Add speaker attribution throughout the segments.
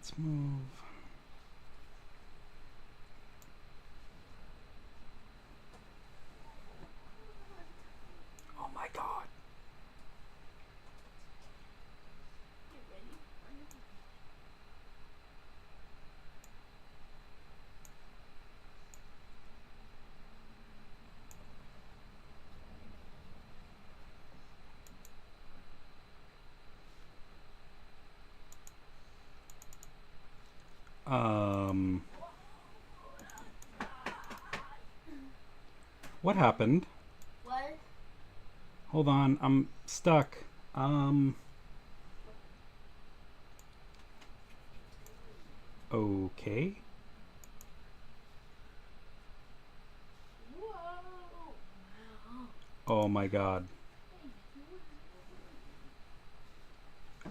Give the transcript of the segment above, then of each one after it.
Speaker 1: Let's move. Oh my god. What happened?
Speaker 2: What?
Speaker 1: Hold on, I'm stuck. Okay.
Speaker 2: Whoa!
Speaker 1: Oh my god.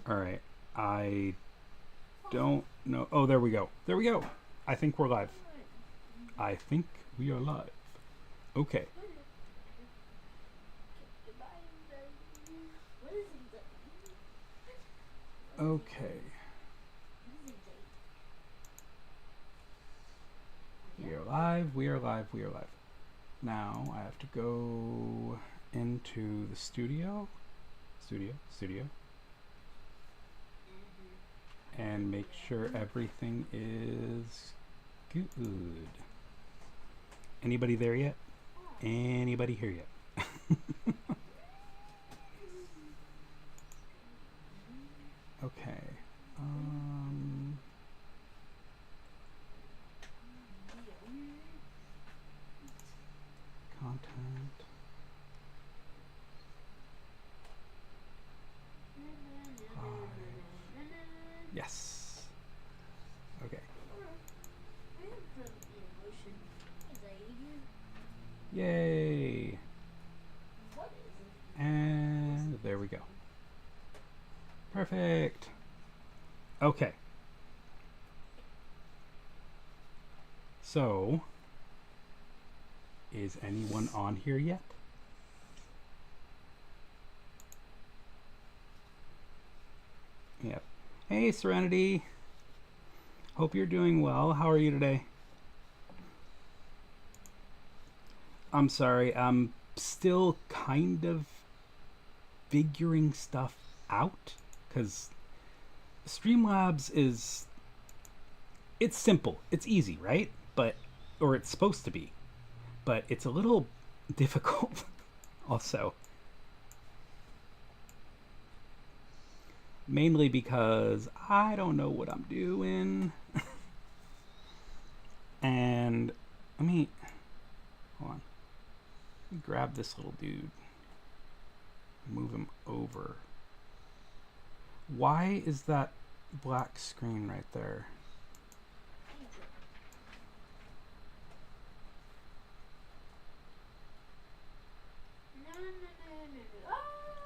Speaker 1: Alright. I don't know. Oh, there we go. There we go. I think we're live. I think we are live. Okay. Okay. We are live. We are live. We are live. Now I have to go into the studio. Studio. And make sure everything is good. Anybody there yet? Anybody here yet? Okay. Content. Yes. Okay. Yay. And there we go. Perfect. Okay. So, is anyone on here yet? Yep. Hey, Serenity. Hope you're doing well. How are you today? I'm sorry. I'm still kind of figuring stuff out because Streamlabs is it's simple. It's easy, right? But or it's supposed to be. But it's a little difficult also. Mainly because I don't know what I'm doing. And let me hold on. Let me grab this little dude. Move him over. Why is that black screen right there?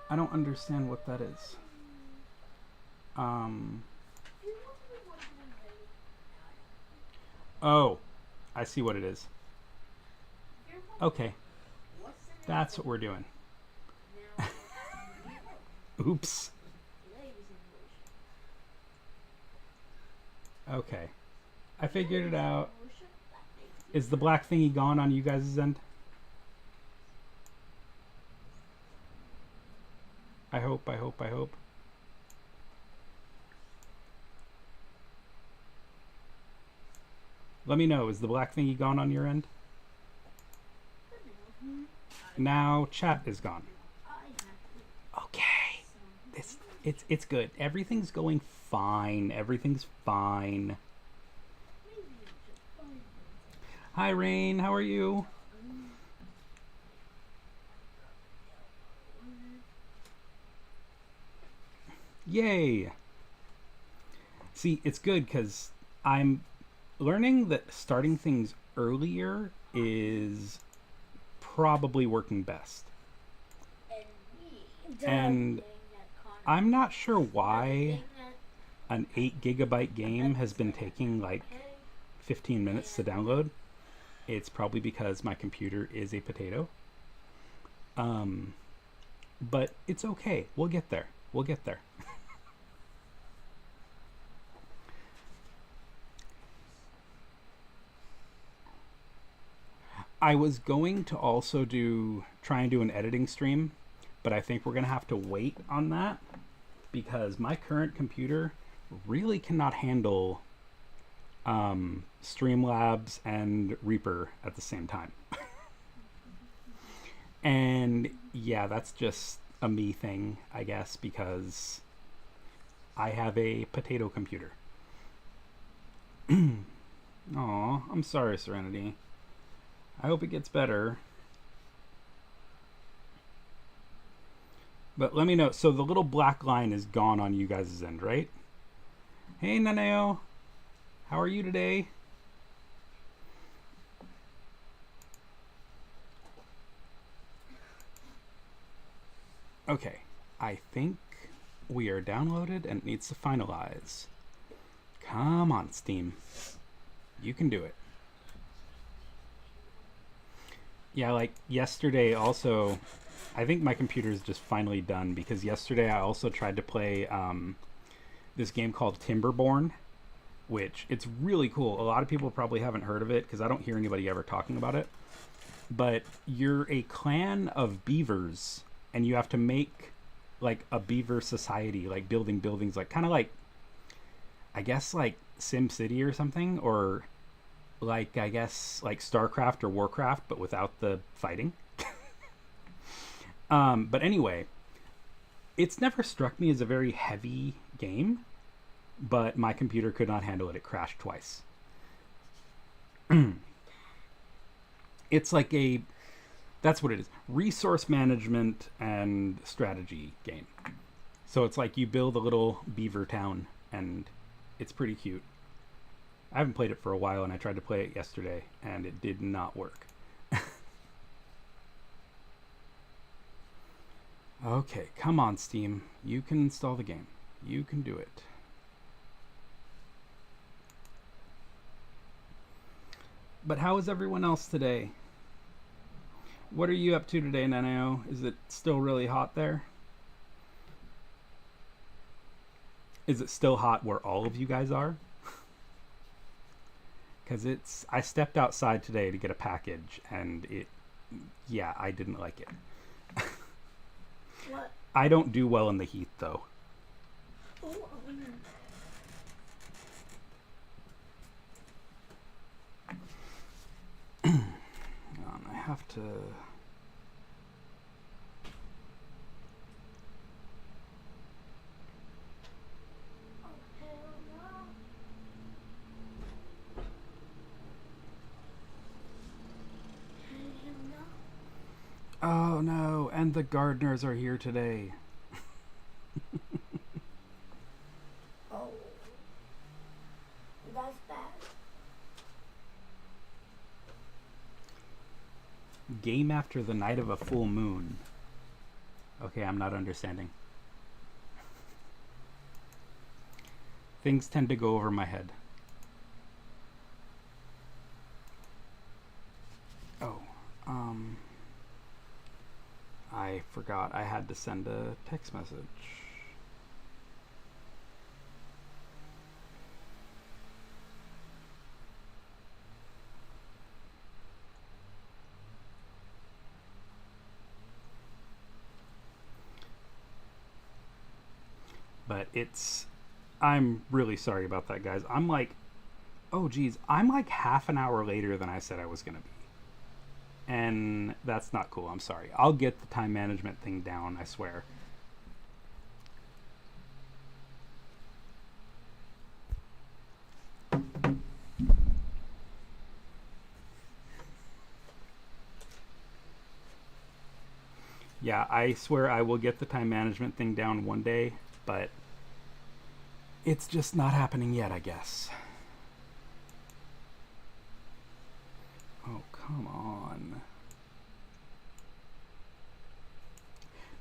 Speaker 1: I don't understand what that is. Oh, I see what it is. Okay, that's what we're doing. Oops. Okay, I figured it out. Is the black thingy gone on you guys' end? I hope. Let me know. Is the black thingy gone on your end? Now chat is gone. Okay. It's good. Everything's going fine. Everything's fine. Hi Rain, how are you? Yay. See, it's good because I'm learning that starting things earlier is probably working best. And I'm not sure why an 8 gigabyte game has been taking like 15 minutes to download. It's probably because my computer is a potato. But it's okay. We'll get there. I was going to also try and do an editing stream, but I think we're gonna have to wait on that because my current computer really cannot handle Streamlabs and Reaper at the same time. And yeah, that's just a me thing, I guess, because I have a potato computer. Aw, I'm sorry, Serenity. I hope it gets better. But let me know. So the little black line is gone on you guys' end, right? Hey, Naneo. How are you today? Okay. I think we are downloaded and it needs to finalize. Come on, Steam. You can do it. Yeah, like yesterday also, I think my computer is just finally done because yesterday I also tried to play this game called Timberborn, which it's really cool. A lot of people probably haven't heard of it because I don't hear anybody ever talking about it. But you're a clan of beavers and you have to make like a beaver society, like building buildings, like kind of like, I guess like Sim City or something, or like I guess like StarCraft or Warcraft, but without the fighting. But anyway, it's never struck me as a very heavy game, but my computer could not handle it. It crashed twice. It's like that's what it is. Resource management and strategy game. So it's like you build a little beaver town and it's pretty cute. I haven't played it for a while and I tried to play it yesterday and it did not work. Okay, come on, Steam. You can install the game. You can do it. But how is everyone else today? What are you up to today, Naneo? Is it still really hot there? Is it still hot where all of you guys are? Because I stepped outside today to get a package and yeah, I didn't like it.
Speaker 2: What?
Speaker 1: I don't do well in the heat though.
Speaker 2: Oh,
Speaker 1: I have to...
Speaker 2: hell no. Hell no.
Speaker 1: Oh no, and the gardeners are here today.
Speaker 2: Oh, that's bad.
Speaker 1: Game after the night of a full moon. Okay, I'm not understanding. Things tend to go over my head. Oh, I forgot I had to send a text message. But I'm really sorry about that, guys. I'm like, oh geez, I'm like half an hour later than I said I was gonna be. And that's not cool. I'm sorry. I'll get the time management thing down, I swear. Yeah, I swear I will get the time management thing down one day, but it's just not happening yet, I guess. Oh, come on.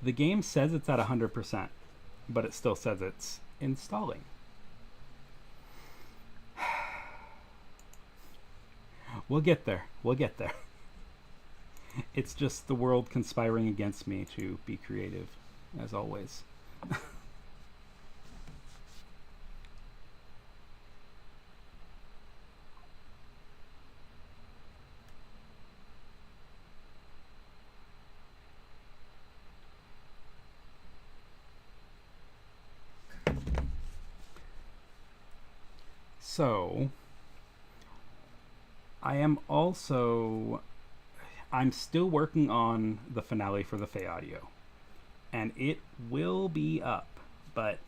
Speaker 1: The game says it's at 100%, but it still says it's installing. We'll get there. We'll get there. It's just the world conspiring against me to be creative, as always. So I am also I'm still working on the finale for the Fey audio, and it will be up, but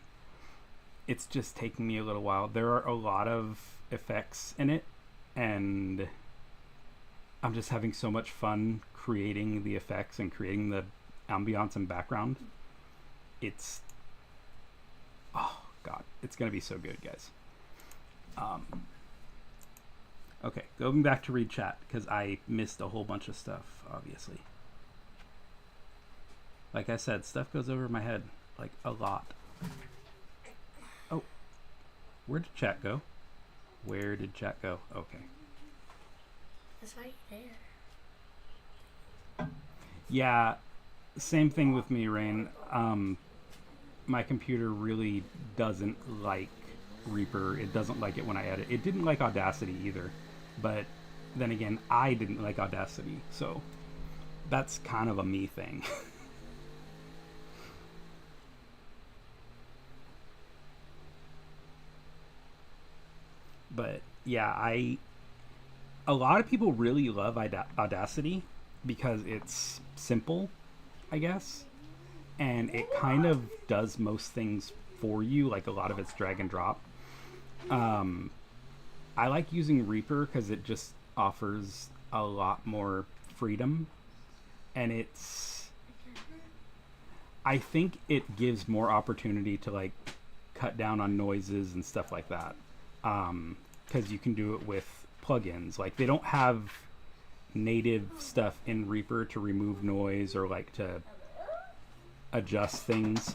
Speaker 1: it's just taking me a little while. There are a lot of effects in it, and I'm just having so much fun creating the effects and creating the ambiance and background. It's oh god, it's gonna be so good, guys. Okay, going back to read chat because I missed a whole bunch of stuff, obviously. Like I said, stuff goes over my head, like a lot. Oh, where did chat go? Where did chat go? Okay.
Speaker 2: It's right there.
Speaker 1: Yeah, same thing with me, Rain. My computer really doesn't like Reaper. It doesn't like it when I edit. It didn't like Audacity either. But then again, I didn't like Audacity. So that's kind of a me thing. But yeah, a lot of people really love Audacity because it's simple, I guess, and it kind of does most things for you. Like a lot of it's drag and drop. I like using Reaper because it just offers a lot more freedom, and I think it gives more opportunity to like cut down on noises and stuff like that. Because you can do it with plugins. Like they don't have native stuff in Reaper to remove noise or like to adjust things.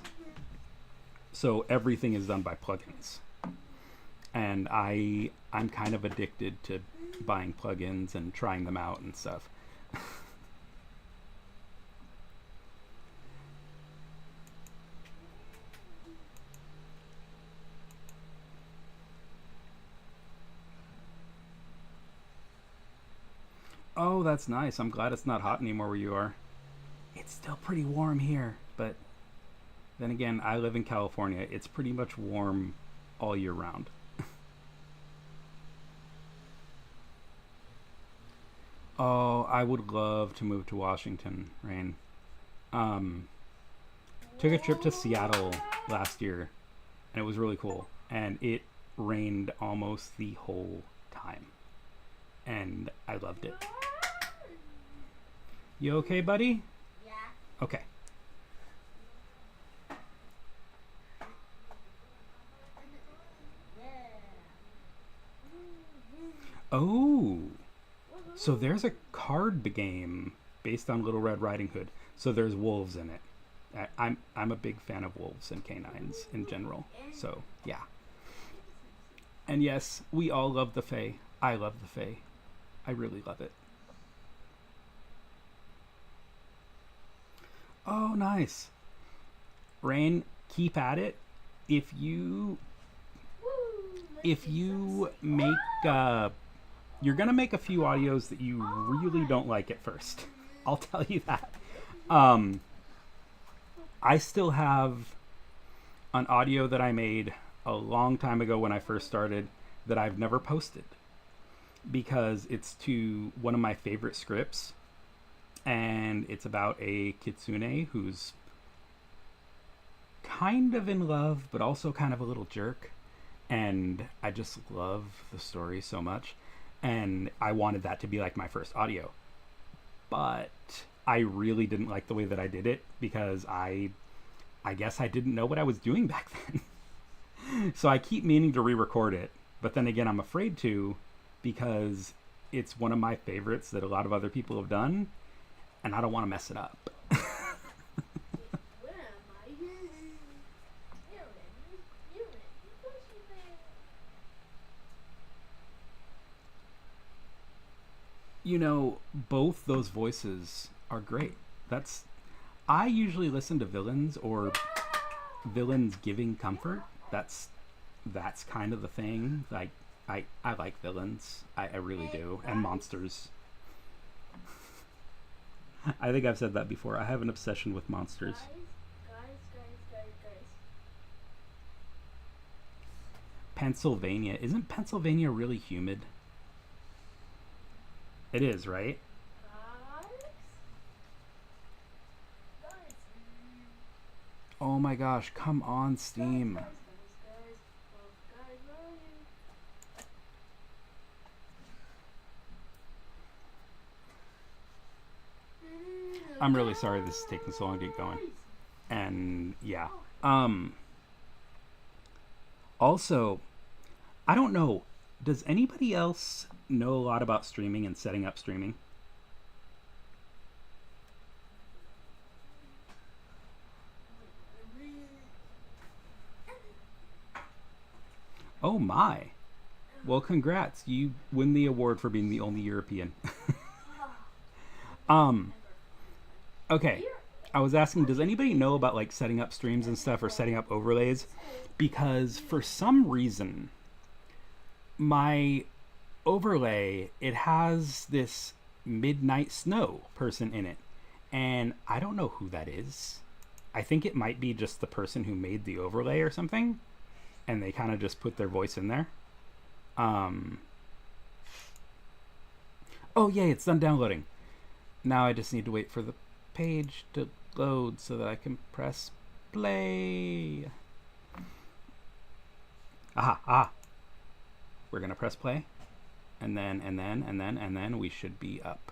Speaker 1: So everything is done by plugins. And I'm kind of addicted to buying plugins and trying them out and stuff. Oh, that's nice. I'm glad it's not hot anymore where you are. It's still pretty warm here, but then again, I live in California. It's pretty much warm all year round. Oh, I would love to move to Washington, Rain. Um, Took a trip to Seattle last year, and it was really cool. And it rained almost the whole time, and I loved it. You okay, buddy?
Speaker 2: Yeah.
Speaker 1: Okay. Oh, so there's a card game based on Little Red Riding Hood. So there's wolves in it. I'm a big fan of wolves and canines in general. So yeah. And yes, we all love the Fae. I love the Fae. I really love it. Oh, nice. Rain, keep at it. If you make you're gonna make a few audios that you really don't like at first. I'll tell you that. I still have an audio that I made a long time ago when I first started that I've never posted because it's to one of my favorite scripts, and it's about a kitsune who's kind of in love but also kind of a little jerk, and I just love the story so much, and I wanted that to be like my first audio, but I really didn't like the way that I did it because I guess I didn't know what I was doing back then. So I keep meaning to re-record it, but then again I'm afraid to because it's one of my favorites that a lot of other people have done, and I don't want to mess it up.
Speaker 2: Where am I? You push me there.
Speaker 1: You know, both those voices are great. I usually listen to villains or villains giving comfort. That's kind of the thing. Like I like villains. I really do. And monsters. I think I've said that before. I have an obsession with monsters.
Speaker 2: Guys.
Speaker 1: Pennsylvania. Isn't Pennsylvania really humid? It is, right? Oh my gosh, come on, Steam. I'm really sorry this is taking so long to get going. And yeah. Also, I don't know, does anybody else know a lot about streaming and setting up streaming? Oh my. Well, congrats. You win the award for being the only European. um okay. I was asking, does anybody know about like setting up streams and stuff or setting up overlays? Because for some reason my overlay, it has this Midnight Snow person in it, and I don't know who that is. I think it might be just the person who made the overlay or something, and they kind of just put their voice in there. Oh yay, it's done downloading. Now I just need to wait for the page to load so that I can press play. Aha. We're gonna press play, and then we should be up.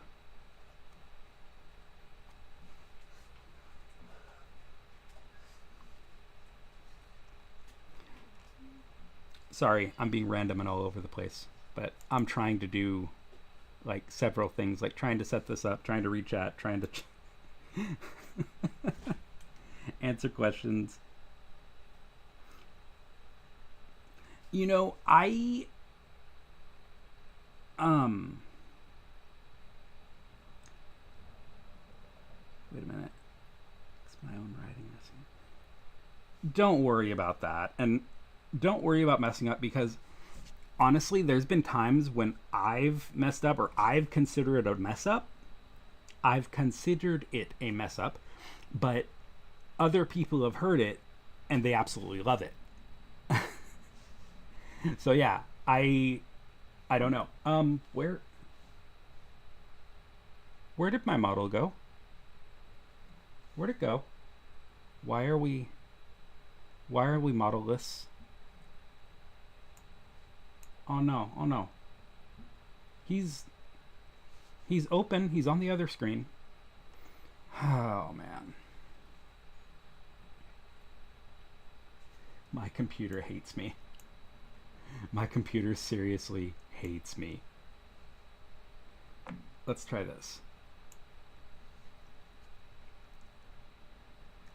Speaker 1: Sorry, I'm being random and all over the place, but I'm trying to do like several things, like trying to set this up, trying to read chat, trying to answer questions. You know, I wait a minute. It's my own writing messing. Don't worry about that. And don't worry about messing up, because honestly, there's been times when I've messed up or I've considered it a mess up. But other people have heard it and they absolutely love it. So yeah, I don't know. Where did my model go? Where'd it go? Why are we modelless? Oh no. He's open. He's on the other screen. Oh man. My computer hates me. My computer seriously hates me. Let's try this.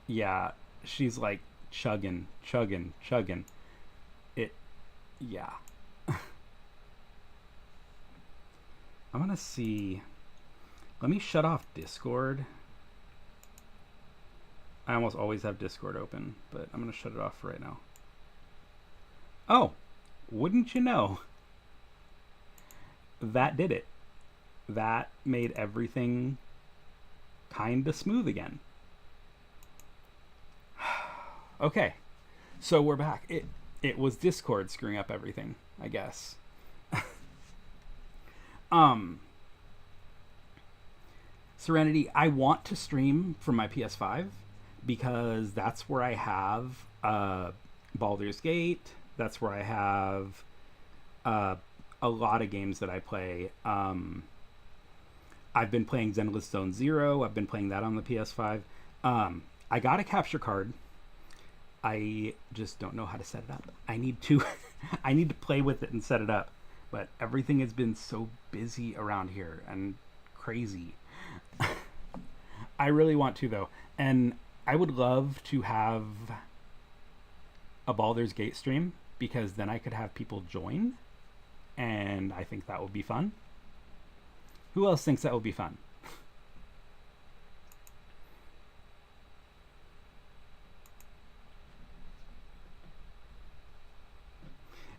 Speaker 1: Yeah, she's like chugging. Yeah. I'm gonna see. Let me shut off Discord. I almost always have Discord open, but I'm gonna shut it off right now. Oh, wouldn't you know? That did it. That made everything kinda smooth again. Okay, so we're back. It was Discord screwing up everything, I guess. Serenity, I want to stream from my PS5 because that's where I have Baldur's Gate. That's where I have a lot of games that I play. I've been playing Zenless Zone Zero. I've been playing that on the PS5. I got a capture card. I just don't know how to set it up. I need to I need to play with it and set it up. But everything has been so busy around here and crazy. I really want to though. And I would love to have a Baldur's Gate stream, because then I could have people join, and I think that would be fun. Who else thinks that would be fun?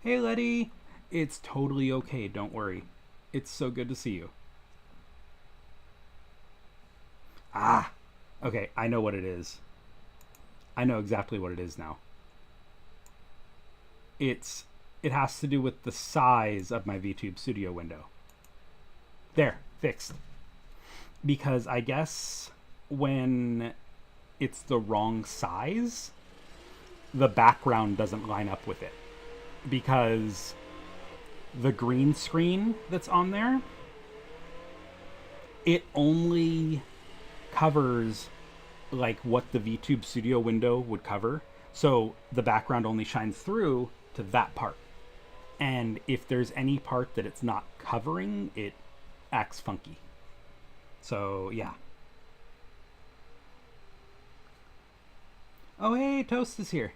Speaker 1: Hey Letty, it's totally okay, don't worry. It's so good to see you. Ah, okay, I know what it is. I know exactly what it is now. It's It has to do with the size of my VTube Studio window. There, fixed. Because I guess when it's the wrong size, the background doesn't line up with it. Because the green screen that's on there, it only covers like what the VTube Studio window would cover. So the background only shines through to that part. And if there's any part that it's not covering, it acts funky. So, yeah. Oh, hey, Toast is here.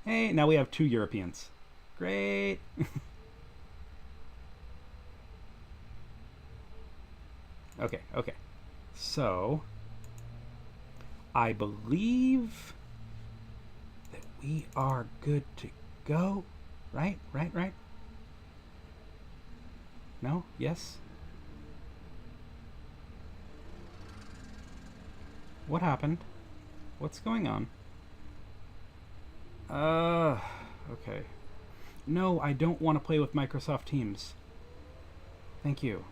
Speaker 1: Hey, now we have 2 Europeans. Great. Okay. So, I believe that we are good to go. Right? No? Yes? What happened? What's going on? Okay. No, I don't want to play with Microsoft Teams. Thank you.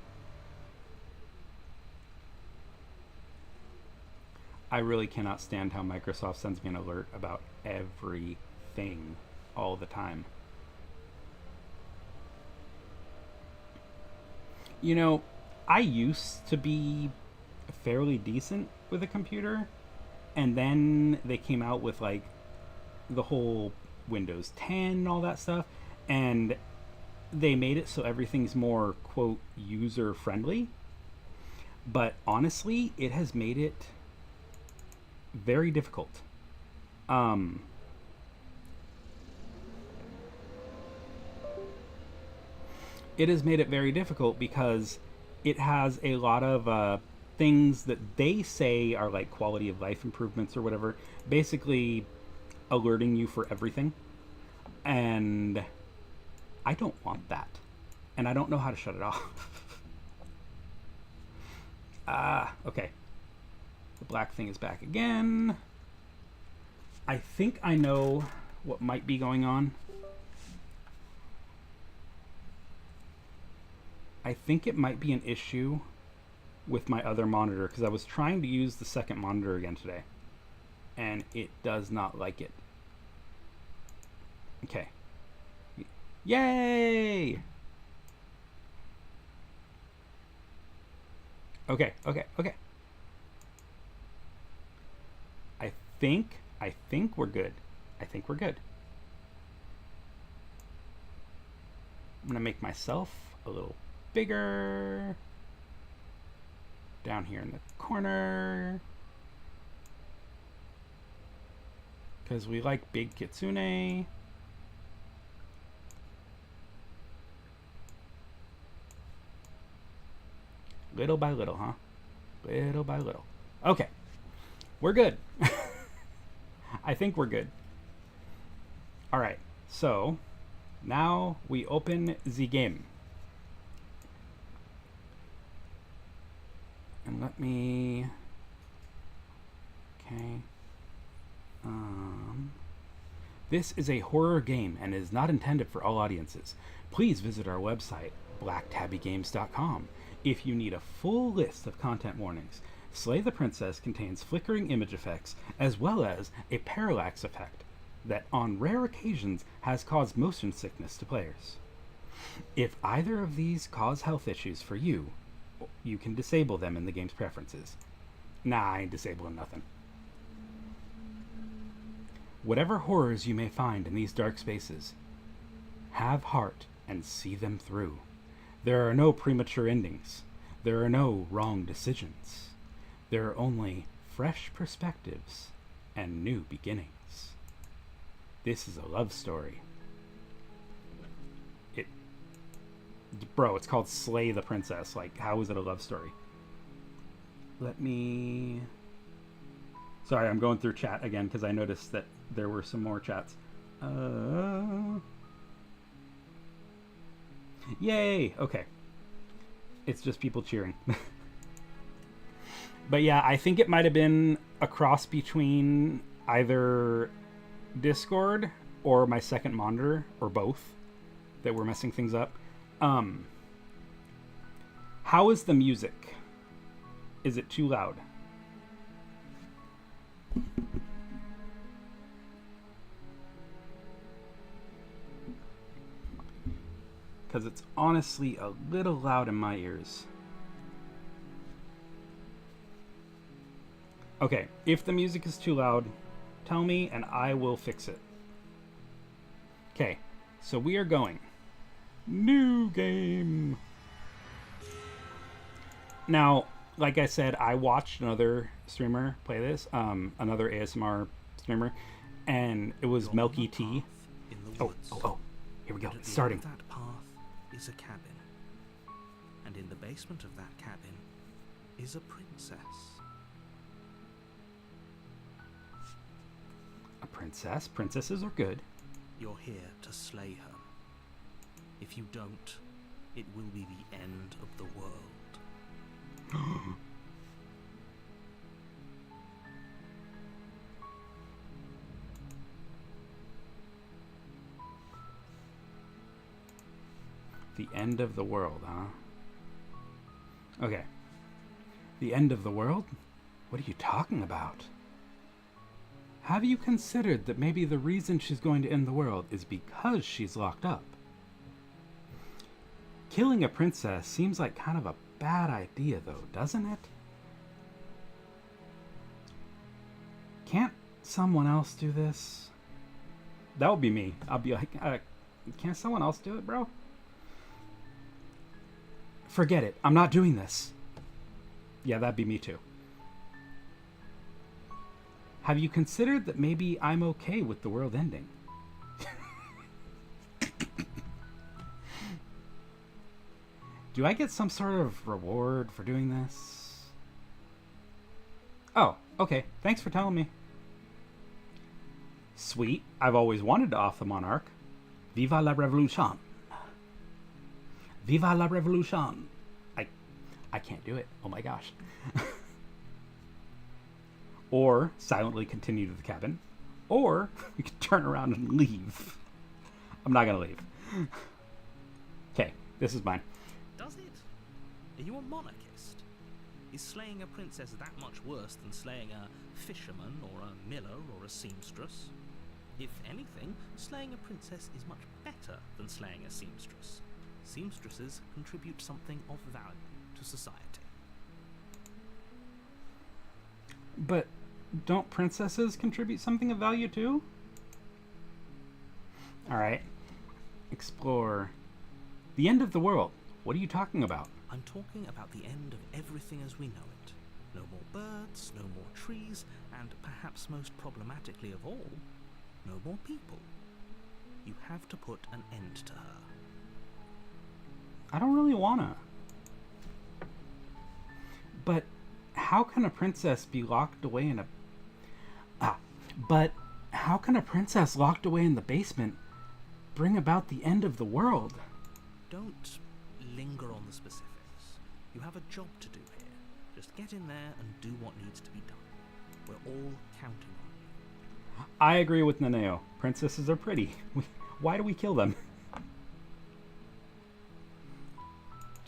Speaker 1: I really cannot stand how Microsoft sends me an alert about everything all the time. You know, I used to be fairly decent with a computer, and then they came out with like the whole Windows 10 and all that stuff, and they made it so everything's more quote user friendly. But honestly, it has made it very difficult. It has made it very difficult because it has a lot of things that they say are like quality of life improvements or whatever, basically alerting you for everything. And I don't want that. And I don't know how to shut it off. Okay. The black thing is back again. I think I know what might be going on. I think it might be an issue with my other monitor because I was trying to use the second monitor again today and it does not like it. Okay. Yay! Okay. I think we're good. I'm gonna make myself a little bigger down here in the corner because we like big kitsune. Little by little, huh? Little by little. Okay, we're good. I think we're good. All right, so now we open the game. And let me, okay. This is a horror game and is not intended for all audiences. Please visit our website, blacktabbygames.com, if you need a full list of content warnings. Slay the Princess contains flickering image effects as well as a parallax effect that on rare occasions has caused motion sickness to players. If either of these cause health issues for you, you can disable them in the game's preferences. Nah, I ain't disabling nothing. Whatever horrors you may find in these dark spaces, have heart and see them through. There are no premature endings. There are no wrong decisions. There are only fresh perspectives and new beginnings. This is a love story. Bro, it's called Slay the Princess. Like, how is it a love story? Let me... Sorry, I'm going through chat again because I noticed that there were some more chats. Yay! Okay. It's just people cheering. But yeah, I think it might have been a cross between either Discord or my second monitor, or both. that we're messing things up. How is the music? Is it too loud? Because it's honestly a little loud in my ears. Okay, if the music is too loud, tell me and I will fix it. Okay, so we are going. New game. Now, like I said, I watched another streamer play this, another ASMR streamer, and it was Melky T. Oh, here we go. It's starting.
Speaker 3: That path is a cabin, and in the basement of that cabin is a princess.
Speaker 1: A princess? Princesses are good.
Speaker 3: You're here to slay her. If you don't, it will be the end of the world.
Speaker 1: The end of the world, huh? Okay. The end of the world? What are you talking about? Have you considered that maybe the reason she's going to end the world is because she's locked up? Killing a princess seems like kind of a bad idea, though, doesn't it? Can't someone else do this? That would be me. I'll be like, can't someone else do it, bro? Forget it. I'm not doing this. Yeah, that'd be me too. Have you considered that maybe I'm okay with the world ending? Do I get some sort of reward for doing this? Oh, okay. Thanks for telling me. Sweet. I've always wanted to off the monarch. Viva la revolution. Viva la revolution. I can't do it. Oh my gosh. Or silently continue to the cabin. Or we could turn around and leave. I'm not going to leave. Okay, this is mine.
Speaker 3: Does it? Are you a monarchist? Is slaying a princess that much worse than slaying a fisherman or a miller or a seamstress? If anything, slaying a princess is much better than slaying a seamstress. Seamstresses contribute something of value to society.
Speaker 1: But don't princesses contribute something of value too? Alright. Explore. The end of the world. What are you talking about?
Speaker 3: I'm talking about the end of everything as we know it. No more birds, no more trees, and perhaps most problematically of all, no more people. You have to put an end to her.
Speaker 1: I don't really wanna. But how can a princess be locked away in a... But how can a princess locked away in the basement bring about the end of the world?
Speaker 3: Don't linger on the specifics. You have a job to do here. Just get in there and do what needs to be done. We're all counting on you.
Speaker 1: I agree with Naneo. Princesses are pretty. Why do we kill them? Do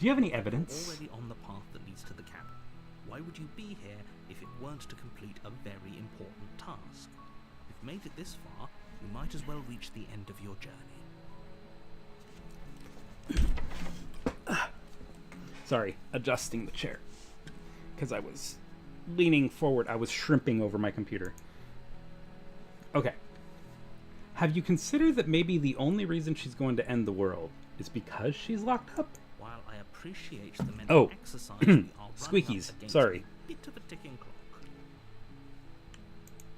Speaker 1: you have any evidence?
Speaker 3: You're already on the path that leads to the cabin. Why would you be here if it weren't to complete a very important task? You've made it this far, you might as well reach the end of your journey.
Speaker 1: Sorry, adjusting the chair. Because I was leaning forward. I was shrimping over my computer. Okay. Have you considered that maybe the only reason she's going to end the world is because she's locked up?
Speaker 3: While I appreciate the mental exercise we are running up
Speaker 1: Squeakies.
Speaker 3: against
Speaker 1: Sorry.
Speaker 3: a bit of a ticking clock.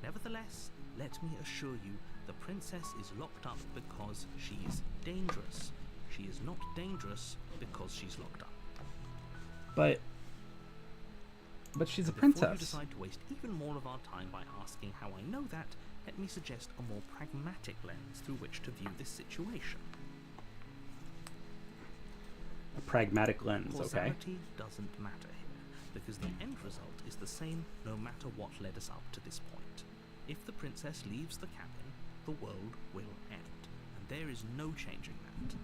Speaker 3: Nevertheless, let me assure you, the princess is locked up because she's dangerous. She is not dangerous because she's locked up.
Speaker 1: But she's a
Speaker 3: Before you
Speaker 1: princess.
Speaker 3: decide to waste even more of our time by asking how I know that, let me suggest a more pragmatic lens through which to view this situation.
Speaker 1: A pragmatic lens, okay?
Speaker 3: Causality doesn't matter here, because the end result is the same no matter what led us up to this point. If the princess leaves the cabin, the world will end, and there is no changing that.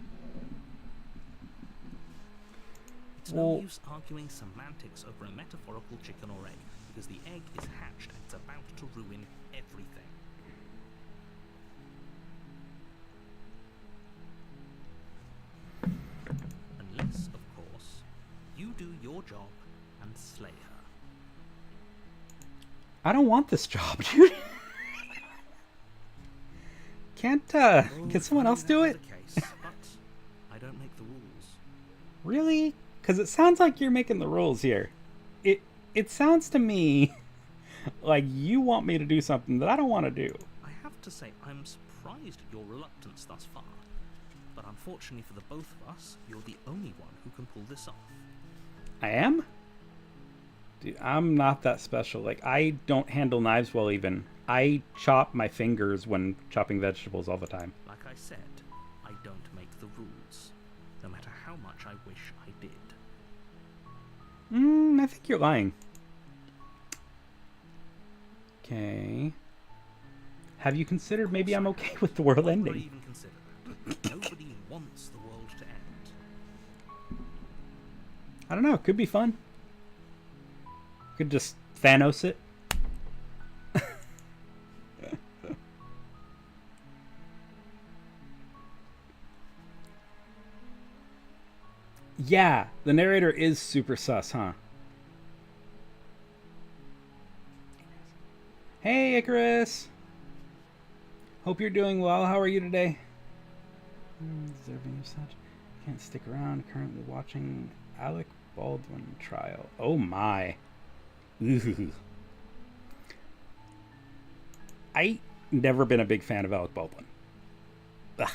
Speaker 3: It's no
Speaker 1: Well,
Speaker 3: use arguing semantics over a metaphorical chicken or egg, because the egg is hatched and it's about to ruin everything. Unless, of course, you do your job and slay her.
Speaker 1: I don't want this job, dude. Can someone else do it?
Speaker 3: The case, but I don't make the rules.
Speaker 1: Really? Because it sounds like you're making the rules here. It sounds to me like you want me to do something that I don't want to do.
Speaker 3: I have to say, I'm surprised at your reluctance thus far. But unfortunately for the both of us, you're the only one who can pull this off.
Speaker 1: I am? Dude, I'm not that special. Like, I don't handle knives well even. I chop my fingers when chopping vegetables all the time.
Speaker 3: Like I said, I don't make the rules, no matter how much I wish I did.
Speaker 1: I think you're lying. Okay. Have you considered maybe I'm okay with the world
Speaker 3: Why would I
Speaker 1: ending?
Speaker 3: even consider that? Nobody wants the world to end.
Speaker 1: I don't know. It could be fun. Could just Thanos it. Yeah, the narrator is super sus, huh? Hey, Icarus! Hope you're doing well. How are you today? Deserving of such. Can't stick around. Currently watching Alec Baldwin trial. Oh my. Ooh. I never been a big fan of Alec Baldwin. Ugh.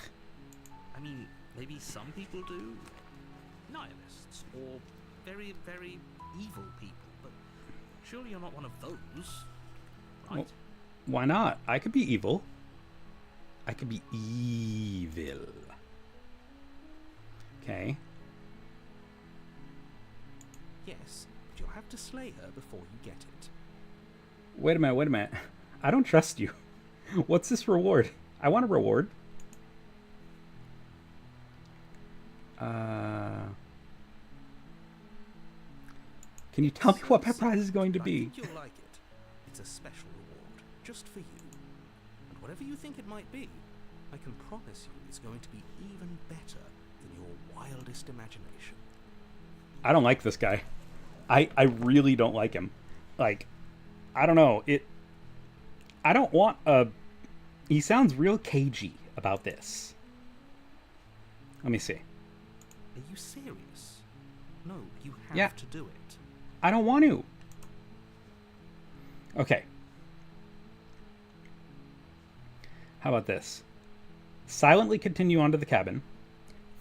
Speaker 3: I mean, maybe some people do. Nihilists, or very, very evil people, but surely you're not one of those, right?
Speaker 1: Well, why not? I could be evil. I could be evil. Okay.
Speaker 3: Yes, but you'll have to slay her before you get it.
Speaker 1: Wait a minute. I don't trust you. What's this reward? I want a reward. Can you tell me what my prize is going to
Speaker 3: I
Speaker 1: be?
Speaker 3: think you'll like it. It's a special reward, just for you. And whatever you think it might be, I can promise you it's going to be even better than your wildest imagination.
Speaker 1: I don't like this guy. I really don't like him. Like, I don't know. I don't want a... He sounds real cagey about this. Let me see.
Speaker 3: Are you serious? No, you have
Speaker 1: Yeah.
Speaker 3: to do it.
Speaker 1: I don't want to. Okay. How about this? Silently continue onto the cabin.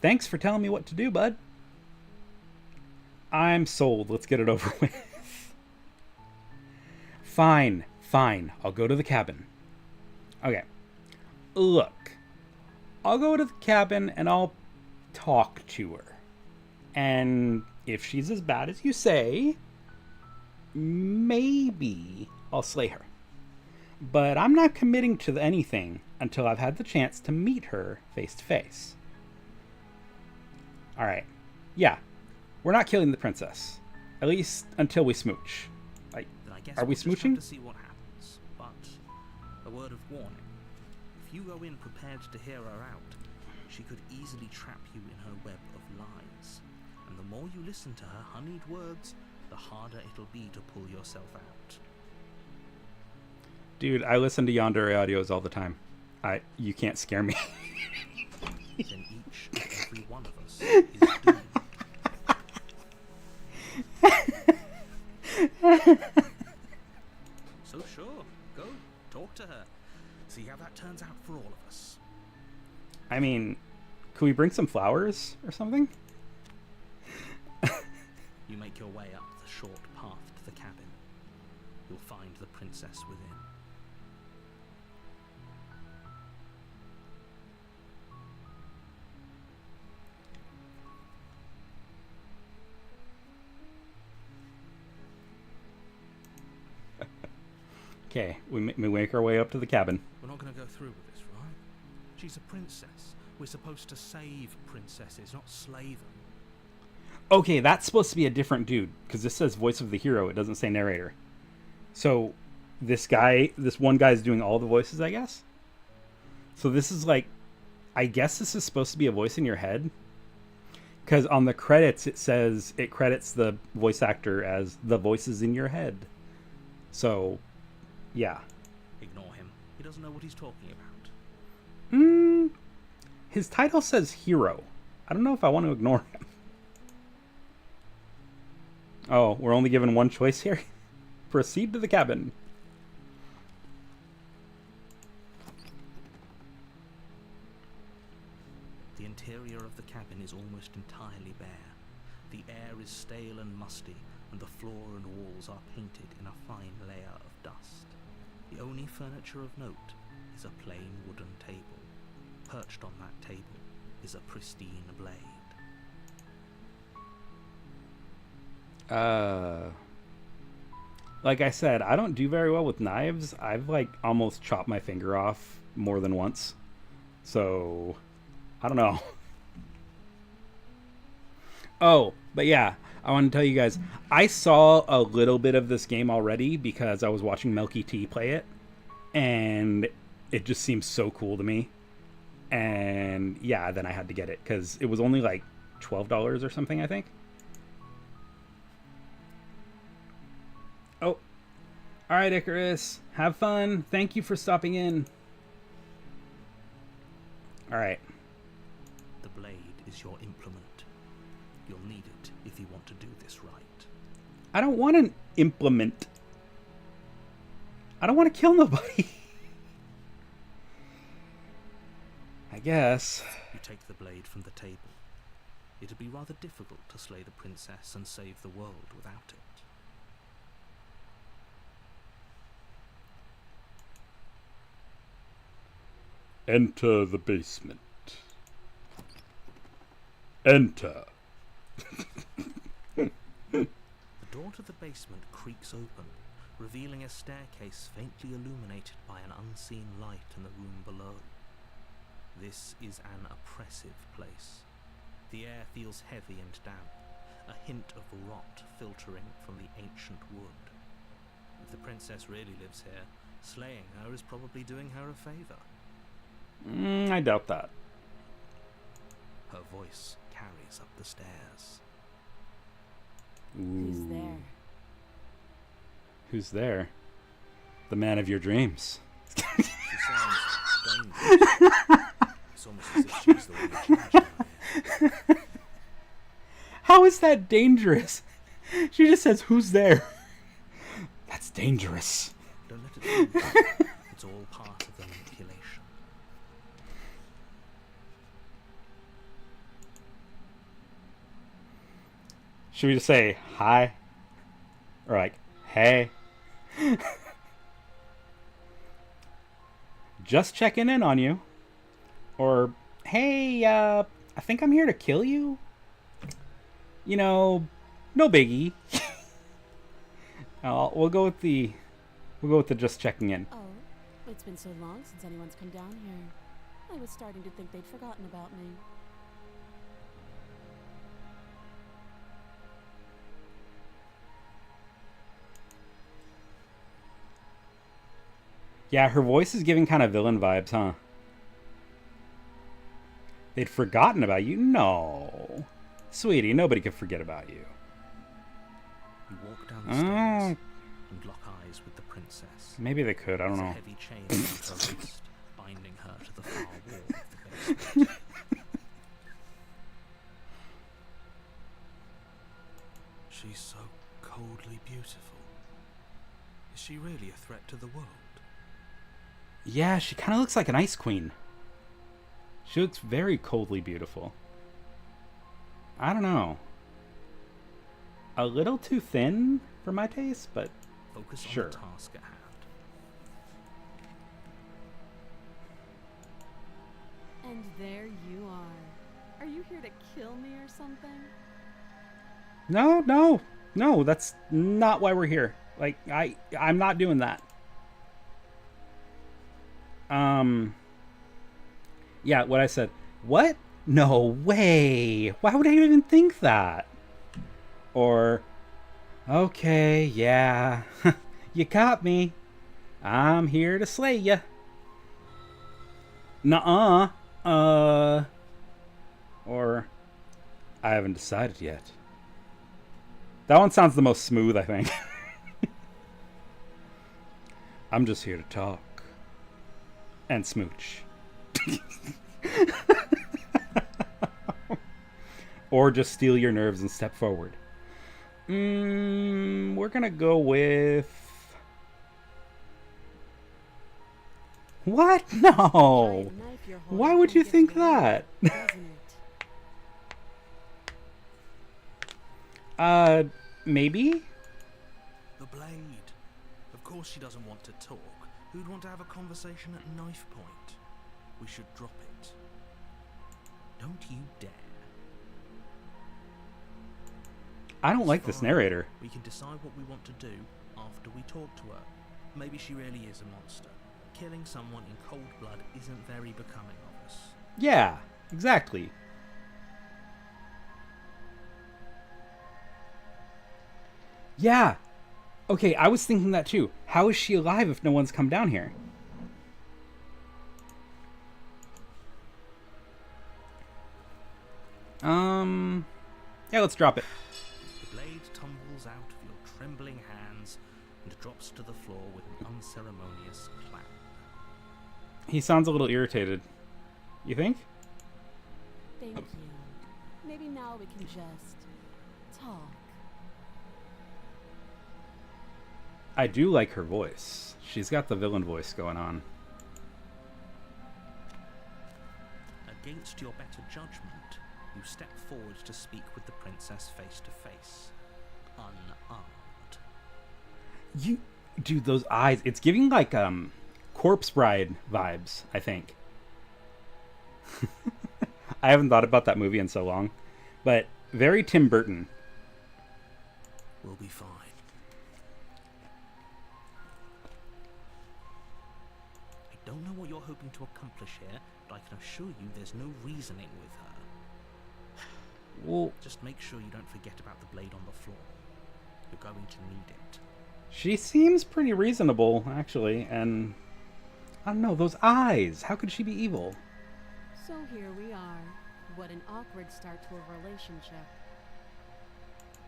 Speaker 1: Thanks for telling me what to do, bud. I'm sold. Let's get it over with. Fine. I'll go to the cabin. Okay. Look. I'll go to the cabin and I'll talk to her. And if she's as bad as you say, maybe I'll slay her. But I'm not committing to anything until I've had the chance to meet her face to face. Alright. Yeah. We're not killing the princess. At least until we smooch. Like,
Speaker 3: Then I guess
Speaker 1: are we
Speaker 3: we'll just have
Speaker 1: smooching?
Speaker 3: to see what happens. But a word of warning. If you go in prepared to hear her out, she could easily trap you in her web of lies. And the more you listen to her honeyed words, the harder it'll be to pull yourself out.
Speaker 1: Dude, I listen to Yandere audios all the time. You can't scare me.
Speaker 3: Then each and every one of us is doomed. So sure, go, talk to her. See how that turns out for all of us.
Speaker 1: I mean, could we bring some flowers or something?
Speaker 3: You make your way up the short path to the cabin. You'll find the princess within.
Speaker 1: Okay, we make our way up to the cabin.
Speaker 3: We're not going to go through with this, right? She's a princess. We're supposed to save princesses, not slay them.
Speaker 1: Okay, that's supposed to be a different dude because this says voice of the hero. It doesn't say narrator. So this one guy is doing all the voices, I guess. So this is like, I guess this is supposed to be a voice in your head. Because on the credits, it credits the voice actor as the voices in your head. So, yeah.
Speaker 3: Ignore him. He doesn't know what he's talking about.
Speaker 1: His title says hero. I don't know if I want to ignore him. Oh, we're only given one choice here? Proceed to the cabin.
Speaker 3: The interior of the cabin is almost entirely bare. The air is stale and musty, and the floor and walls are painted in a fine layer of dust. The only furniture of note is a plain wooden table. Perched on that table is a pristine blade.
Speaker 1: Like I said, I don't do very well with knives. I've like almost chopped my finger off more than once. So, I don't know. Oh, but yeah, I want to tell you guys, I saw a little bit of this game already because I was watching Melky T play it, and it just seems so cool to me. And yeah, then I had to get it because it was only like $12 or something, I think. Oh, all right, Icarus, have fun. Thank you for stopping in. All right.
Speaker 3: The blade is your implement. You'll need it if you want to do this right.
Speaker 1: I don't want an implement. I don't want to kill nobody. I guess.
Speaker 3: You take the blade from the table. It'd be rather difficult to slay the princess and save the world without it.
Speaker 1: Enter the basement. Enter.
Speaker 3: The door to the basement creaks open, revealing a staircase faintly illuminated by an unseen light in the room below. This is an oppressive place. The air feels heavy and damp, a hint of rot filtering from the ancient wood. If the princess really lives here, slaying her is probably doing her a favor.
Speaker 1: I doubt that.
Speaker 3: Her voice carries up the stairs.
Speaker 1: Ooh.
Speaker 4: Who's there?
Speaker 1: Who's there? The man of your dreams.
Speaker 3: She sounds dangerous. It's almost as if she's the one who changed her.
Speaker 1: How is that dangerous? She just says, "Who's there?" That's dangerous.
Speaker 3: Don't let it fool you. It's all part of the manipulation.
Speaker 1: Should we just say hi? Or like, hey? Just checking in on you. Or, hey, I think I'm here to kill you. You know, no biggie. We'll go with the just checking in.
Speaker 4: Oh, it's been so long since anyone's come down here. I was starting to think they'd forgotten about me.
Speaker 1: Yeah, her voice is giving kind of villain vibes, huh? They'd forgotten about you? No. Sweetie, nobody could forget about you.
Speaker 3: You walk down the stairs and lock eyes with the princess.
Speaker 1: Maybe they could, I don't
Speaker 3: There's
Speaker 1: know.
Speaker 3: a heavy chain around her wrist, binding her to the far wall of the basement. She's so coldly beautiful. Is she really a threat to the world?
Speaker 1: Yeah, she kind of looks like an ice queen. She looks very coldly beautiful. I don't know. A little too thin for my taste, but
Speaker 3: Focus
Speaker 1: sure.
Speaker 3: on the task at hand.
Speaker 4: And there you are. Are you here to kill me or something?
Speaker 1: No, that's not why we're here. Like, I'm not doing that. Yeah, what I said. What? No way. Why would I even think that? Or, okay, yeah, you caught me. I'm here to slay ya. Nuh-uh. Or, I haven't decided yet. That one sounds the most smooth, I think. I'm just here to talk. And smooch. Or just steal your nerves and step forward. We're gonna go with... What? No!
Speaker 4: Giant knife you're
Speaker 1: Why
Speaker 4: holding
Speaker 1: would
Speaker 4: can
Speaker 1: you
Speaker 4: give
Speaker 1: think
Speaker 4: it away,
Speaker 1: that?
Speaker 4: doesn't it?
Speaker 1: Maybe?
Speaker 3: The blade. Of course she doesn't want to talk. Who'd want to have a conversation at knife point? We should drop it. Don't you dare.
Speaker 1: I don't
Speaker 3: It's
Speaker 1: like this
Speaker 3: fine.
Speaker 1: narrator.
Speaker 3: We can decide what we want to do after we talk to her. Maybe she really is a monster. Killing someone in cold blood isn't very becoming of us.
Speaker 1: Yeah, exactly. Yeah. Okay, I was thinking that too. How is she alive if no one's come down here? Yeah, let's drop it.
Speaker 3: The blade tumbles out of your trembling hands and drops to the floor with an unceremonious clang.
Speaker 1: He sounds a little irritated. You think?
Speaker 4: Thank you. Maybe now we can just talk.
Speaker 1: I do like her voice. She's got the villain voice going on.
Speaker 3: Against your better judgment, you step forward to speak with the princess face to face, unarmed.
Speaker 1: You, dude, those eyes. It's giving like Corpse Bride vibes, I think. I haven't thought about that movie in so long, but very Tim Burton.
Speaker 3: We'll be fine. I don't know what you're hoping to accomplish here, but I can assure you there's no reasoning with her.
Speaker 1: Well,
Speaker 3: Just make sure you don't forget about the blade on the floor. You're going to need it.
Speaker 1: she seems pretty reasonable, actually, and I don't know, those eyes. How could she be evil?
Speaker 4: So here we are. What an awkward start to a relationship.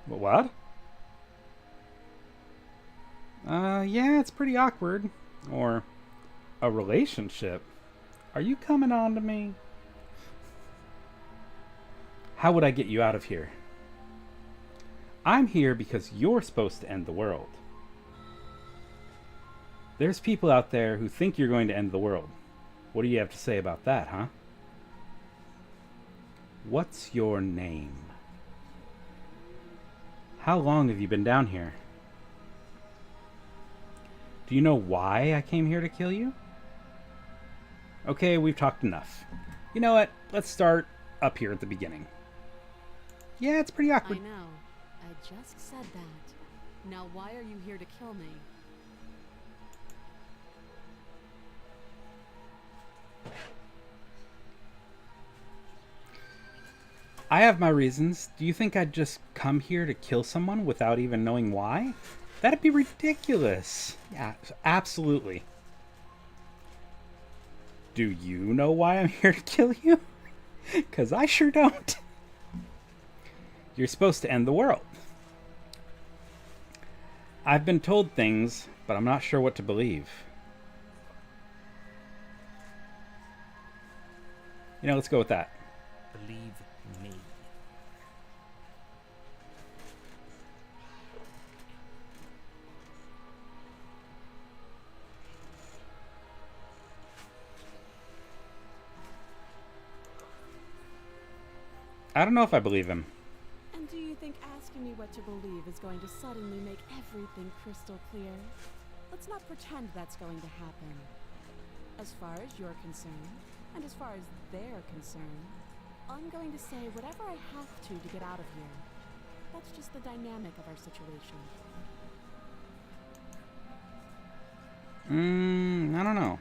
Speaker 1: What? Yeah, it's pretty awkward. Or a relationship. Are you coming on to me? How would I get you out of here? I'm here because you're supposed to end the world. There's people out there who think you're going to end the world. What do you have to say about that, huh? What's your name? How long have you been down here? Do you know why I came here to kill you? Okay, we've talked enough. You know what? Let's start up here at the beginning. Yeah, it's pretty
Speaker 4: I
Speaker 1: awkward.
Speaker 4: know. I just said that. Now why are you here to kill me?
Speaker 1: I have my reasons. Do you think I'd just come here to kill someone without even knowing why? That'd be ridiculous. Yeah, absolutely. Do you know why I'm here to kill you? 'Cause I sure don't. You're supposed to end the world. I've been told things, but I'm not sure what to believe. You know, let's go with that.
Speaker 3: Believe me.
Speaker 1: I don't know if I believe him.
Speaker 4: And do you think asking me what to believe is going to suddenly make everything crystal clear? Let's not pretend that's going to happen. As far as you're concerned, and as far as they're concerned, I'm going to say whatever I have to get out of here. That's just the dynamic of our situation.
Speaker 1: I don't know.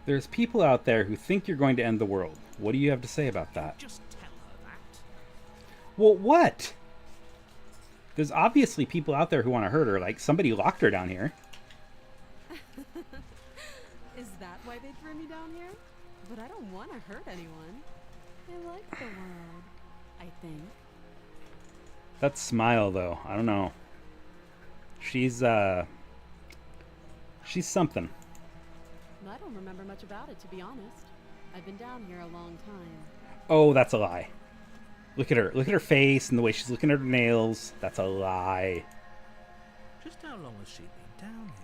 Speaker 1: There's people out there who think you're going to end the world. What do you have to say about that?
Speaker 3: Just tell her that.
Speaker 1: Well, what? There's obviously people out there who want to hurt her. Like, somebody locked her down here.
Speaker 4: Is that why they threw me down here? But I don't want to hurt anyone. I like the world, I think.
Speaker 1: That smile, though. I don't know. She's something.
Speaker 4: I don't remember much about it, to be honest. I've been down here a long time.
Speaker 1: Oh, that's a lie. Look at her. Look at her face and the way she's looking at her nails. That's a lie.
Speaker 3: Just how long has she been down here?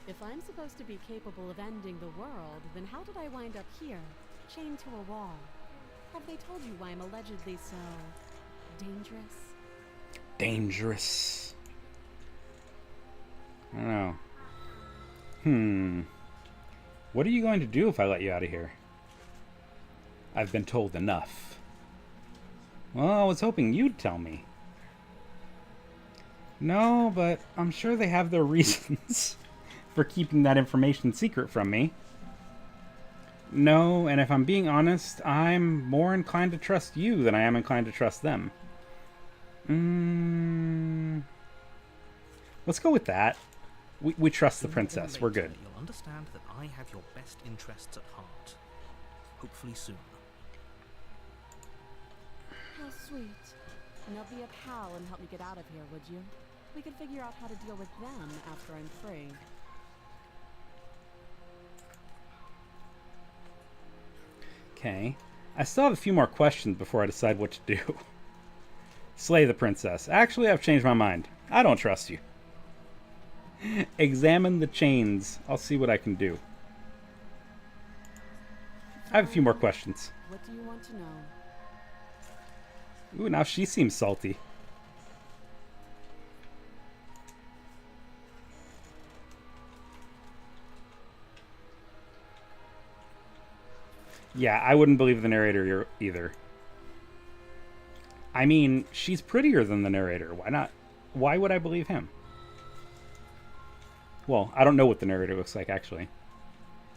Speaker 4: If I'm supposed to be capable of ending the world, then how did I wind up here, chained to a wall? Have they told you why I'm allegedly so dangerous?
Speaker 1: Dangerous. I don't know. What are you going to do if I let you out of here? I've been told enough. Well, I was hoping you'd tell me. No, but I'm sure they have their reasons for keeping that information secret from me. No, and if I'm being honest, I'm more inclined to trust you than I am inclined to trust them. Let's go with that. We trust the princess. We're good.
Speaker 3: You'll understand that I have your best interests at heart. Hopefully soon.
Speaker 4: How sweet. Now be a pal and help me get out of here, would you? We could figure out how to deal with them after I'm free.
Speaker 1: Okay. I still have a few more questions before I decide what to do. Slay the princess. Actually, I've changed my mind. I don't trust you. Examine the chains. I'll see what I can do. I have a few more questions.
Speaker 4: What do you want to know?
Speaker 1: Ooh, now she seems salty. Yeah, I wouldn't believe the narrator either. I mean, she's prettier than the narrator. Why not? Why would I believe him? Well, I don't know what the narrator looks like, actually.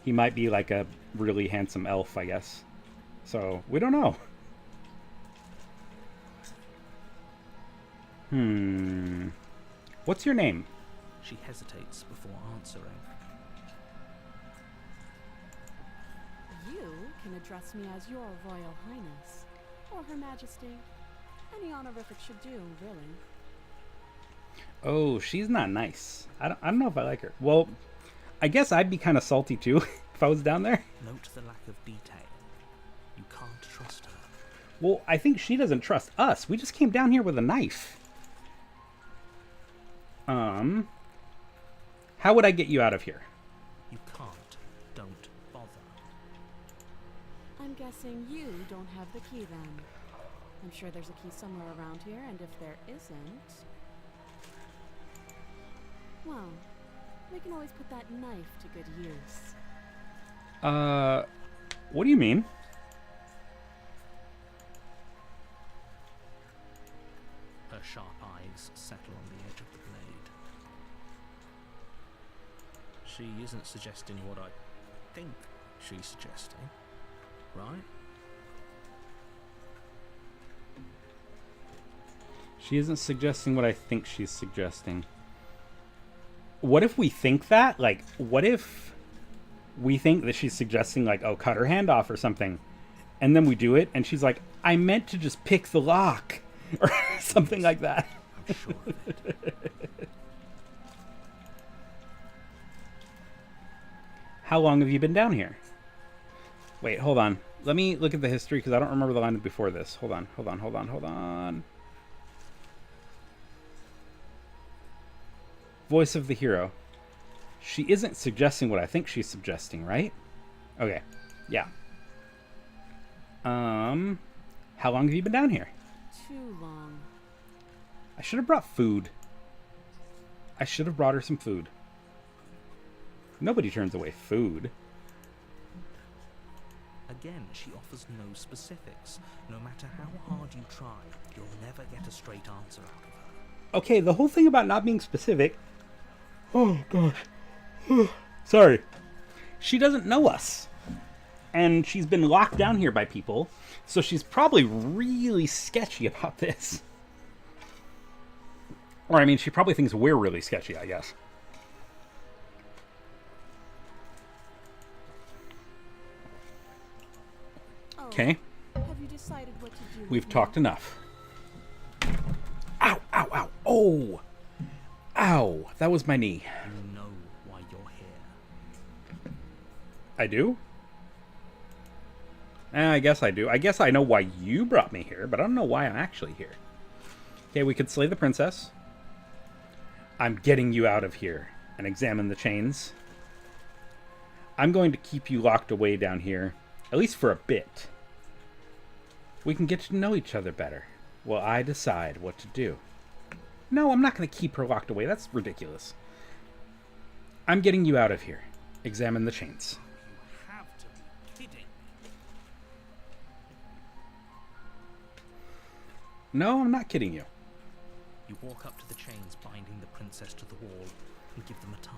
Speaker 1: He might be like a really handsome elf, I guess. So, we don't know. What's your name?
Speaker 3: She hesitates before answering.
Speaker 4: You can address me as your Royal Highness, or Her Majesty. Any honorific should do, really.
Speaker 1: Oh, she's not nice. I don't know if I like her. Well, I guess I'd be kind of salty too if I was down there.
Speaker 3: Note the lack of detail. You can't trust her.
Speaker 1: Well, I think she doesn't trust us. We just came down here with a knife. How would I get you out of here?
Speaker 3: You can't. Don't bother.
Speaker 4: I'm guessing you don't have the key then. I'm sure there's a key somewhere around here, and if there isn't... well, we can always put that knife to good use.
Speaker 1: What do you mean?
Speaker 3: Her sharp eyes settle on the edge of the blade. She isn't suggesting what I think she's suggesting, right?
Speaker 1: She isn't suggesting what I think she's suggesting. What if we think that? Like, what if we think that she's suggesting, like, oh, cut her hand off or something, and then we do it, and she's like, I meant to just pick the lock, or something like that.
Speaker 3: I'm sure of it.
Speaker 1: How long have you been down here? Wait, hold on. Let me look at the history, because I don't remember the line before this. Hold on. Voice of the hero. She isn't suggesting what I think she's suggesting, right? Okay. Yeah. How long have you been down here?
Speaker 4: Too long.
Speaker 1: I should have brought food. I should have brought her some food. Nobody turns away food.
Speaker 3: Again, she offers no specifics. No matter how hard you try, you'll never get a straight answer out of her.
Speaker 1: Okay, the whole thing about not being specific... Oh, gosh. Sorry. She doesn't know us. And she's been locked down here by people, so she's probably really sketchy about this. Or, I mean, she probably thinks we're really sketchy, I guess. Okay.
Speaker 4: Have you decided what to do?
Speaker 1: We've
Speaker 4: with me?
Speaker 1: talked enough. Ow, ow, ow. Oh! Ow! That was my knee.
Speaker 3: You know why you're here.
Speaker 1: I do? I guess I do. I guess I know why you brought me here, but I don't know why I'm actually here. Okay, we could slay the princess. I'm getting you out of here and examine the chains. I'm going to keep you locked away down here, at least for a bit. We can get to know each other better while I decide what to do. No, I'm not going to keep her locked away. That's ridiculous. I'm getting you out of here. Examine the chains.
Speaker 3: You have to be kidding.
Speaker 1: No, I'm not kidding you.
Speaker 3: You walk up to the chains binding the princess to the wall and give them a tug.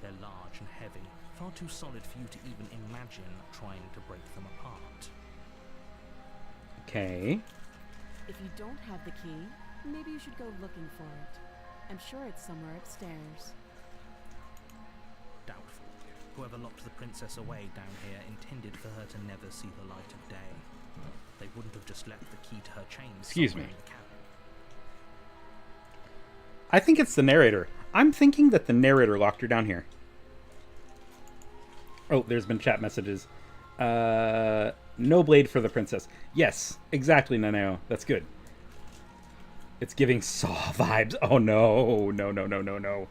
Speaker 3: They're large and heavy, far too solid for you to even imagine trying to break them apart.
Speaker 1: Okay.
Speaker 4: If you don't have the key, maybe you should go looking for it. I'm sure it's somewhere upstairs.
Speaker 3: Doubtful. Whoever locked the princess away down here intended for her to never see the light of day. They wouldn't have just left the key to her chains.
Speaker 1: Excuse
Speaker 3: somewhere
Speaker 1: me.
Speaker 3: in the cabin.
Speaker 1: I think it's the narrator. I'm thinking that the narrator locked her down here. Oh, there's been chat messages. No blade for the princess. Yes, exactly, Naneo. That's good. It's giving Saw vibes. Oh, no. No, no, no, no, no.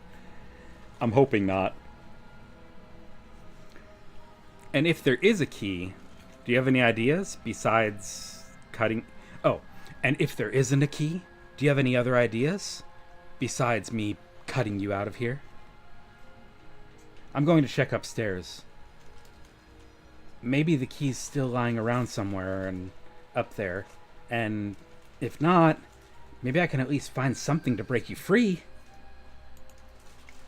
Speaker 1: I'm hoping not. And if there is a key, do you have any ideas besides cutting? Oh, and if there isn't a key, do you have any other ideas besides me cutting you out of here? I'm going to check upstairs. Maybe the key's still lying around somewhere and up there. And if not, maybe I can at least find something to break you free.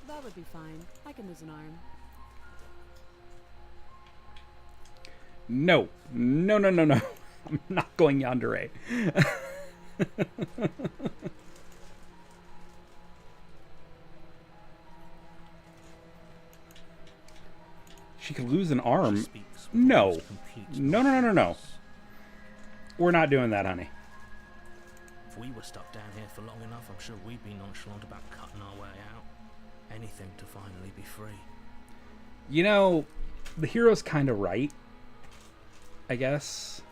Speaker 4: That would be fine. I can lose an arm.
Speaker 1: No. No, no, no, no. I'm not going yandere. She could lose an arm.
Speaker 3: Speaks with
Speaker 1: No.
Speaker 3: almost complete
Speaker 1: No, no, no, no, no.
Speaker 3: nonsense.
Speaker 1: We're not doing that, honey.
Speaker 3: If we were stuck down here for long enough, I'm sure we'd be nonchalant about cutting our way out. Anything to finally be free.
Speaker 1: You know, the hero's kind of right, I guess.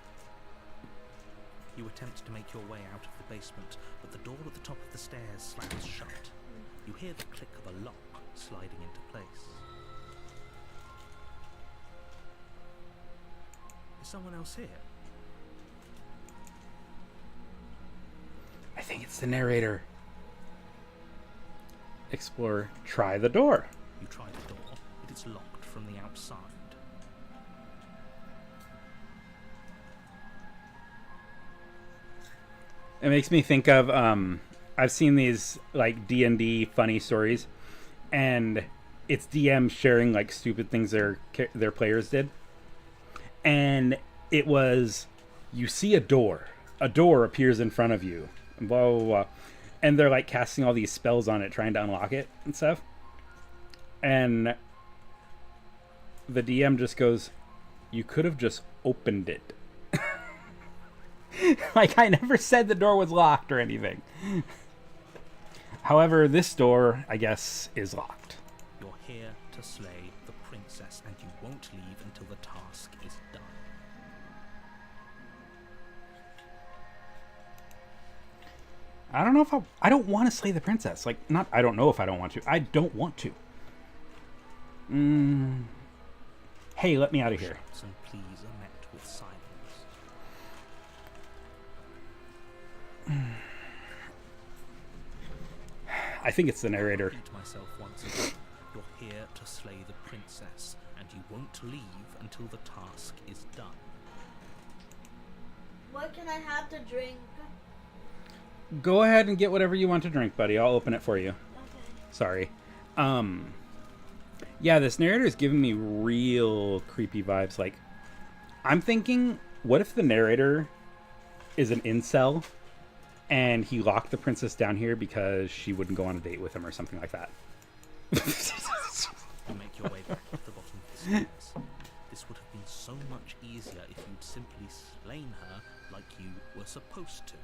Speaker 3: You attempt to make your way out of the basement, but the door at the top of the stairs slams shut. You hear the click of a lock sliding into place. Is someone else here?
Speaker 1: I think it's the narrator. Explore. Try the door.
Speaker 3: You try the door, but it's locked from the outside.
Speaker 1: It makes me think of I've seen these like D&D funny stories, and it's DM sharing like stupid things their players did, and it was, you see a door appears in front of you, and blah blah blah, and they're like casting all these spells on it, trying to unlock it and stuff, and the DM just goes, "You could have just opened it." Like, I never said the door was locked or anything. However, this door, I guess, is locked.
Speaker 3: You're here to slay the princess, and you won't leave until the task is done.
Speaker 1: I don't know if I don't want to slay the princess. Like, not, I don't know if I don't want to. I don't want to. Hey, let me out of here.
Speaker 3: Shouts and pleas are met with silence.
Speaker 1: I think it's the narrator.
Speaker 3: Repeat myself once again. You're here to slay the princess, and you won't leave until the task is done.
Speaker 2: What can I have to drink?
Speaker 1: Go ahead and get whatever you want to drink, buddy. I'll open it for you.
Speaker 2: Okay.
Speaker 1: Sorry. Yeah, this narrator is giving me real creepy vibes. Like, I'm thinking, what if the narrator is an incel and he locked the princess down here because she wouldn't go on a date with him or something like that?
Speaker 3: You make your way back up the bottom of the stairs. This would have been so much easier if you'd simply slain her like you were supposed to.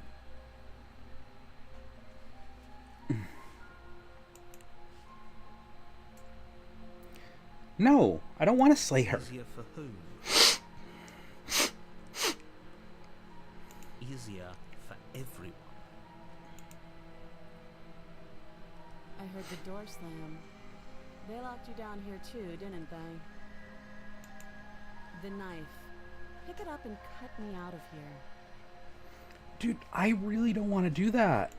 Speaker 1: No, I don't want to slay her.
Speaker 3: Easier for whom? Easier for everyone.
Speaker 4: I heard the door slam. They locked you down here too, didn't they? The knife. Pick it up and cut me out of here.
Speaker 1: Dude, I really don't want to do that.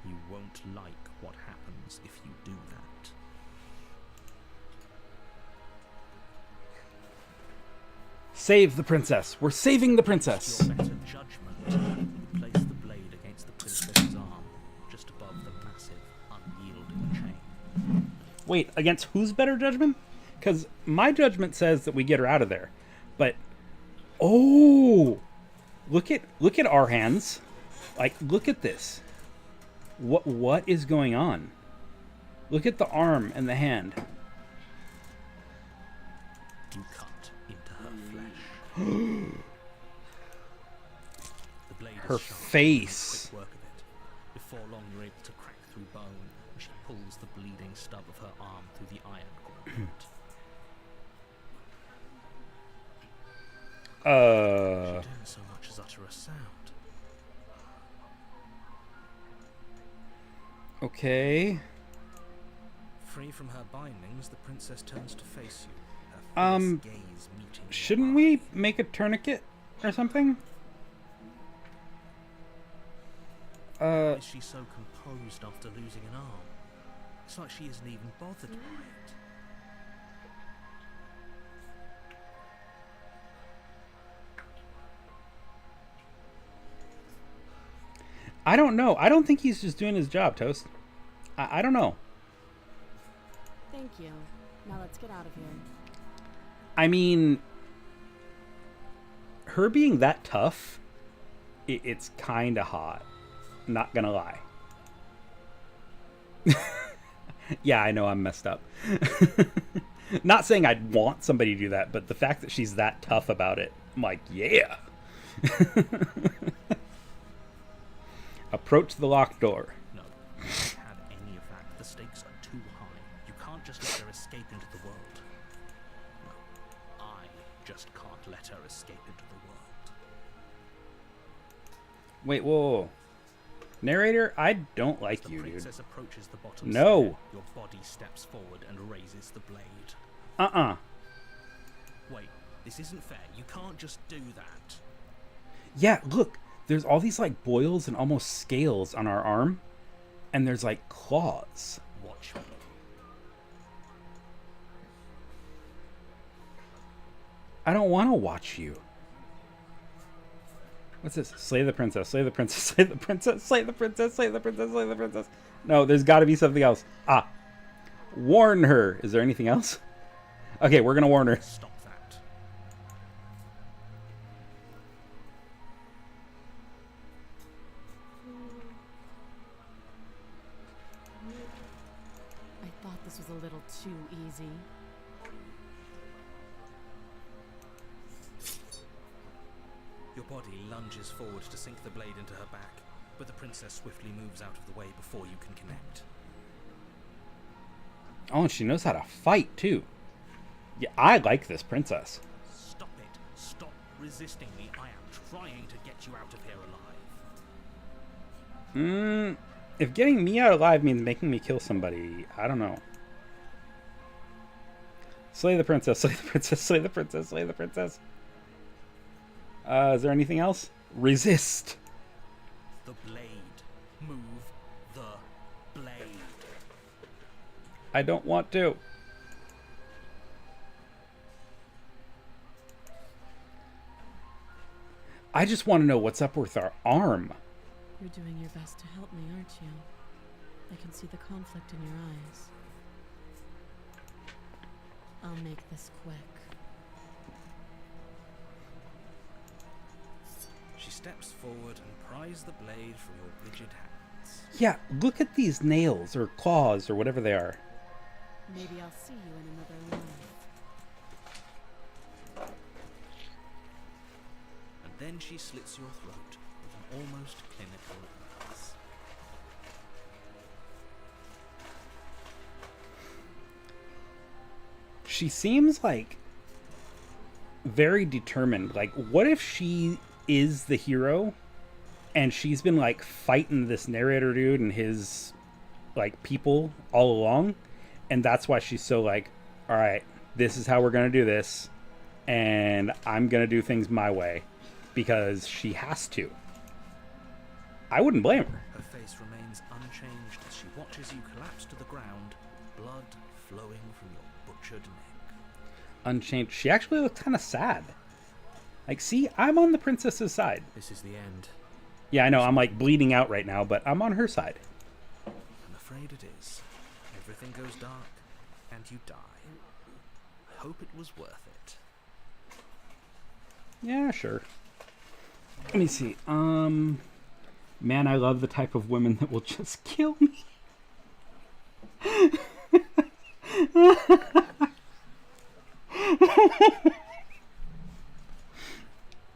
Speaker 3: You won't like what happens if you do that.
Speaker 1: Save the princess. We're saving the princess.
Speaker 3: Your better judgment, you place the blade against the princess's arm, just above the massive, unyielding chain.
Speaker 1: Wait, against whose better judgment? Because my judgment says that we get her out of there. But, oh, look at our hands. Like, look at this. What is going on? Look at the arm and the hand.
Speaker 3: You cut into her flesh. The blade is
Speaker 1: Her
Speaker 3: sharp,
Speaker 1: face.
Speaker 3: quick work of it. Before long, you're able to crack through bone, and she pulls the bleeding stub of her arm through the iron gauntlet. She didn't so much as utter a sound.
Speaker 1: Okay.
Speaker 3: Free from her bindings, the princess turns to face you. Her fierce gaze meeting your
Speaker 1: Shouldn't
Speaker 3: eye.
Speaker 1: we make a tourniquet or something?
Speaker 3: Why is she so composed after losing an arm? It's like she isn't even bothered by it.
Speaker 1: I don't know. I don't think he's just doing his job, Toast. I don't know.
Speaker 4: Thank you. Now let's get out of here.
Speaker 1: I mean, her being that tough, it's kind of hot. Not gonna lie. Yeah, I know I'm messed up. Not saying I'd want somebody to do that, but the fact that she's that tough about it, I'm like, yeah. Approach the locked door.
Speaker 3: No, if you had any of that, the stakes are too high. You can't just let her escape into the world. No, I just can't let her escape into the world.
Speaker 1: Wait, whoa. Narrator, I don't like
Speaker 3: As the
Speaker 1: you, dude.
Speaker 3: princess approaches the bottom
Speaker 1: No.
Speaker 3: stair, your body steps forward and raises the blade.
Speaker 1: Uh-uh.
Speaker 3: Wait, this isn't fair. You can't just do that.
Speaker 1: Yeah, look. There's all these, like, boils and almost scales on our arm. And there's, like, claws.
Speaker 3: Watch me.
Speaker 1: I don't want to watch you. What's this? Slay the princess, slay the princess, slay the princess, slay the princess, slay the princess, slay the princess. No, there's got to be something else. Ah. Warn her. Is there anything else? Okay, we're going to warn her.
Speaker 3: Stop that.
Speaker 4: I thought this was a little too easy.
Speaker 3: Your body lunges forward to sink the blade into her back, but the princess swiftly moves out of the way before you can connect.
Speaker 1: Oh, and she knows how to fight, too. Yeah, I like this princess.
Speaker 3: Stop it. Stop resisting me. I am trying to get you out of here alive.
Speaker 1: If getting me out alive means making me kill somebody, I don't know. Slay the princess, slay the princess, slay the princess, slay the princess. Is there anything else? Resist.
Speaker 3: The blade. Move the blade.
Speaker 1: I don't want to. I just want to know what's up with our arm.
Speaker 4: You're doing your best to help me, aren't you? I can see the conflict in your eyes. I'll make this quick.
Speaker 3: She steps forward and pries the blade from your rigid hands.
Speaker 1: Yeah, look at these nails or claws or whatever they are.
Speaker 4: Maybe I'll see you in another life.
Speaker 3: And then she slits your throat with an almost clinical ease.
Speaker 1: She seems like very determined. Like, what if she is the hero and she's been like fighting this narrator dude and his like people all along, and that's why she's so like, all right, this is how we're gonna do this, and I'm gonna do things my way because she has to. I wouldn't blame her.
Speaker 3: Her face remains unchanged as she watches you collapse to the ground, blood flowing from your butchered neck.
Speaker 1: Unchanged. She actually looks kind of sad. Like, see, I'm on the princess's side.
Speaker 3: This is the end.
Speaker 1: Yeah, I know, I'm like bleeding out right now, but I'm on her side.
Speaker 3: I'm afraid it is. Everything goes dark, and you die. I hope it was worth it.
Speaker 1: Yeah, sure. Let me see. Man, I love the type of women that will just kill me.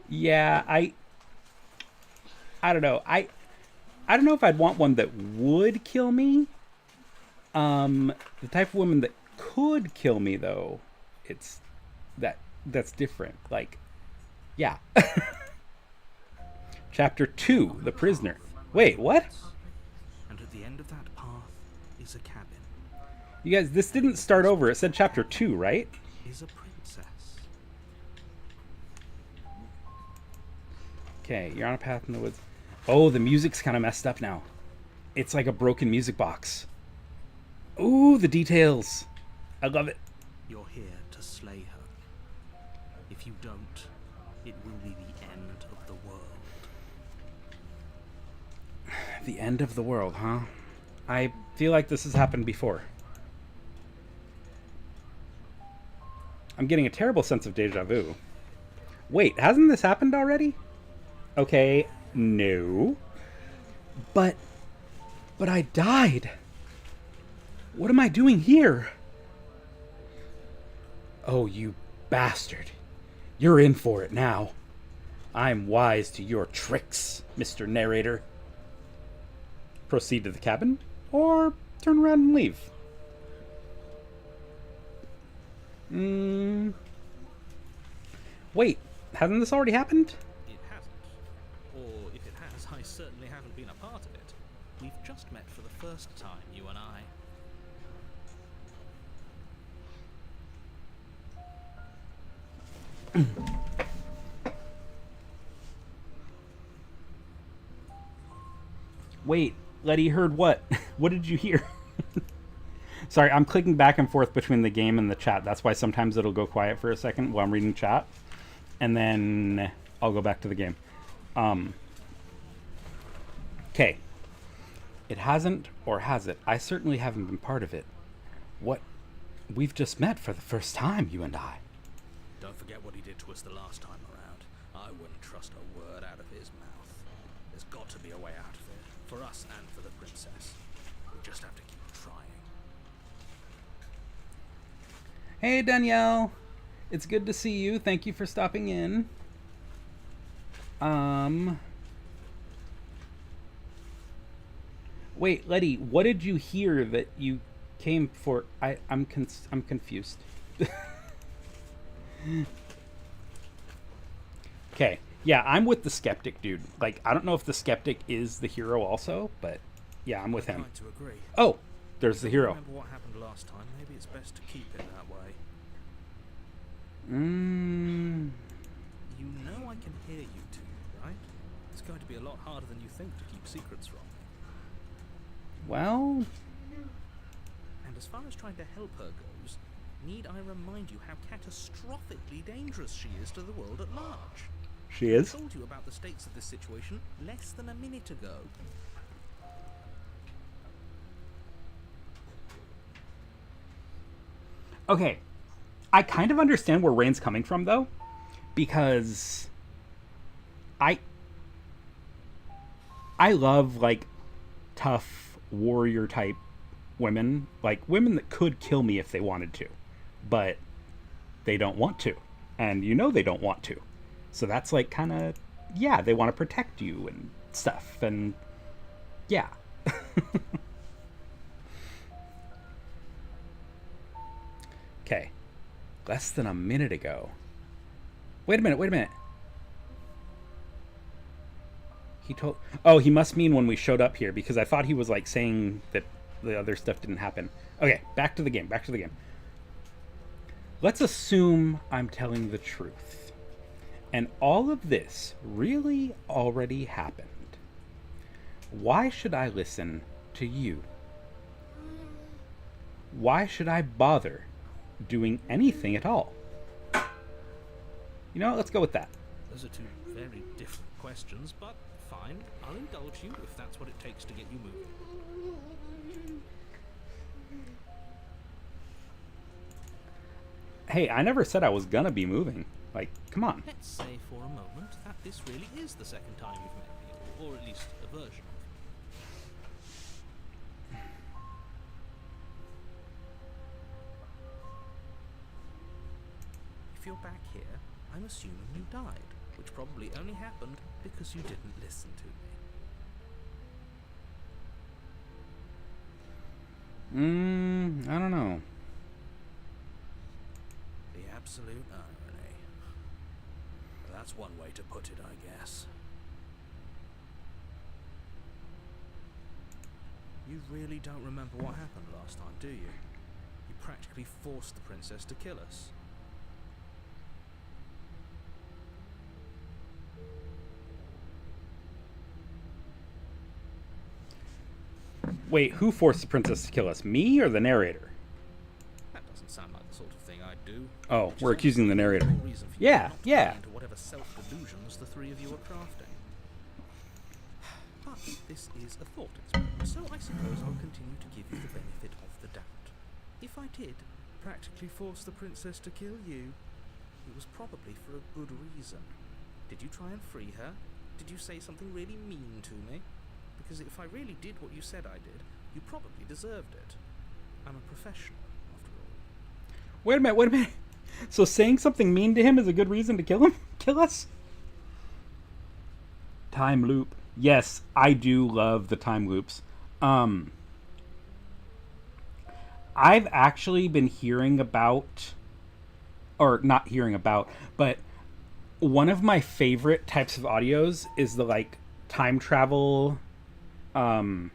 Speaker 1: Yeah, I don't know. I don't know if I'd want one that would kill me. The type of woman that could kill me, though, it's that's different. Like, yeah. Chapter 2, The Prisoner. Wait, what?
Speaker 3: And at the end of that path is a cabin.
Speaker 1: You guys, this didn't start over. It said Chapter 2, right?
Speaker 3: Is a princess.
Speaker 1: Okay, you're on a path in the woods. Oh, the music's kind of messed up now. It's like a broken music box. Ooh, the details. I love it.
Speaker 3: You're here to slay her. If you don't, it will be the end of the world.
Speaker 1: The end of the world, huh? I feel like this has happened before. I'm getting a terrible sense of deja vu. Wait, hasn't this happened already? Okay, no. But I died. What am I doing here? Oh, you bastard. You're in for it now. I'm wise to your tricks, Mr. Narrator. Proceed to the cabin, or turn around and leave. Wait, hasn't this already happened?
Speaker 3: It hasn't. Or if it has, I certainly haven't been a part of it. We've just met for the first time, you and I.
Speaker 1: Wait, Letty heard what? What did you hear? Sorry, I'm clicking back and forth between the game and the chat. That's why sometimes it'll go quiet for a second while I'm reading chat. And then I'll go back to the game. Okay. It hasn't, or has it? I certainly haven't been part of it. What? We've just met for the first time, you and I.
Speaker 3: Don't forget what he did to us the last time around. I wouldn't trust a word out of his mouth. There's got to be a way out of it. For us and for the princess. We just have to keep trying.
Speaker 1: Hey, Danielle. It's good to see you. Thank you for stopping in. Wait, Letty, what did you hear that you came for? I'm confused. Okay. Yeah, I'm with the skeptic, dude. Like, I don't know if the skeptic is the hero also, but yeah, I'm with him.
Speaker 3: I'd like to agree.
Speaker 1: Oh, there's the hero.
Speaker 3: Remember what happened last time? Maybe it's best to keep it that way. You know I can hear you two, right? It's going to be a lot harder than you think to keep secrets from me.
Speaker 1: Well,
Speaker 3: And as far as trying to help her goes, need I remind you how catastrophically dangerous she is to the world at large?
Speaker 1: She
Speaker 3: I
Speaker 1: is?
Speaker 3: told you about the stakes of this situation less than a minute ago.
Speaker 1: Okay. I kind of understand where Rain's coming from, though, because I love, like, tough warrior type women, like women that could kill me if they wanted to, but they don't want to, and you know they don't want to. So that's like kind of, yeah, they want to protect you and stuff, and yeah. Okay. Less than a minute ago. Wait a minute. He told... Oh, he must mean when we showed up here, because I thought he was, like, saying that the other stuff didn't happen. Okay, back to the game. Let's assume I'm telling the truth. And all of this really already happened. Why should I listen to you? Why should I bother doing anything at all? You know what? Let's go with that.
Speaker 3: Those are two very different questions, but fine. I'll indulge you if that's what it takes to get you moving.
Speaker 1: Hey, I never said I was gonna be moving. Like, come on.
Speaker 3: Let's say for a moment that this really is the second time you've met me, or at least a version of me. If you're back here, I'm assuming you died, which probably only happened because you didn't listen to me.
Speaker 1: I don't know.
Speaker 3: The absolute irony. That's one way to put it, I guess. You really don't remember what happened last time, do you? You practically forced the princess to kill us.
Speaker 1: Wait, who forced the princess to kill us? Me or the narrator?
Speaker 3: That doesn't sound like the sort of thing I'd do.
Speaker 1: Oh,
Speaker 3: Which
Speaker 1: we're
Speaker 3: is
Speaker 1: accusing the narrator.
Speaker 3: no reason for you
Speaker 1: Yeah,
Speaker 3: not to
Speaker 1: yeah.
Speaker 3: buy into whatever self-delusions the three of you are crafting. But this is a thought experiment, so I suppose I'll continue to give you the benefit of the doubt. If I did practically force the princess to kill you, it was probably for a good reason. Did you try and free her? Did you say something really mean to me? Because if I really did what you said I did, you probably deserved it. I'm a professional, after all.
Speaker 1: Wait a minute. So saying something mean to him is a good reason to kill him? Kill us? Time loop. Yes, I do love the time loops. I've actually been hearing about, or not hearing about, but one of my favorite types of audios is the, like, time travel, where,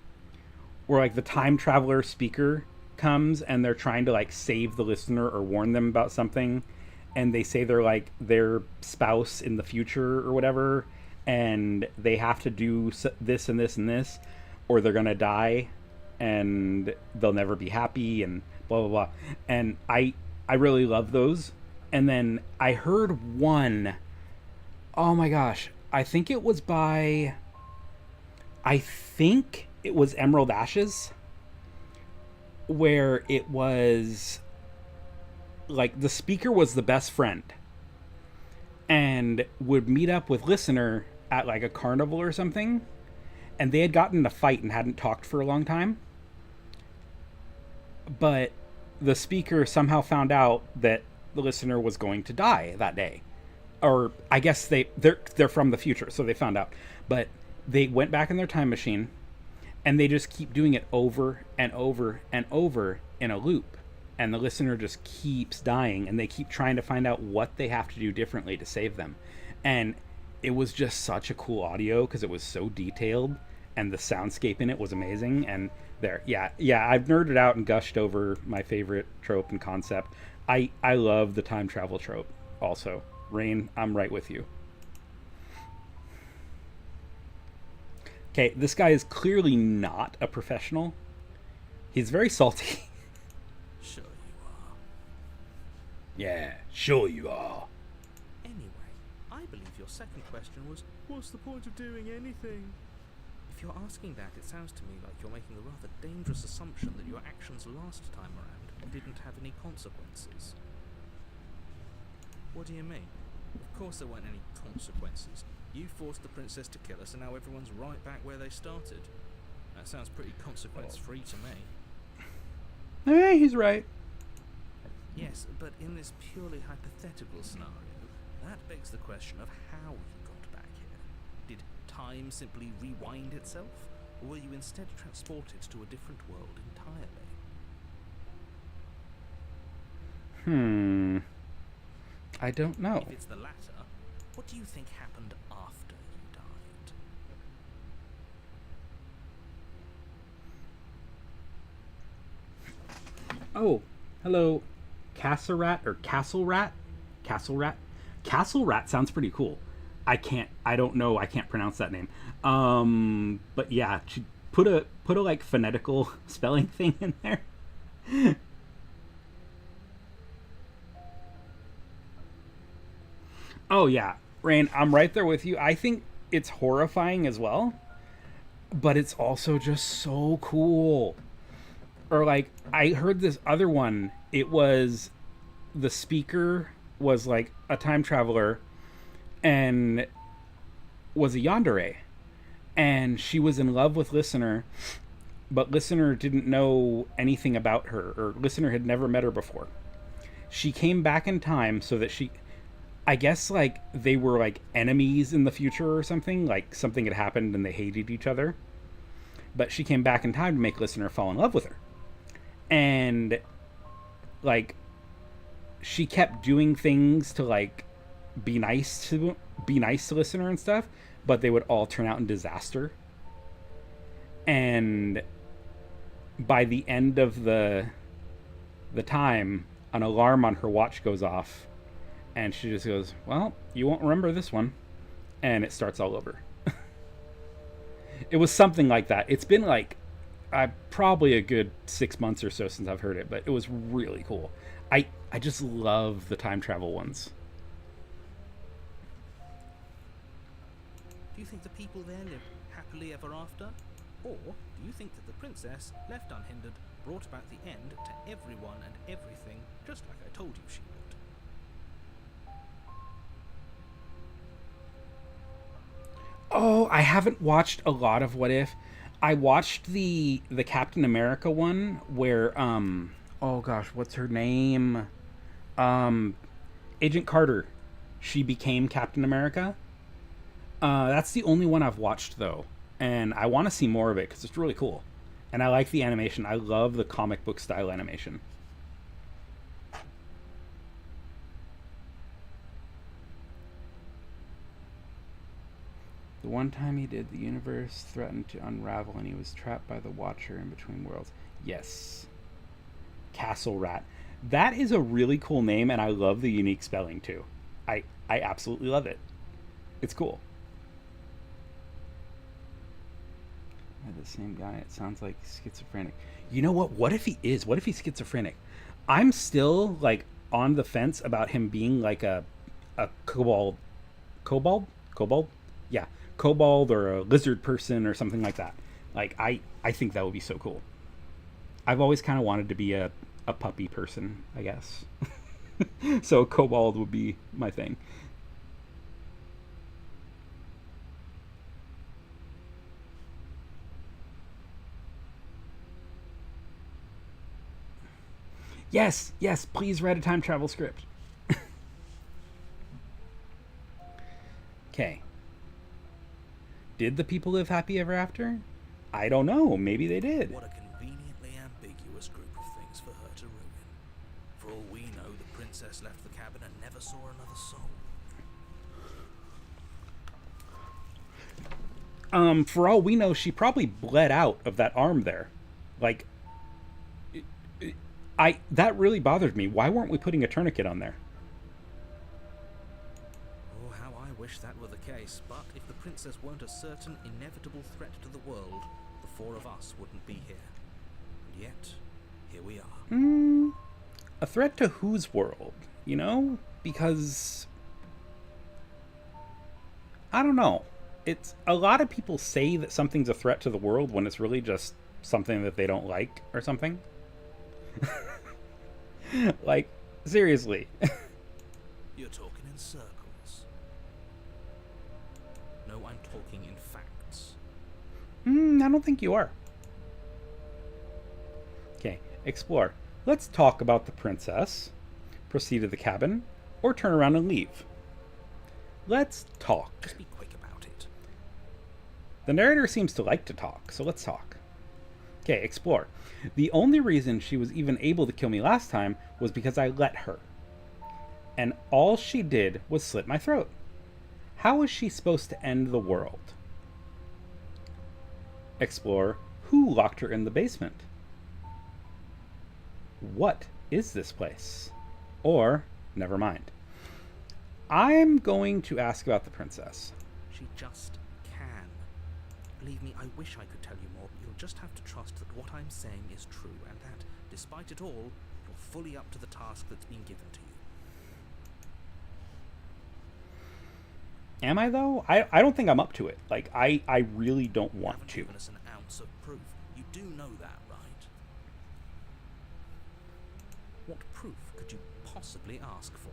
Speaker 1: like, the time traveler speaker comes and they're trying to, like, save the listener or warn them about something, and they say they're, like, their spouse in the future or whatever, and they have to do this and this and this, or they're gonna die and they'll never be happy and blah blah blah. And I really love those. And then I heard one, oh my gosh, I think it was Emerald Ashes, where it was like the speaker was the best friend and would meet up with listener at like a carnival or something, and they had gotten in a fight and hadn't talked for a long time, but the speaker somehow found out that the listener was going to die that day, or I guess they're from the future, so they found out, but they went back in their time machine and they just keep doing it over and over and over in a loop, and the listener just keeps dying, and they keep trying to find out what they have to do differently to save them. And it was just such a cool audio because it was so detailed and the soundscape in it was amazing. And I've nerded out and gushed over my favorite trope and concept. I love the time travel trope also. Rain, I'm right with you. Okay, this guy is clearly not a professional. He's very salty.
Speaker 3: Sure you are.
Speaker 1: Yeah, sure you are.
Speaker 3: Anyway, I believe you're your second question was, what's the point of doing anything? If you're asking that, it sounds to me like you're making the rather dangerous assumption that your actions last time around didn't have any consequences. What do you mean? Of course there weren't any consequences. You forced the princess to kill us, and now everyone's right back where they started. That sounds pretty consequence-free to me.
Speaker 1: He's right.
Speaker 3: Yes, but in this purely hypothetical scenario, that begs the question of how you got back here. Did time simply rewind itself, or were you instead transported to a different world entirely?
Speaker 1: I don't know.
Speaker 3: If it's the latter, what do you think happened after you died?
Speaker 1: Oh, hello. Castle-rat or Castle-rat? Castle-rat? Castle-rat sounds pretty cool. I don't know, I can't pronounce that name. But yeah, put a like phonetical spelling thing in there. Oh yeah, Rain, I'm right there with you. I think it's horrifying as well, but it's also just so cool. Or like, I heard this other one. It was the speaker was like a time traveler and was a yandere, and she was in love with Listener, but Listener didn't know anything about her, or Listener had never met her before. She came back in time so that I guess like they were like enemies in the future or something, like something had happened and they hated each other, but she came back in time to make Listener fall in love with her. And like she kept doing things to like be nice to Listener and stuff, but they would all turn out in disaster. And by the end of the time, an alarm on her watch goes off, and she just goes, well, you won't remember this one, and it starts all over. It was something like that. It's been like probably a good 6 months or so since I've heard it, but it was really cool. I just love the time travel ones.
Speaker 3: Do you think the people there lived happily ever after? Or do you think that the princess, left unhindered, brought about the end to everyone and everything, just like I told you she would?
Speaker 1: Oh, I haven't watched a lot of What If. I watched the Captain America one where oh gosh, what's her name? Agent Carter. She became Captain America. That's the only one I've watched though, and I want to see more of it because it's really cool, and I like the animation. I love the comic book style animation. The one time he did, the universe threatened to unravel and he was trapped by the Watcher in between worlds. Yes. Castle-rat. That is a really cool name, and I love the unique spelling too. I absolutely love it. It's cool. The same guy. It sounds like schizophrenic. You know what? What if he is? What if he's schizophrenic? I'm still like on the fence about him being like a kobold, yeah, kobold or a lizard person or something like that. Like I think that would be so cool. I've always kind of wanted to be a puppy person, I guess. So kobold would be my thing. Yes, please write a time travel script. Okay. Did the people live happy ever after? I don't know. Maybe they did.
Speaker 3: What a conveniently ambiguous group of things for her to ruin. For all we know, the princess left the cabin and never saw another soul.
Speaker 1: For all we know, she probably bled out of that arm there. Like, that really bothered me. Why weren't we putting a tourniquet on there?
Speaker 3: Oh, how I wish that were the case. But if the princess weren't a certain inevitable threat to the world, the four of us wouldn't be here. And yet, here we are.
Speaker 1: A threat to whose world? You know? Because I don't know. It's a lot of people say that something's a threat to the world when it's really just something that they don't like or something. Like, seriously.
Speaker 3: You're talking in circles. No, I'm talking in facts.
Speaker 1: I don't think you are. Okay, explore. Let's talk about the princess, proceed to the cabin, or turn around and leave. Let's talk.
Speaker 3: Just be quick about it.
Speaker 1: The narrator seems to like to talk, so let's talk. Okay, explore. The only reason she was even able to kill me last time was because I let her. And all she did was slit my throat. How was she supposed to end the world? Explore. Who locked her in the basement? What is this place? Or, never mind. I'm going to ask about the princess.
Speaker 3: She just can. Believe me, I wish I could tell you more, but you'll just have to trust that what I'm saying is true, and that, despite it all, you're fully up to the task that's been given to you.
Speaker 1: Am I, though? I don't think I'm up to it. Like, I really don't
Speaker 3: You
Speaker 1: want
Speaker 3: haven't
Speaker 1: to.
Speaker 3: given us an ounce of proof. You do know that, right? What proof could you possibly ask for?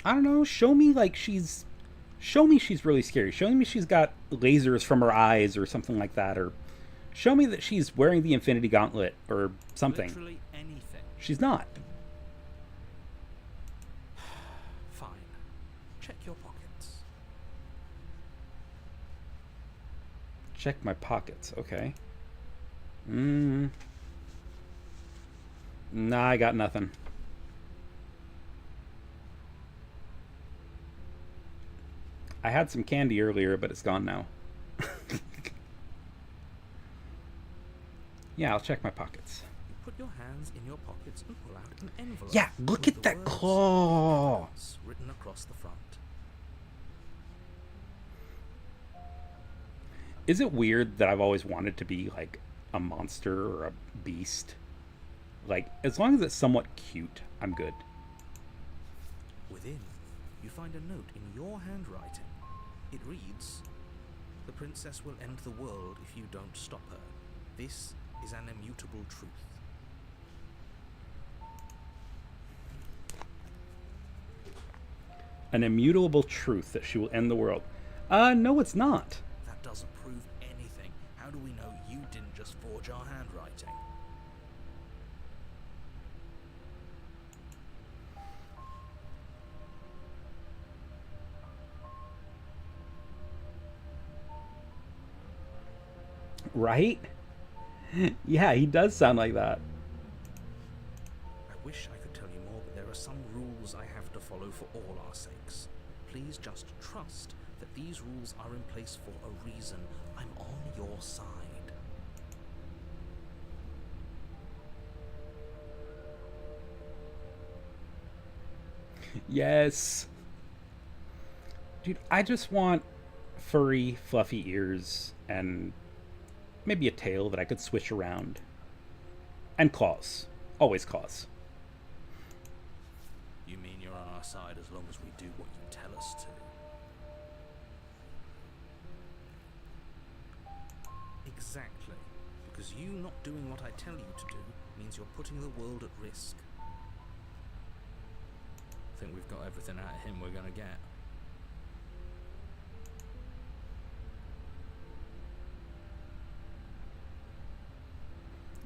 Speaker 1: I don't know. Show me she's really scary. Show me she's got lasers from her eyes or something like that. Or show me that she's wearing the Infinity Gauntlet or something.
Speaker 3: Literally anything.
Speaker 1: She's not.
Speaker 3: Fine. Check your pockets.
Speaker 1: Check my pockets. Okay. Nah, I got nothing. I had some candy earlier, but it's gone now. Yeah, I'll check my pockets.
Speaker 3: You put your hands in your pockets and pull out an envelope.
Speaker 1: Yeah, look
Speaker 3: with
Speaker 1: at
Speaker 3: the
Speaker 1: that
Speaker 3: words
Speaker 1: claw.
Speaker 3: "Evidence" written across the front.
Speaker 1: Is it weird that I've always wanted to be like a monster or a beast? Like, as long as it's somewhat cute, I'm good.
Speaker 3: Within, you find a note in your handwriting. It reads, "The princess will end the world if you don't stop her. This is an immutable truth."
Speaker 1: An immutable truth that she will end the world. No, it's not.
Speaker 3: That doesn't prove anything. How do we know you didn't just forge our handwriting?
Speaker 1: Right? Yeah, he does sound like that.
Speaker 3: I wish I could tell you more, but there are some rules I have to follow for all our sakes. Please just trust that these rules are in place for a reason. I'm on your side.
Speaker 1: Yes. Dude, I just want furry, fluffy ears and maybe a tail that I could swish around. And claws. Always claws.
Speaker 3: You mean you're on our side as long as we do what you tell us to? Exactly. Because you not doing what I tell you to do means you're putting the world at risk. Think we've got everything out of him we're gonna get.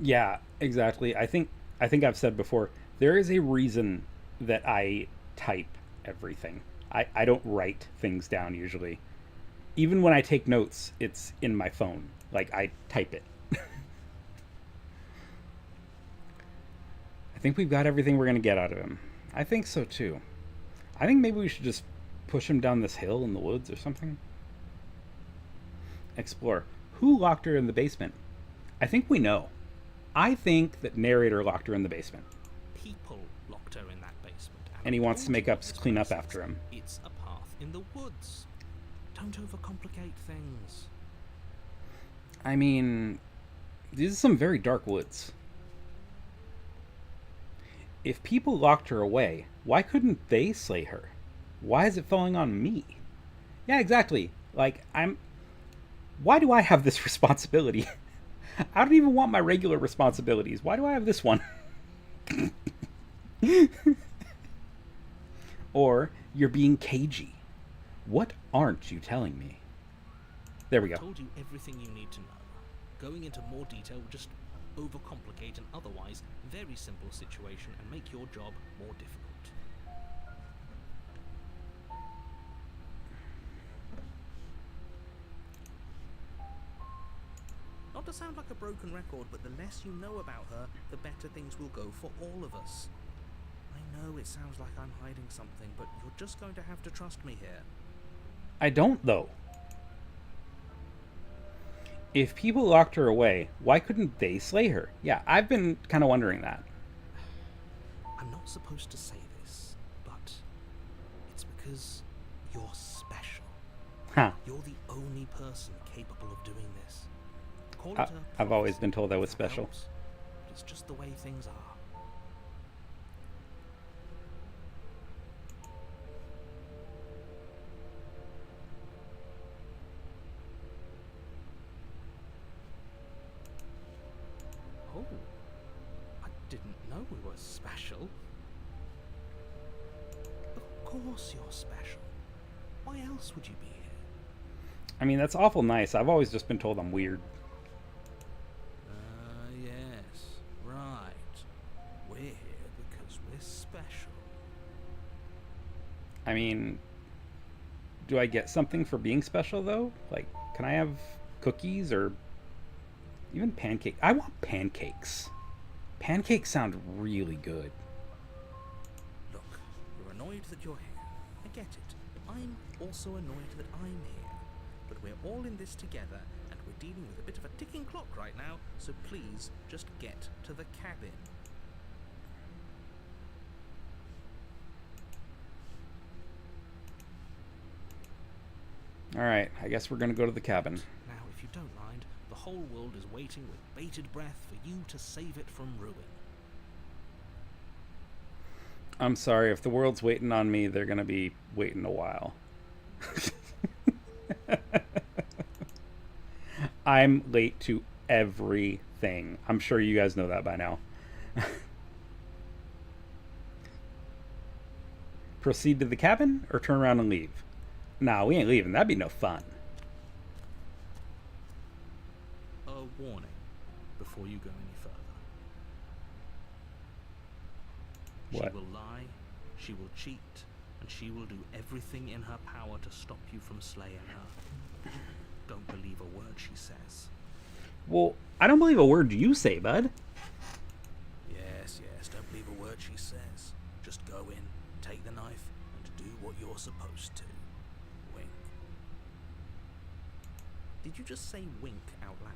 Speaker 1: Yeah, exactly. I think I've said before, there is a reason that I type everything. I don't write things down usually. Even when I take notes, it's in my phone. Like, I type it. I think we've got everything we're going to get out of him. I think so too. I think maybe we should just push him down this hill in the woods or something. Explore. Who locked her in the basement? I think we know. I think that narrator locked her in the basement.
Speaker 3: People locked her in that basement.
Speaker 1: And he wants to make up,
Speaker 3: according to
Speaker 1: clean up
Speaker 3: this
Speaker 1: after him.
Speaker 3: It's a path in the woods. Don't overcomplicate things.
Speaker 1: I mean, these are some very dark woods. If people locked her away, why couldn't they slay her? Why is it falling on me? Yeah, exactly. Like, why do I have this responsibility? I don't even want my regular responsibilities. Why do I have this one? Or you're being cagey. What aren't you telling me? There we go.
Speaker 3: Told you everything you need to know. Going into more detail would just overcomplicate an otherwise very simple situation and make your job more difficult. Not to sound like a broken record, but the less you know about her, the better things will go for all of us. I know it sounds like I'm hiding something, but you're just going to have to trust me here.
Speaker 1: I don't, though. If people locked her away, why couldn't they slay her? Yeah, I've been kind of wondering that.
Speaker 3: I'm not supposed to say this, but it's because you're special.
Speaker 1: Huh.
Speaker 3: You're the only person capable of doing this. Call it
Speaker 1: I've always
Speaker 3: prophecy
Speaker 1: been told I was
Speaker 3: if that
Speaker 1: special.
Speaker 3: helps, but it's just the way things are. Oh, I didn't know we were special. Of course you're special. Why else would you be here?
Speaker 1: I mean, that's awful nice. I've always just been told I'm weird.
Speaker 3: Yes, right. We're here because we're special.
Speaker 1: I mean, do I get something for being special, though? Like, can I have cookies or even pancake? I want pancakes. Pancakes sound really good.
Speaker 3: Look, you're annoyed that you're here. I get it. I'm also annoyed that I'm here. But we're all in this together, and we're dealing with a bit of a ticking clock right now, so please just get to the cabin.
Speaker 1: Alright, I guess we're gonna go to the cabin.
Speaker 3: Now, if you don't mind, the whole world is waiting with bated breath for you to save it from ruin.
Speaker 1: I'm sorry, if the world's waiting on me, they're gonna be waiting a while. I'm late to everything. I'm sure you guys know that by now. Proceed to the cabin or turn around and leave? Nah, we ain't leaving. That'd be no fun.
Speaker 3: A warning before you go any further.
Speaker 1: What?
Speaker 3: She will lie, she will cheat, and she will do everything in her power to stop you from slaying her. Don't believe a word she says.
Speaker 1: Well, I don't believe a word you say, bud.
Speaker 3: Yes, don't believe a word she says. Just go in, take the knife, and do what you're supposed to. Wink. Did you just say wink out loud?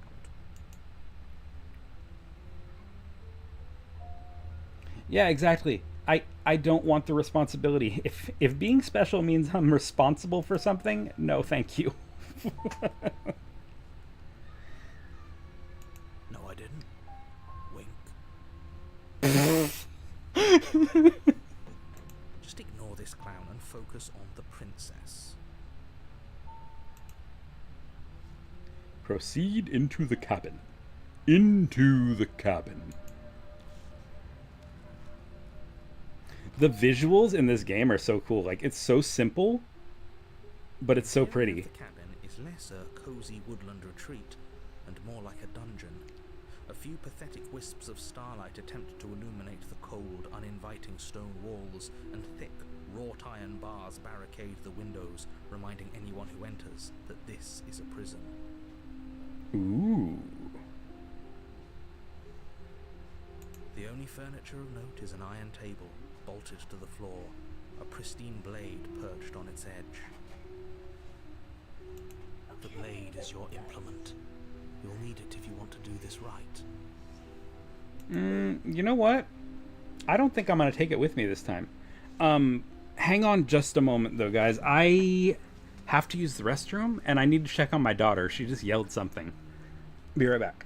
Speaker 1: Yeah, exactly. I don't want the responsibility. If being special means I'm responsible for something, no, thank you.
Speaker 3: No, I didn't. Wink. Just ignore this clown and focus on the princess.
Speaker 1: Proceed into the cabin. Into the cabin. The visuals in this game are so cool. Like, it's so simple, but it's so
Speaker 3: The area
Speaker 1: pretty.
Speaker 3: of the cabin is less a cozy woodland retreat and more like a dungeon. A few pathetic wisps of starlight attempt to illuminate the cold, uninviting stone walls, and thick, wrought iron bars barricade the windows, reminding anyone who enters that this is a prison.
Speaker 1: Ooh.
Speaker 3: The only furniture of note is an iron table, bolted to the floor, a pristine blade perched on its edge. The blade is your implement. You'll need it if you want to do this right.
Speaker 1: You know what? I don't think I'm going to take it with me this time. Hang on just a moment, though, guys. I have to use the restroom, and I need to check on my daughter. She just yelled something. Be right back.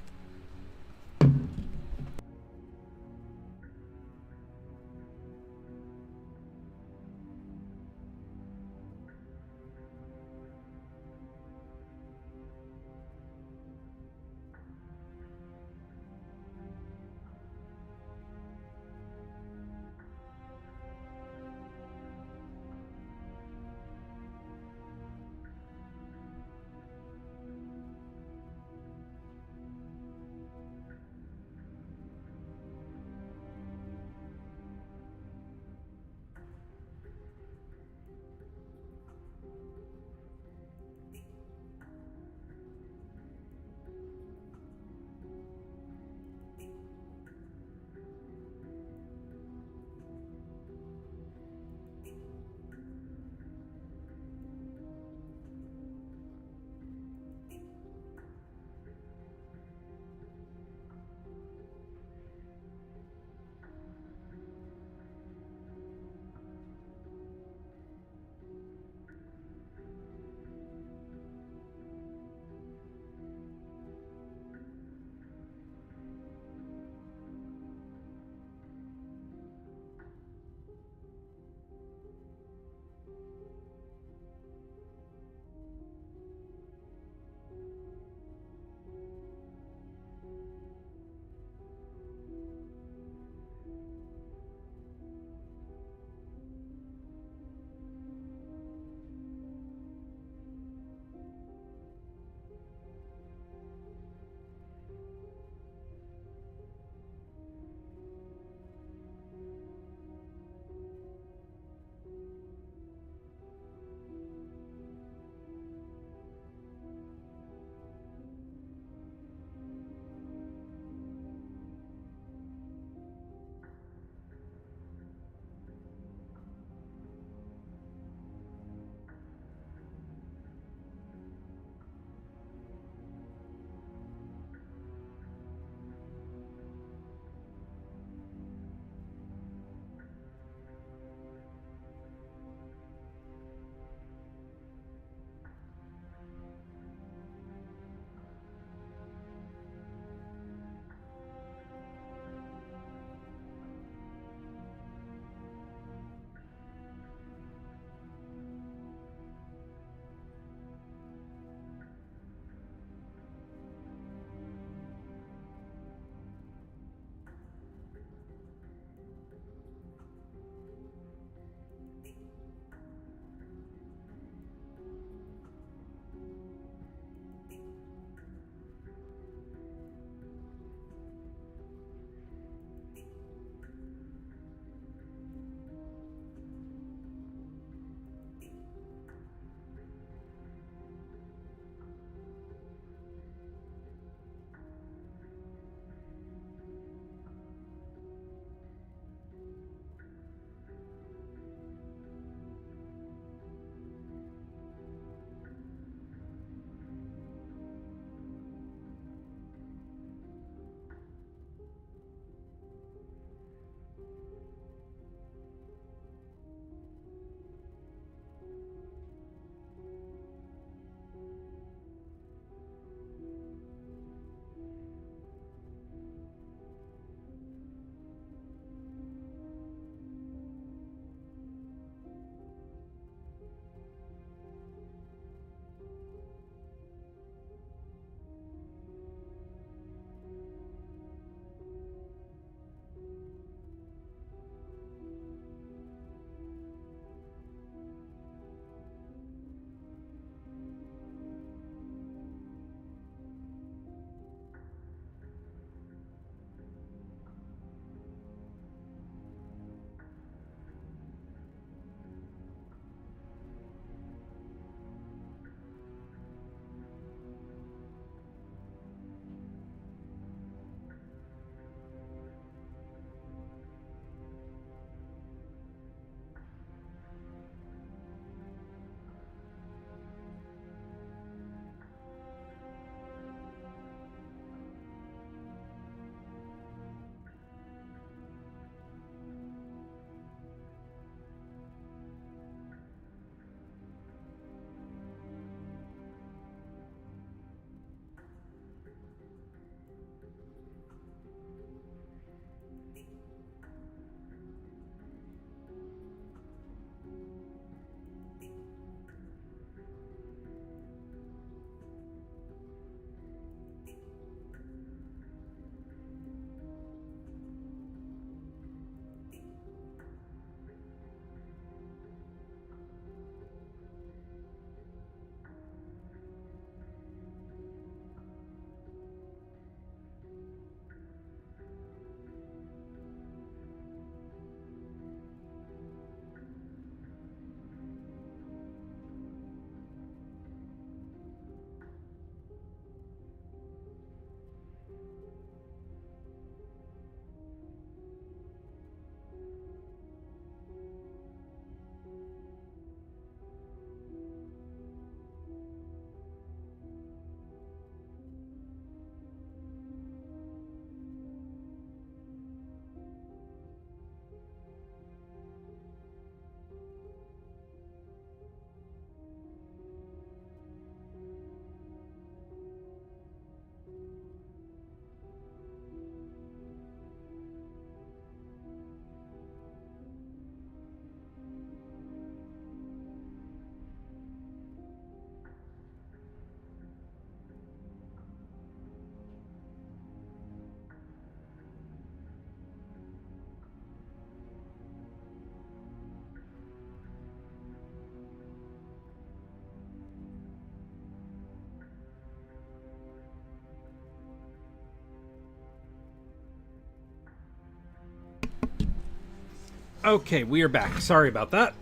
Speaker 1: Okay, we are back. Sorry about that.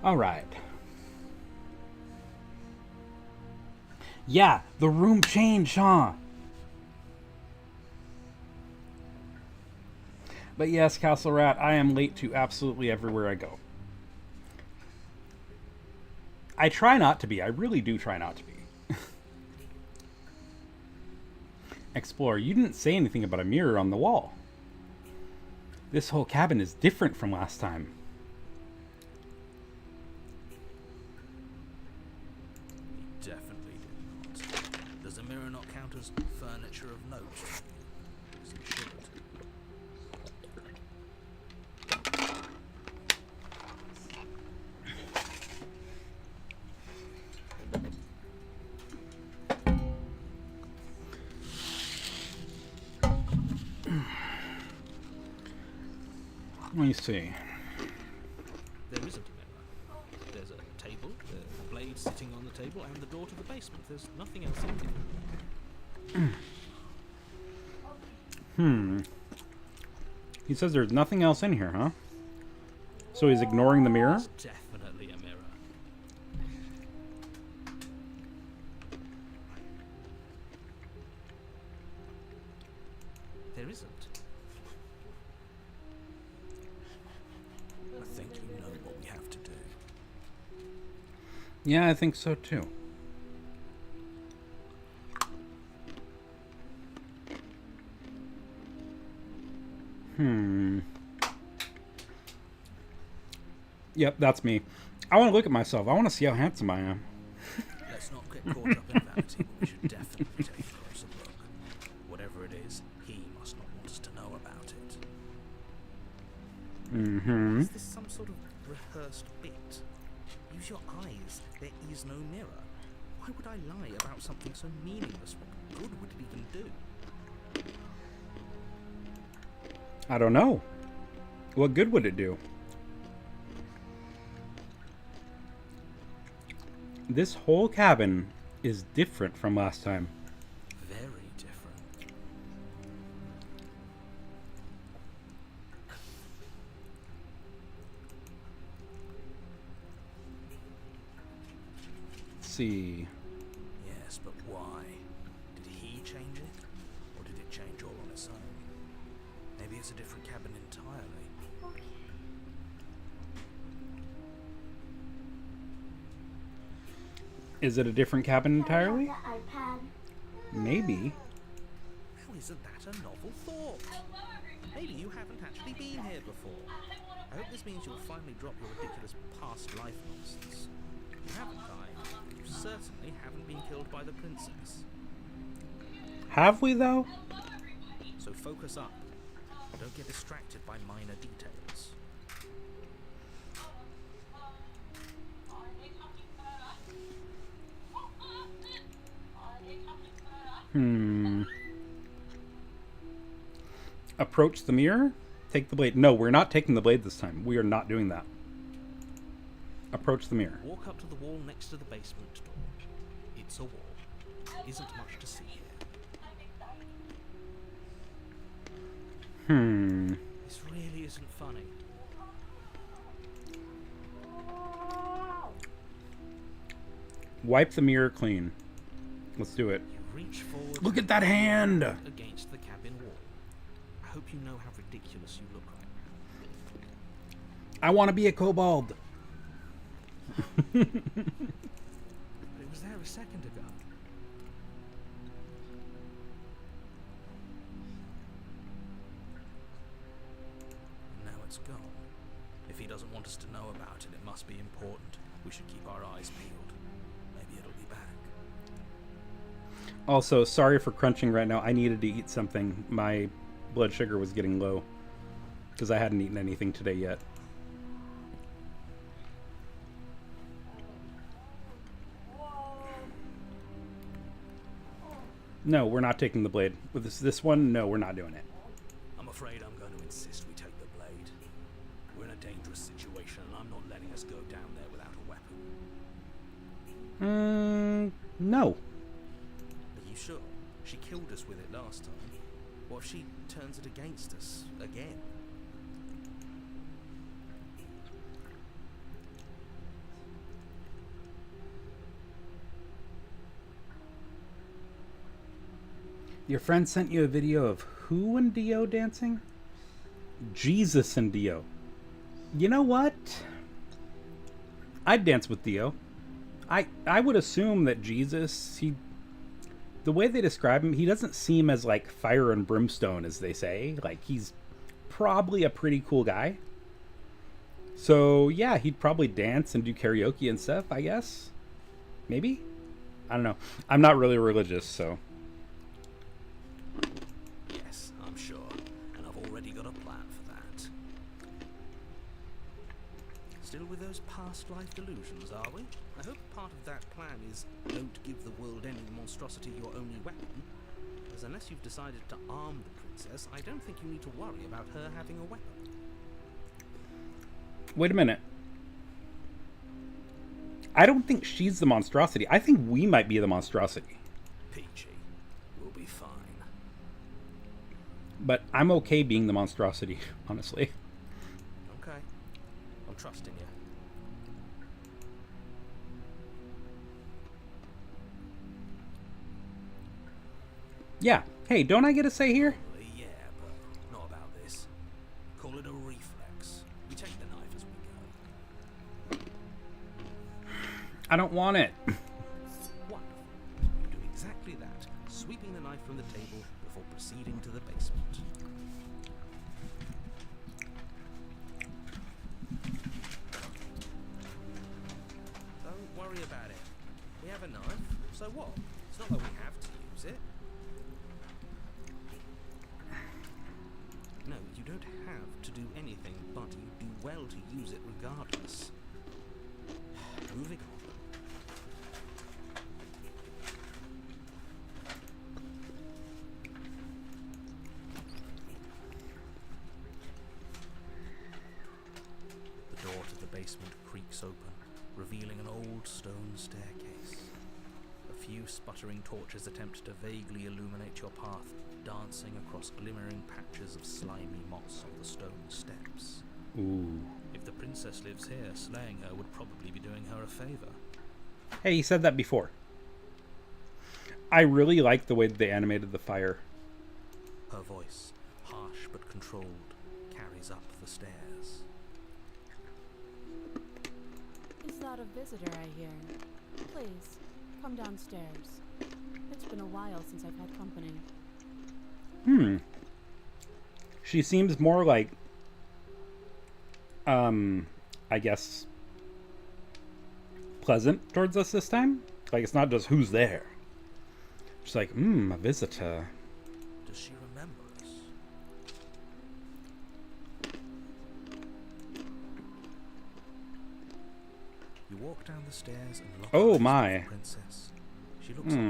Speaker 1: All right. Yeah, the room changed, huh? But yes, Castle Rat, I am late to absolutely everywhere I go. I try not to be. I really do try not to be. Explorer, you didn't say anything about a mirror on the wall. This whole cabin is different from last time.
Speaker 3: He definitely did not. Does a mirror not count as furniture of note? Yes, it should.
Speaker 1: Let me see.
Speaker 3: There isn't a mirror. There's a table, the blade sitting on the table, and the door to the basement. There's nothing else in here.
Speaker 1: He says there's nothing else in here, huh? So he's ignoring the mirror?
Speaker 3: There's definitely a mirror. There isn't. I think you know what we have to do.
Speaker 1: Yeah, I think so too. Yep, that's me. I want to look at myself. I want to see how handsome I am.
Speaker 3: Let's not get caught up in vanity, but we should definitely take a closer look. Whatever it is, he must not want us to know about it. Is this some sort of rehearsed bit? Use your eyes. There is no mirror. Why would I lie about something so meaningless? What good would it even do?
Speaker 1: I don't know. What good would it do? This whole cabin is different from last time.
Speaker 3: Very different.
Speaker 1: Let's see.
Speaker 3: Yes, but why? Did he change it? Or did it change all on its own? Maybe it's a different cabin entirely.
Speaker 1: Is it a different cabin entirely?
Speaker 2: The iPad.
Speaker 1: Maybe.
Speaker 3: Now isn't that a novel thought? Maybe you haven't actually been here before. I hope this means you'll finally drop your ridiculous past life nonsense. You haven't died. You certainly haven't been killed by the princess.
Speaker 1: Have we, though?
Speaker 3: So focus up. Don't get distracted by minor details.
Speaker 1: Approach the mirror? Take the blade. No, we're not taking the blade this time. We are not doing that. Approach the mirror.
Speaker 3: Walk up to the wall next to the basement door. It's a wall. There isn't much to see here. This really isn't funny.
Speaker 1: Wipe the mirror clean. Let's do it.
Speaker 3: You reach forward.
Speaker 1: Look at that hand!
Speaker 3: Against the cabin wall. I hope you know how ridiculous you look right now.
Speaker 1: I want to be a kobold.
Speaker 3: But it was there a second ago. And now it's gone. If he doesn't want us to know about it, it must be important. We should keep our eyes peeled. Maybe it'll be back.
Speaker 1: Also, sorry for crunching right now. I needed to eat something. My blood sugar was getting low because I hadn't eaten anything today yet. No, we're not taking the blade. With this one, no, we're not doing it.
Speaker 3: I'm afraid I'm going to insist we take the blade. We're in a dangerous situation, and I'm not letting us go down there without a weapon.
Speaker 1: No.
Speaker 3: Are you sure? She killed us with it last time. What if she turns it against us again?
Speaker 1: Your friend sent you a video of who and Dio dancing? Jesus and Dio. You know what? I'd dance with Dio. I would assume that Jesus, the way they describe him, he doesn't seem as like fire and brimstone as they say. Like, he's probably a pretty cool guy. So yeah, he'd probably dance and do karaoke and stuff, I guess. Maybe? I don't know. I'm not really religious, so.
Speaker 3: Yes, I'm sure. And I've already got a plan for that. Still with those past life delusions, are we? I hope part of that plan is don't give the world any monstrosity your only weapon. Because unless you've decided to arm the princess, I don't think you need to worry about her having a weapon.
Speaker 1: Wait a minute. I don't think she's the monstrosity. I think we might be the monstrosity.
Speaker 3: Peachy, we'll be fine.
Speaker 1: But I'm okay being the monstrosity, honestly.
Speaker 3: Okay. I'm trusting you.
Speaker 1: Yeah. Hey, don't I get a say here?
Speaker 3: Well, yeah, but not about this. Call it a reflex. We take the knife as we go.
Speaker 1: I don't want it.
Speaker 3: Wonderful. You do exactly that, sweeping the knife from the table before proceeding to the basement. Don't worry about it. We have a knife, so what? It's not like we have to use it. No, you don't have to do anything, but you do well to use it regardless. Moving on. The door to the basement creaks open, revealing an old stone staircase. A few sputtering torches attempt to vaguely illuminate your path, dancing across glimmering patches of slimy moss on the stone steps.
Speaker 1: Ooh.
Speaker 3: If the princess lives here, slaying her would probably be doing her a favor.
Speaker 1: Hey, you said that before. I really like the way that they animated the fire.
Speaker 3: Her voice, harsh but controlled, carries up the stairs.
Speaker 4: Is that a visitor I hear? Please, come downstairs. It's been a while since I've had company.
Speaker 1: She seems more like, I guess, pleasant towards us this time. Like, it's not just who's there. She's like, a visitor.
Speaker 3: Does she remember us? You walk down the stairs and lock
Speaker 1: Oh,
Speaker 3: eyes with
Speaker 1: my.
Speaker 3: the princess. She looks up,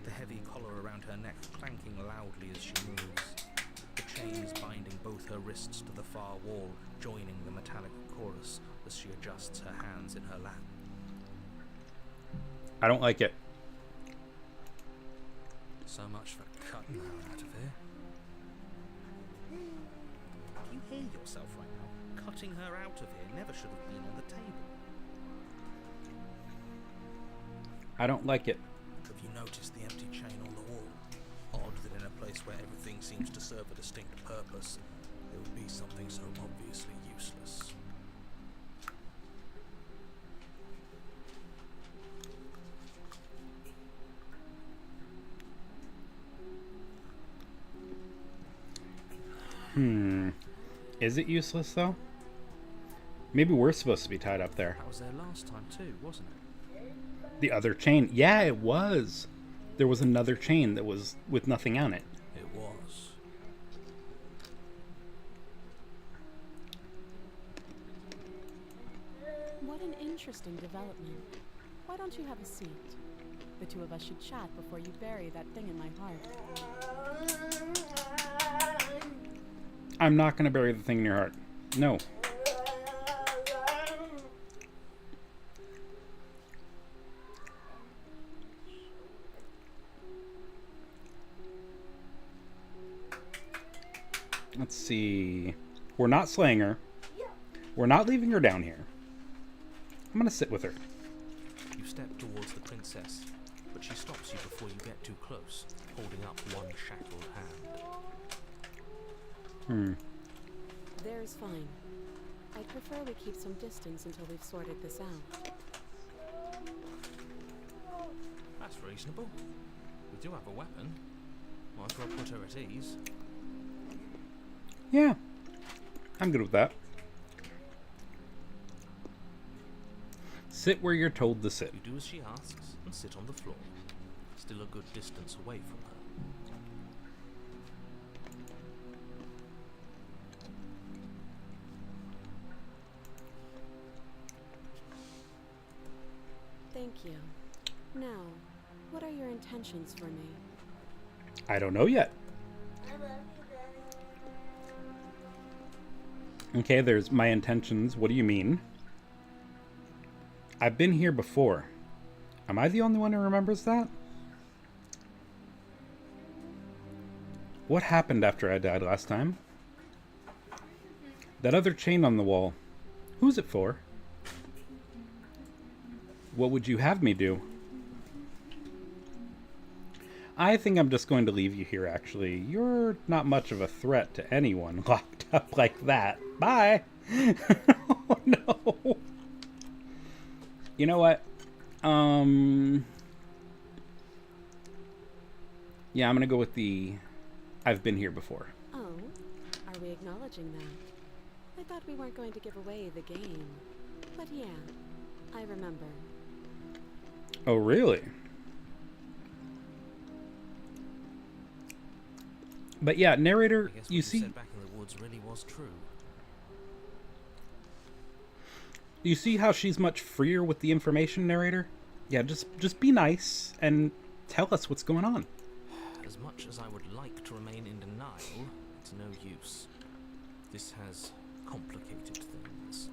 Speaker 3: the heavy collar around her neck clanking loudly as she moves. The chains binding both her wrists to the far wall, joining the metallic chorus as she adjusts her hands in her lap.
Speaker 1: I don't like it.
Speaker 3: So much for cutting her out of here. Do you hear yourself right now? Cutting her out of here never should have been on the table.
Speaker 1: I don't like it.
Speaker 3: Have you noticed the empty chain on the wall? Odd that in a place where everything seems to serve a distinct purpose, there would be something so obviously useless.
Speaker 1: Is it useless, though? Maybe we're supposed to be tied up there.
Speaker 3: That was there last time too, wasn't it?
Speaker 1: The other chain. Yeah, it was. There was another chain that was with nothing on it.
Speaker 3: It was.
Speaker 4: What an interesting development. Why don't you have a seat? The two of us should chat before you bury that thing in my heart.
Speaker 1: I'm not going to bury the thing in your heart. No. Let's see. We're not slaying her. We're not leaving her down here. I'm going to sit with her.
Speaker 3: You step towards the princess, but she stops you before you get too close, holding up one shackled hand.
Speaker 4: There's fine. I'd prefer we keep some distance until we've sorted this out.
Speaker 3: That's reasonable. We do have a weapon. Might as well put her at ease.
Speaker 1: Yeah, I'm good with that. Sit where you're told to sit.
Speaker 3: You do as she asks and sit on the floor, still a good distance away from her.
Speaker 4: Thank you. Now, what are your intentions for me?
Speaker 1: I don't know yet.
Speaker 2: I love you, Daddy.
Speaker 1: Okay, there's my intentions. What do you mean? I've been here before. Am I the only one who remembers that? What happened after I died last time? That other chain on the wall. Who's it for? What would you have me do? I think I'm just going to leave you here, actually. You're not much of a threat to anyone locked up like that. Bye! Oh, no! You know what? Yeah, I'm gonna go with the I've been here before.
Speaker 4: Oh, are we acknowledging that? I thought we weren't going to give away the game. But yeah, I remember.
Speaker 1: Oh, really? But yeah, narrator,
Speaker 3: I guess
Speaker 1: you
Speaker 3: what
Speaker 1: see,
Speaker 3: said back in the woods really was true.
Speaker 1: you see how she's much freer with the information, narrator? Yeah, just be nice and tell us what's going on.
Speaker 3: As much as I would like to remain in denial, it's no use. This has complicated things.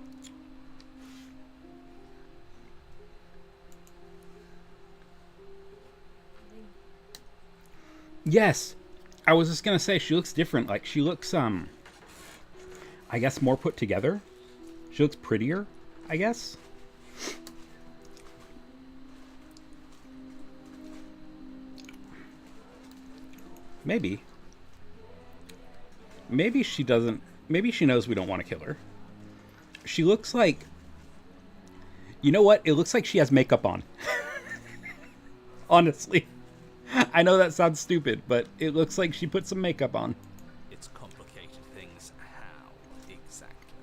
Speaker 1: Yes, I was just gonna say she looks different. Like she looks, I guess more put together. She looks prettier, I guess. Maybe. Maybe she doesn't. Maybe she knows we don't want to kill her. She looks like. You know what? It looks like she has makeup on. Honestly. I know that sounds stupid, but it looks like she put some makeup on.
Speaker 3: It's complicated things. How exactly?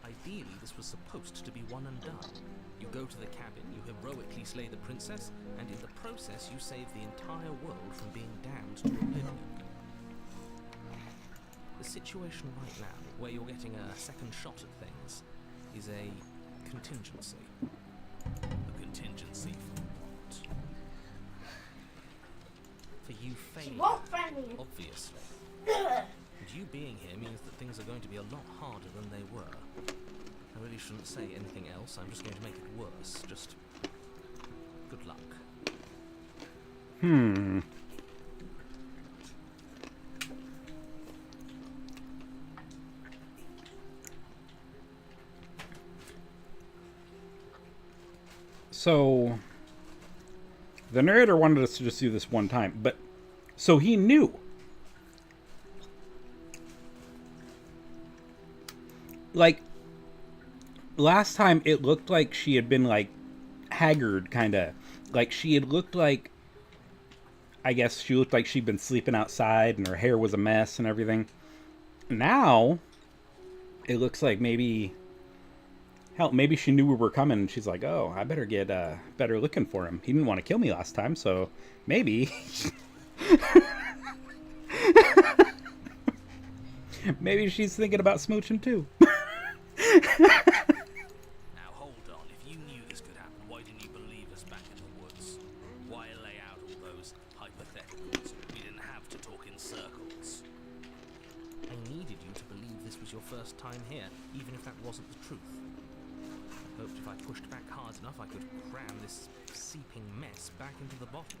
Speaker 3: Ideally, this was supposed to be one and done. You go to the cabin, you heroically slay the princess, and in the process, you save the entire world from being damned to oblivion. The situation right now, where you're getting a second shot at things, is a contingency. A contingency for what? For you
Speaker 2: She
Speaker 3: failing,
Speaker 2: won't find me.
Speaker 3: obviously. And you being here means that things are going to be a lot harder than they were. I really shouldn't say anything else, I'm just going to make it worse. Just good luck.
Speaker 1: So, the narrator wanted us to just do this one time, but so he knew. Like, last time it looked like she had been, like, haggard, kind of. Like, she had looked like, I guess she looked like she'd been sleeping outside and her hair was a mess and everything. Now, it looks like maybe... Hell, maybe she knew we were coming and she's like, oh, I better get better looking for him. He didn't want to kill me last time, so maybe... maybe she's thinking about smooching too.
Speaker 3: Now hold on, if you knew this could happen, why didn't you believe us back in the woods? Why lay out all those hypotheticals? We didn't have to talk in circles. I needed you to believe this was your first time here, even if that wasn't the truth. I hoped if I pushed back hard enough I could cram this seeping mess back into the bottle.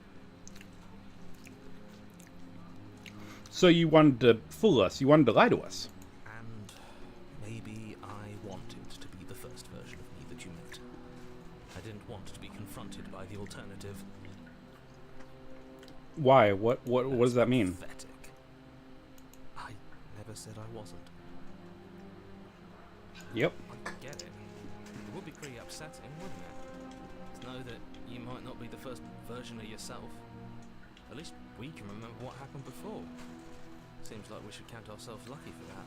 Speaker 1: So you wanted to fool us. You wanted to lie to us.
Speaker 3: And maybe I wanted to be the first version of me that you met. I didn't want to be confronted by the alternative. alternative.
Speaker 1: Why? What does that mean?
Speaker 3: Pathetic. I never said I wasn't.
Speaker 1: Yep.
Speaker 3: I get it. It would be pretty upsetting, wouldn't it? To know that you might not be the first version of yourself. At least we can remember what happened before. Seems like we should count ourselves lucky for that.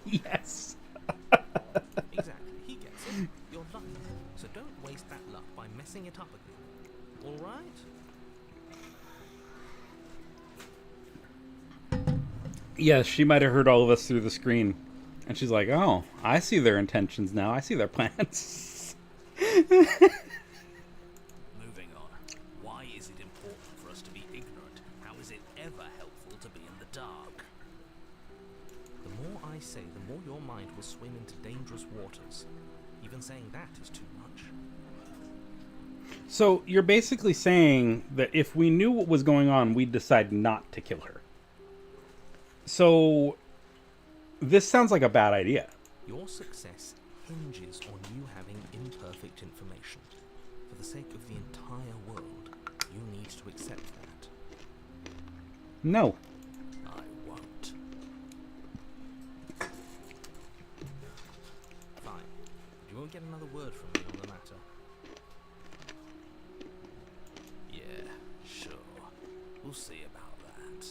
Speaker 1: Yes.
Speaker 3: Exactly, he gets it. You're lucky. So don't waste that luck by messing it up again. Alright?
Speaker 1: Yes, she might have heard all of us through the screen. And she's like, oh, I see their intentions now. I see their plans.
Speaker 3: Moving on. Why is it important for us to be ignorant? How is it ever helpful to be in the dark? The more I say, the more your mind will swim into dangerous waters. Even saying that is too much.
Speaker 1: So you're basically saying that if we knew what was going on, we'd decide not to kill her. So this sounds like a bad idea.
Speaker 3: Your success hinges on you having imperfect information. For the sake of the entire world, you need to accept that.
Speaker 1: No.
Speaker 3: I won't. Fine. You won't get another word from me on the matter. Yeah, sure. We'll see about that.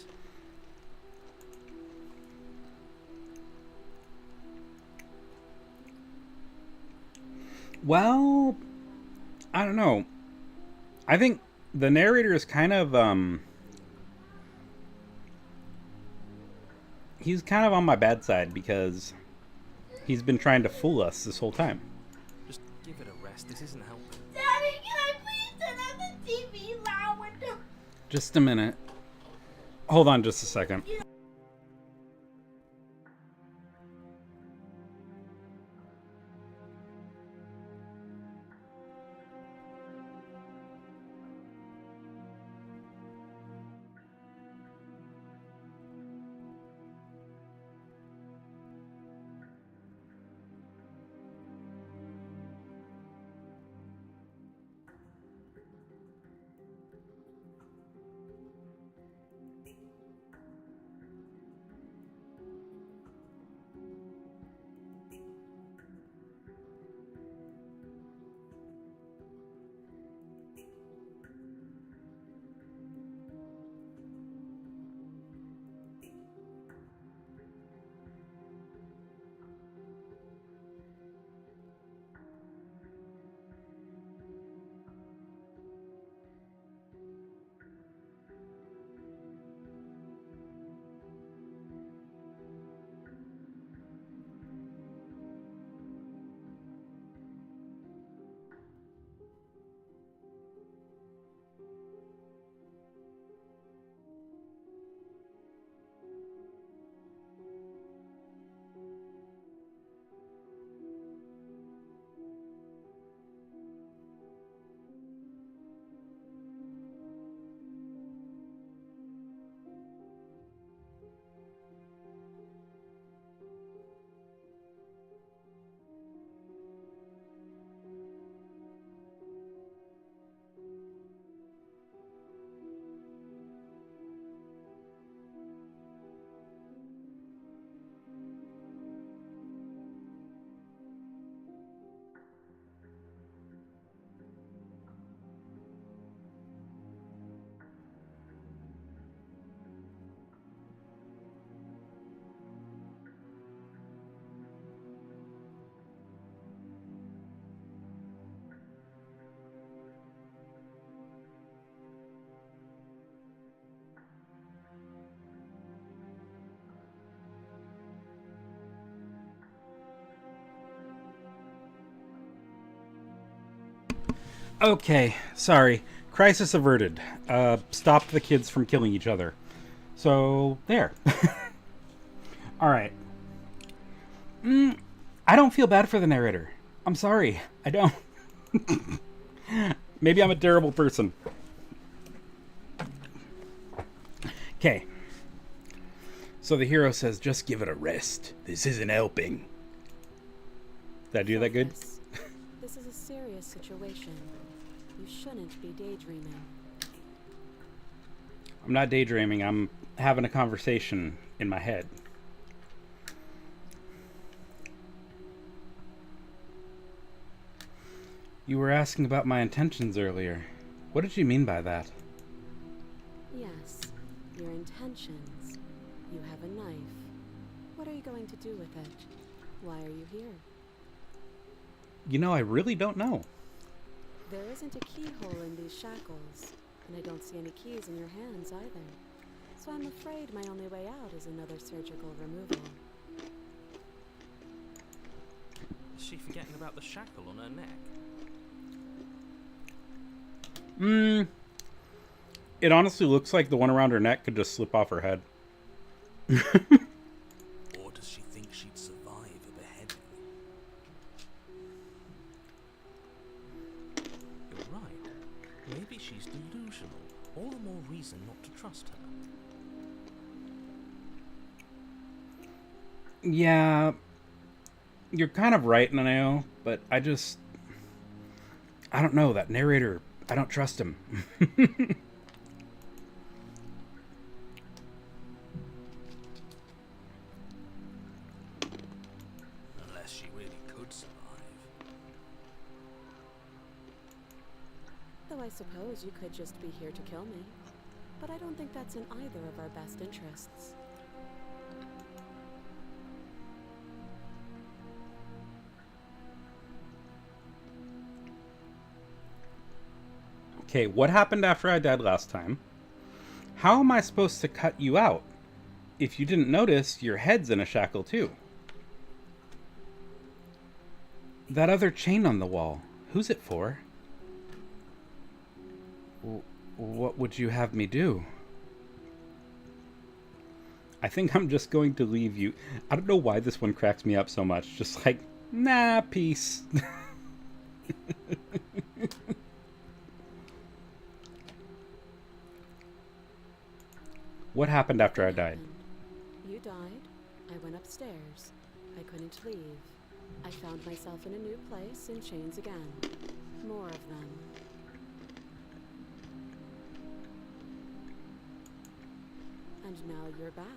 Speaker 1: Well, I don't know. I think the narrator is kind of, he's kind of on my bad side because he's been trying to fool us this whole time.
Speaker 3: Just give it a rest. This isn't helping.
Speaker 2: Daddy, can I please turn on the TV louder?
Speaker 1: Just a minute. Hold on just a second. Okay, sorry. Crisis averted. Stopped the kids from killing each other. So, there. Alright. I don't feel bad for the narrator. I'm sorry. I don't. Maybe I'm a terrible person. Okay. So the hero says, just give it a rest. This isn't helping. Did I do that good?
Speaker 4: Focus. This is a serious situation. You shouldn't be daydreaming.
Speaker 1: I'm not daydreaming. I'm having a conversation in my head. You were asking about my intentions earlier. What did you mean by that?
Speaker 4: Yes, your intentions. You have a knife. What are you going to do with it? Why are you here?
Speaker 1: You know, I really don't know.
Speaker 4: There isn't a keyhole in these shackles, and I don't see any keys in your hands either. So I'm afraid my only way out is another surgical removal.
Speaker 3: Is she forgetting about the shackle on her neck?
Speaker 1: It honestly looks like the one around her neck could just slip off her head.
Speaker 3: Or does she think she'd survive a beheading? You're right. Maybe she's delusional. All the more reason not to trust her.
Speaker 1: Yeah, you're kind of right, Naneo, but I don't know, that narrator, I don't trust him.
Speaker 3: Unless she really could survive.
Speaker 4: Though I suppose you could just be here to kill me. But I don't think that's in either of our best interests.
Speaker 1: Okay, what happened after I died last time? How am I supposed to cut you out? If you didn't notice, your head's in a shackle too. That other chain on the wall, who's it for? What would you have me do? I think I'm just going to leave you. I don't know why this one cracks me up so much. Just like, nah, peace. What happened after I died?
Speaker 4: You died. I went upstairs. I couldn't leave. I found myself in a new place in chains again. More of them. And now you're back.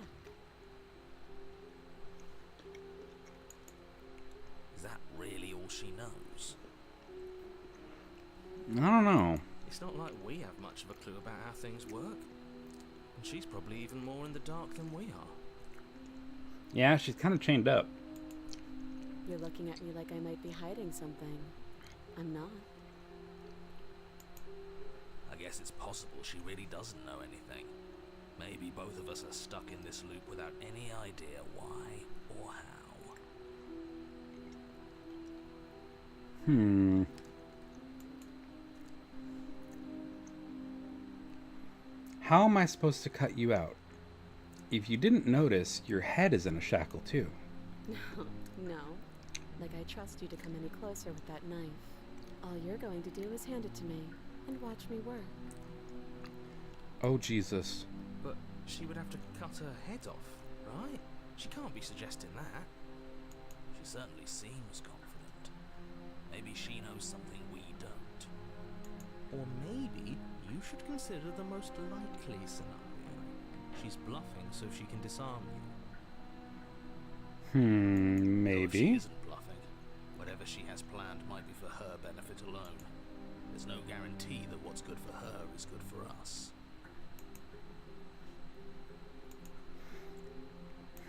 Speaker 3: Is that really all she knows?
Speaker 1: I don't know.
Speaker 3: It's not like we have much of a clue about how things work. And she's probably even more in the dark than we are.
Speaker 1: Yeah, she's kind of chained up.
Speaker 4: You're looking at me like I might be hiding something. I'm not.
Speaker 3: I guess it's possible she really doesn't know anything. Maybe both of us are stuck in this loop without any idea why or how.
Speaker 1: How am I supposed to cut you out? If you didn't notice, your head is in a shackle too.
Speaker 4: No. Like I trust you to come any closer with that knife. All you're going to do is hand it to me and watch me work.
Speaker 1: Oh, Jesus.
Speaker 3: But she would have to cut her head off, right? She can't be suggesting that. She certainly seems confident. Maybe she knows something we don't. Or maybe you should consider the most likely scenario. She's bluffing so she can disarm you.
Speaker 1: Maybe.
Speaker 3: Or if she isn't bluffing. Whatever she has planned might be for her benefit alone. There's no guarantee that what's good for her is good for us.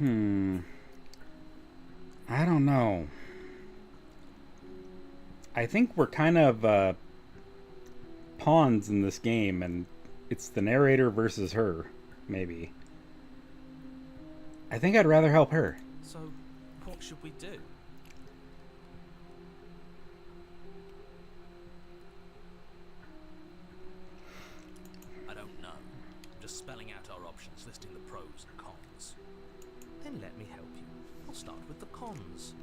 Speaker 1: I don't know. I think we're kind of pawns in this game, and it's the narrator versus her, maybe. I think I'd rather help her.
Speaker 3: So, what should we do? I don't know. I'm just spelling out our options, listing the pros and cons. Then let me help you. I'll start with the cons.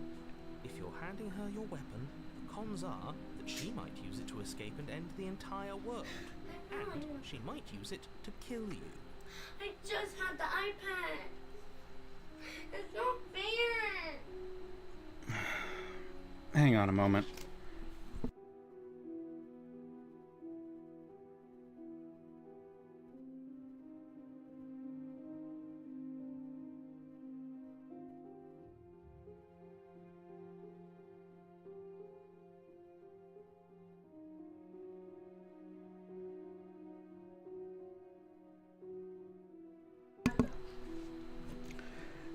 Speaker 3: If you're handing her your weapon, the cons are that she might use it to escape and end the entire world. And she might use it to kill you.
Speaker 2: I just had the iPad. It's not fair.
Speaker 1: Hang on a moment.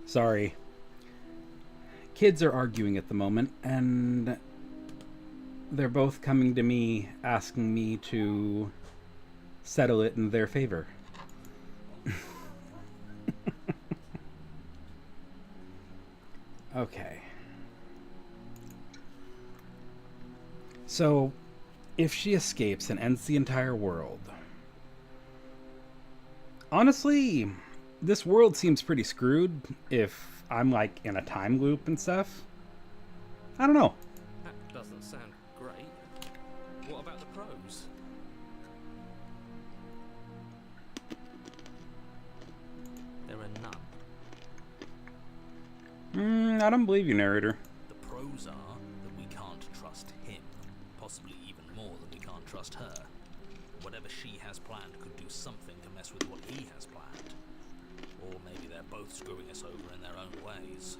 Speaker 1: Sorry. Kids are arguing at the moment, and they're both coming to me asking me to settle it in their favor. Okay. So, if she escapes and ends the entire world... Honestly, this world seems pretty screwed if I'm, like, in a time loop and stuff. I don't know.
Speaker 3: That doesn't sound great. What about the pros? There are none.
Speaker 1: I don't believe you, narrator.
Speaker 3: The pros are that we can't trust him. Possibly even more than we can't trust her. Whatever she has planned could do something to mess with what he has planned. Or maybe they're both screwing us over in their own ways.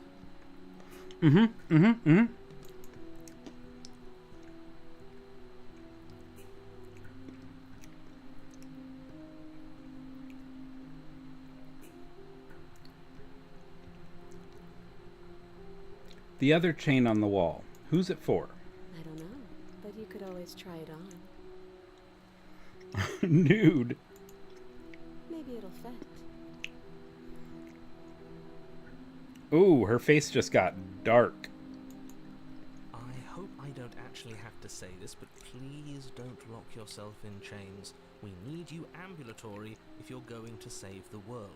Speaker 1: The other chain on the wall. Who's it for?
Speaker 4: I don't know, but you could always try it on.
Speaker 1: Nude.
Speaker 4: Maybe it'll fit.
Speaker 1: Ooh, her face just got dark.
Speaker 3: I hope I don't actually have to say this, but please don't lock yourself in chains. We need you ambulatory if you're going to save the world.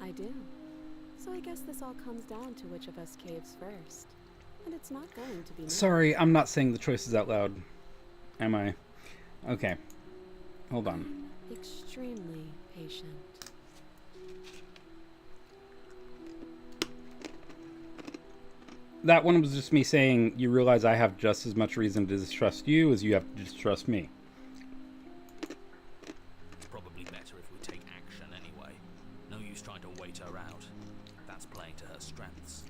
Speaker 4: I do. So I guess this all comes down to which of us caves first. And it's not going to be me.
Speaker 1: Sorry, I'm not saying the choices out loud. Am I? Okay. Hold on.
Speaker 4: Extremely patient.
Speaker 1: That one was just me saying, you realize I have just as much reason to distrust you as you have to distrust me.
Speaker 3: It's probably better if we take action anyway. No use trying to wait her out. That's playing to her strengths.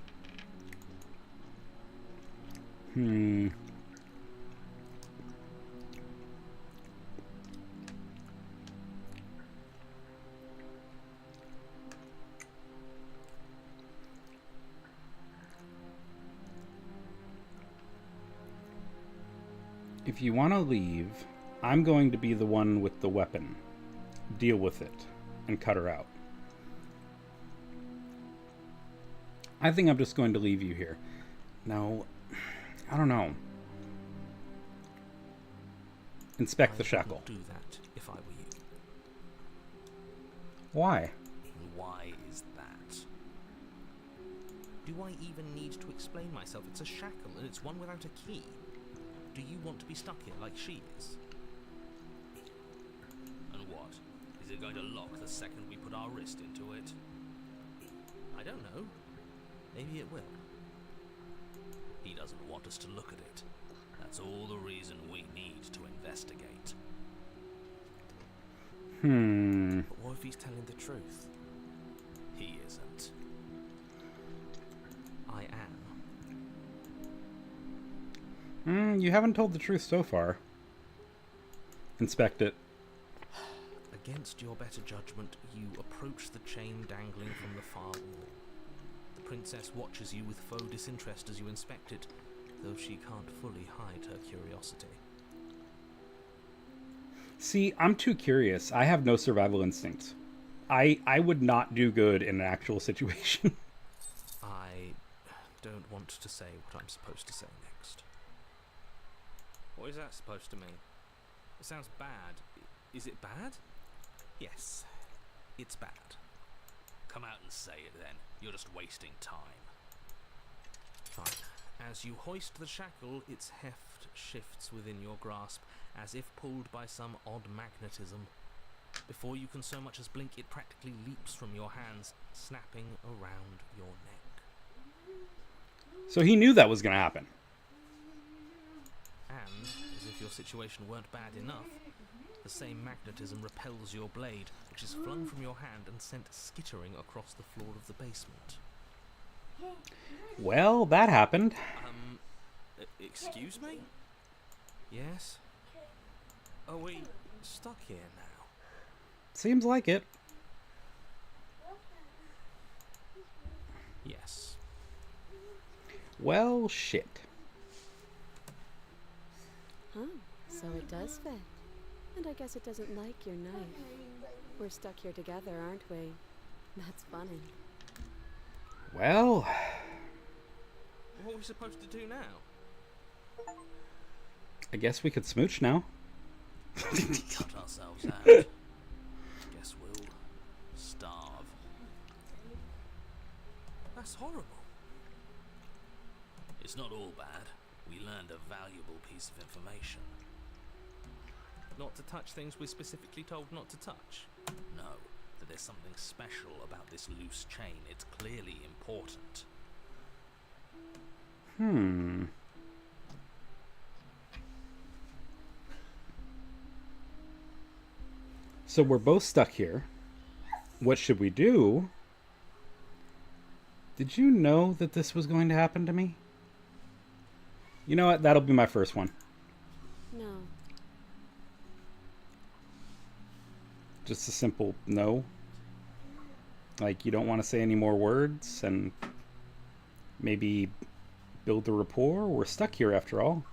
Speaker 1: If you want to leave, I'm going to be the one with the weapon. Deal with it and cut her out. I think I'm just going to leave you here. No, I don't know. Inspect the shackle.
Speaker 3: I wouldn't do that if I were you.
Speaker 1: Why?
Speaker 3: And why is that? Do I even need to explain myself? It's a shackle and it's one without a key. Do you want to be stuck here like she is? And what? Is it going to lock the second we put our wrist into it? I don't know. Maybe it will. He doesn't want us to look at it. That's all the reason we need to investigate. But what if he's telling the truth? He isn't. I am.
Speaker 1: You haven't told the truth so far. Inspect it.
Speaker 3: Against your better judgment, you approach the chain dangling from the far wall. The princess watches you with faux disinterest as you inspect it, though she can't fully hide her curiosity.
Speaker 1: See, I'm too curious. I have no survival instincts. I would not do good in an actual situation.
Speaker 3: I don't want to say what I'm supposed to say next. What is that supposed to mean? It sounds bad. Is it bad? Yes, it's bad. Come out and say it then. You're just wasting time. Fine. As you hoist the shackle, its heft shaft shifts within your grasp, as if pulled by some odd magnetism. Before you can so much as blink, it practically leaps from your hands, snapping around your neck.
Speaker 1: So he knew that was going to happen.
Speaker 3: And, as if your situation weren't bad enough, the same magnetism repels your blade, which is flung from your hand and sent skittering across the floor of the basement.
Speaker 1: Well, that happened.
Speaker 3: Excuse me? Yes? Are we stuck here now?
Speaker 1: Seems like it.
Speaker 3: Yes.
Speaker 1: Well, shit.
Speaker 4: Huh, so it does fit. And I guess it doesn't like your knife. We're stuck here together, aren't we? That's funny.
Speaker 1: Well,
Speaker 3: What are we supposed to do now?
Speaker 1: I guess we could smooch now.
Speaker 3: Cut ourselves out. Guess we'll starve. That's horrible. It's not all bad. We learned a valuable piece of information. Not to touch things we're specifically told not to touch? No, that there's something special about this loose chain. It's clearly important.
Speaker 1: So we're both stuck here. What should we do? Did you know that this was going to happen to me? You know what? That'll be my first one.
Speaker 4: No.
Speaker 1: Just a simple no. Like, you don't want to say any more words and maybe build the rapport? We're stuck here after all.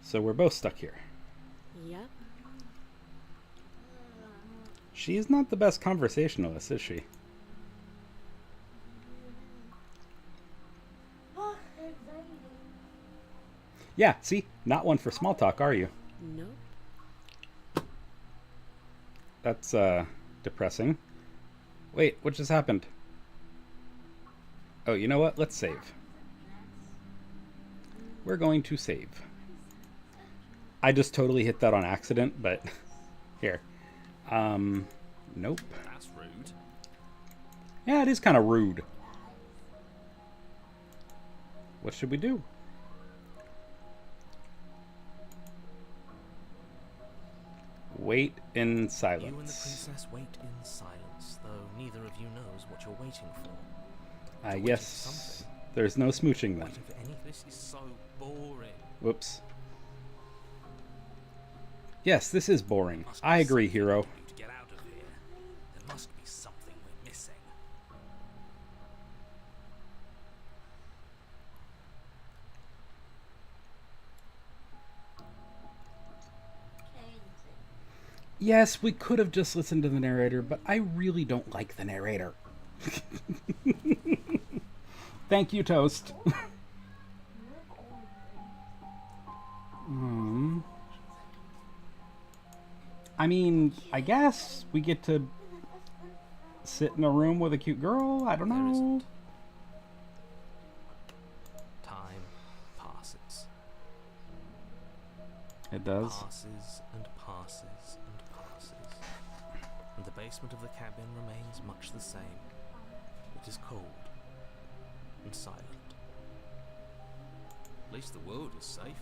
Speaker 1: So we're both stuck here.
Speaker 4: Yep.
Speaker 1: She's not the best conversationalist, is she?
Speaker 2: Oh, exciting.
Speaker 1: Yeah, see? Not one for small talk, are you?
Speaker 4: Nope.
Speaker 1: That's, depressing. Wait, what just happened? Oh, you know what? Let's save. We're going to save. I just totally hit that on accident, but here. Nope.
Speaker 3: That's rude.
Speaker 1: Yeah, it is kind of rude. What should we do? Wait in silence.
Speaker 3: You and the princess wait in silence, though neither of you knows what you're waiting for.
Speaker 1: I
Speaker 3: waiting
Speaker 1: guess
Speaker 3: for something.
Speaker 1: there's no smooching then.
Speaker 3: Waiting for any. This is so boring.
Speaker 1: Whoops. Yes, this is boring.
Speaker 3: Must be
Speaker 1: I agree,
Speaker 3: something
Speaker 1: hero.
Speaker 3: we can do to get out of here. There must be something we're missing.
Speaker 1: Yes, we could have just listened to the narrator, but I really don't like the narrator. Thank you, Toast. I mean, I guess we get to sit in a room with a cute girl. I don't
Speaker 3: There
Speaker 1: know.
Speaker 3: isn't. Time passes.
Speaker 1: It does.
Speaker 3: Passes and passes and passes. And the basement of the cabin remains much the same. It is cold and silent. At least the world is safe.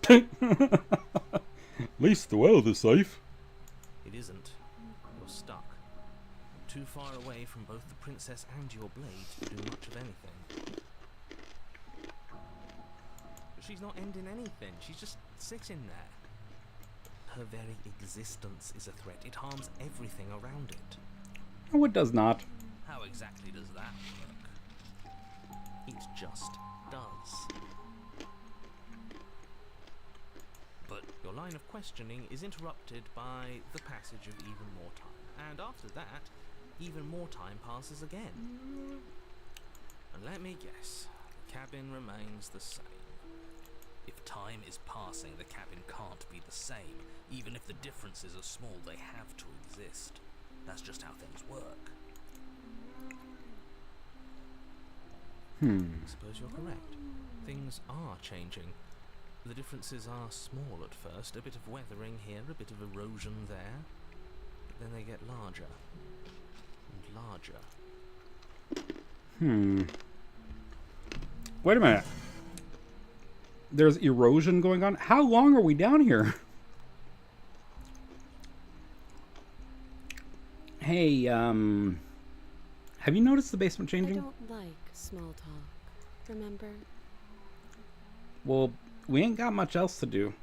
Speaker 1: At least the world is safe.
Speaker 3: It isn't. You're stuck. Too far away from both the princess and your blade to do much of anything. But she's not ending anything. She's just sitting there. Her very existence is a threat. It harms everything around it.
Speaker 1: No, it does not.
Speaker 3: How exactly does that work? It just does. But your line of questioning is interrupted by the passage of even more time. And after that, even more time passes again. And let me guess, the cabin remains the same. If time is passing, the cabin can't be the same. Even if the differences are small, they have to exist. That's just how things work. I suppose you're correct. Things are changing. The differences are small at first, a bit of weathering here, a bit of erosion there. But then they get larger and larger.
Speaker 1: Wait a minute. There's erosion going on? How long are we down here? Hey, have you noticed the basement
Speaker 4: I
Speaker 1: changing?
Speaker 4: don't like small talk, remember?
Speaker 1: Well, we ain't got much else to do.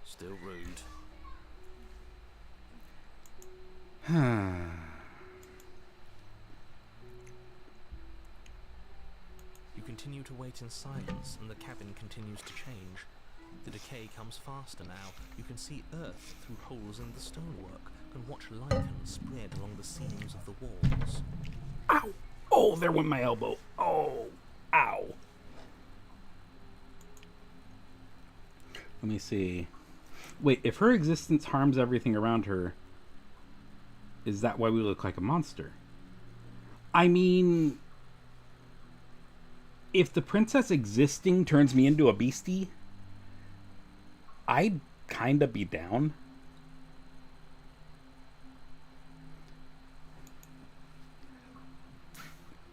Speaker 3: Still rude. You continue to wait in silence, and the cabin continues to change. The decay comes faster now. You can see earth through holes in the stonework, and watch lichen spread along the seams of the walls.
Speaker 1: Ow! Oh, there went my elbow. Oh, ow. Let me see. Wait, if her existence harms everything around her, is that why we look like a monster? I mean, if the princess existing turns me into a beastie, I'd kinda be down.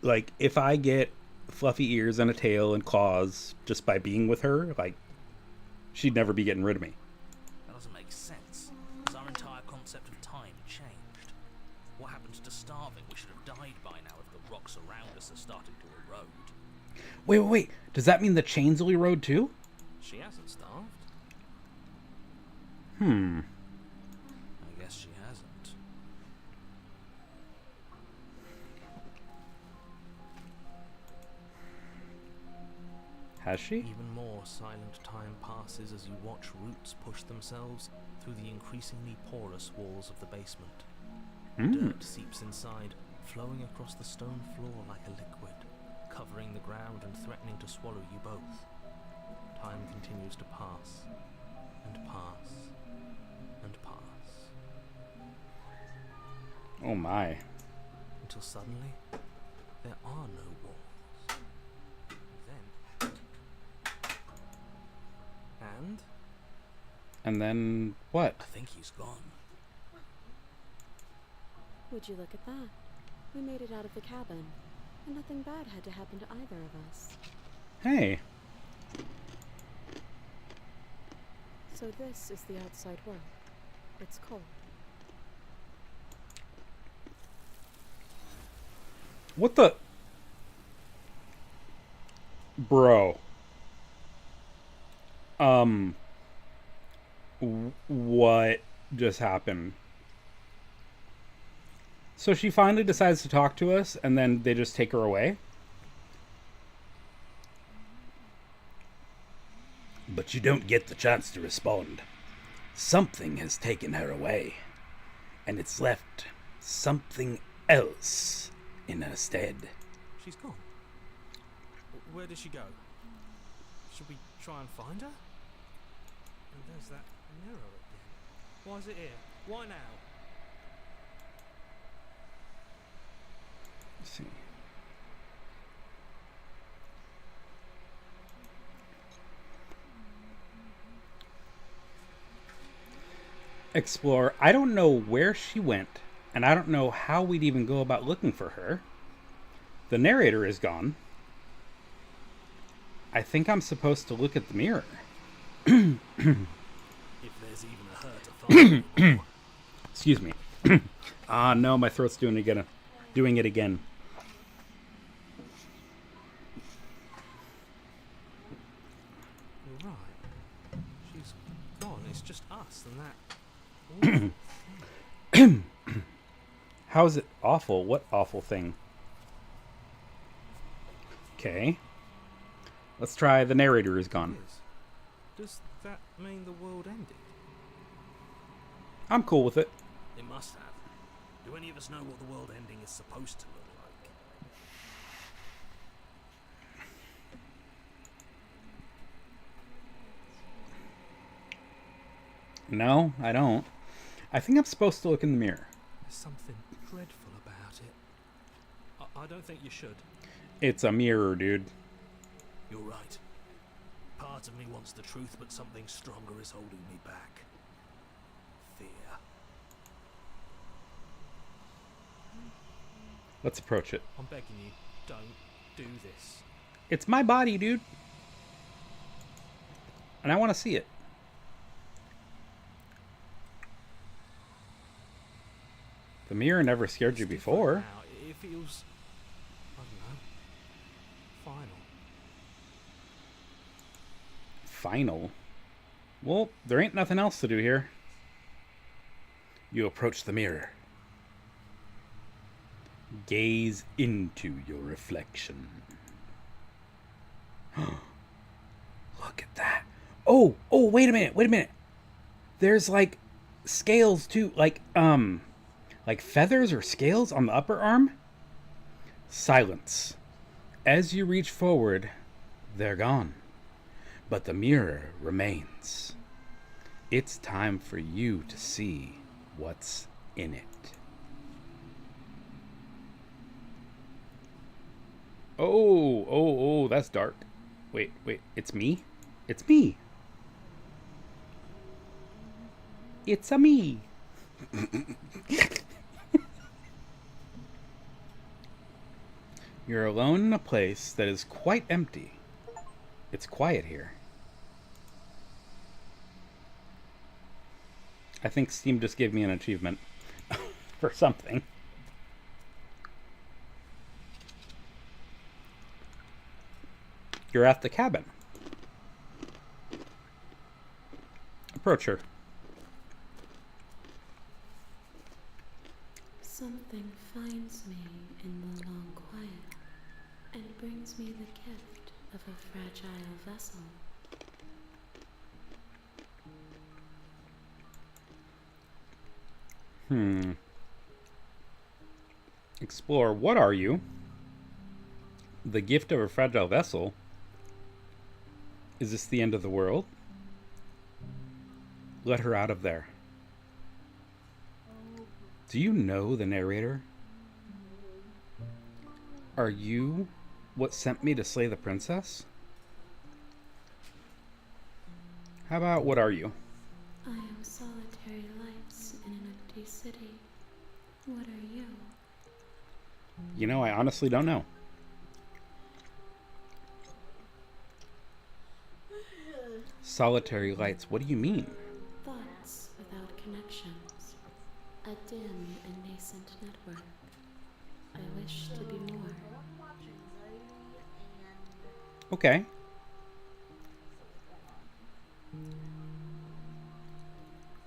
Speaker 1: Like, if I get fluffy ears and a tail and claws just by being with her, like, she'd never be getting rid of me.
Speaker 3: That doesn't make sense. Has our entire concept of time changed? What happened to starving? We should have died by now if the rocks around us are starting to erode.
Speaker 1: Wait. Does that mean the chains will erode too?
Speaker 3: She hasn't starved. I guess she hasn't.
Speaker 1: Has she?
Speaker 3: Even more silent time passes as you watch roots push themselves through the increasingly porous walls of the basement. Dirt seeps inside, flowing across the stone floor like a liquid, covering the ground and threatening to swallow you both. Time continues to pass, and pass, and pass.
Speaker 1: Oh my.
Speaker 3: Until suddenly, there are no walls. Then...
Speaker 1: And then what?
Speaker 3: I think he's gone.
Speaker 4: Would you look at that? We made it out of the cabin, and nothing bad had to happen to either of us.
Speaker 1: Hey.
Speaker 4: So this is the outside world. It's cold.
Speaker 1: What the? Bro. What just happened? So she finally decides to talk to us, and then they just take her away? But you don't get the chance to respond. Something has taken her away, and it's left something else in her stead.
Speaker 3: She's gone. Where did she go? Should we try and find her? And there's that mirror again. Why is it here? Why now?
Speaker 1: Let's see. Explore. I don't know where she went, and I don't know how we'd even go about looking for her. The narrator is gone. I think I'm supposed to look at the mirror.
Speaker 3: If there's even a her to find.
Speaker 1: Excuse me. No, my throat's doing it again.
Speaker 3: You're right. She's gone. It's just us and that.
Speaker 1: How is it awful? What awful thing? Okay. Let's try the narrator is gone.
Speaker 3: Does that mean the world ended?
Speaker 1: I'm cool with it.
Speaker 3: It must have. Do any of us know what the world ending is supposed to look like?
Speaker 1: No, I don't. I think I'm supposed to look in the mirror.
Speaker 3: There's something dreadful about it. I don't think you should.
Speaker 1: It's a mirror, dude.
Speaker 3: You're right. Part of me wants the truth, but something stronger is holding me back. Fear.
Speaker 1: Let's approach it.
Speaker 3: I'm begging you, don't do this.
Speaker 1: It's my body, dude. And I want to see it. The mirror never scared you before.
Speaker 3: Now, it feels, I don't know, final.
Speaker 1: Final? Well, there ain't nothing else to do here. You approach the mirror. Gaze into your reflection. Look at that. Oh, wait a minute. There's like scales too, like feathers or scales on the upper arm. Silence. As you reach forward, they're gone. But the mirror remains. It's time for you to see what's in it. Oh, that's dark. Wait, it's me? It's me. It's a me. You're alone in a place that is quite empty. It's quiet here. I think Steam just gave me an achievement for something. You're at the cabin. Approach her.
Speaker 5: Something finds me in the long quiet and brings me the gift of a fragile vessel.
Speaker 1: Explore. What are you? The gift of a fragile vessel? Is this the end of the world? Let her out of there. Do you know the narrator? Are you what sent me to slay the princess? How about what are you?
Speaker 5: I am solitary lights in an empty city. What are you?
Speaker 1: You know, I honestly don't know. Solitary lights, what do you mean?
Speaker 5: Thoughts without connections. A dim and nascent network. I wish to be more.
Speaker 1: Okay.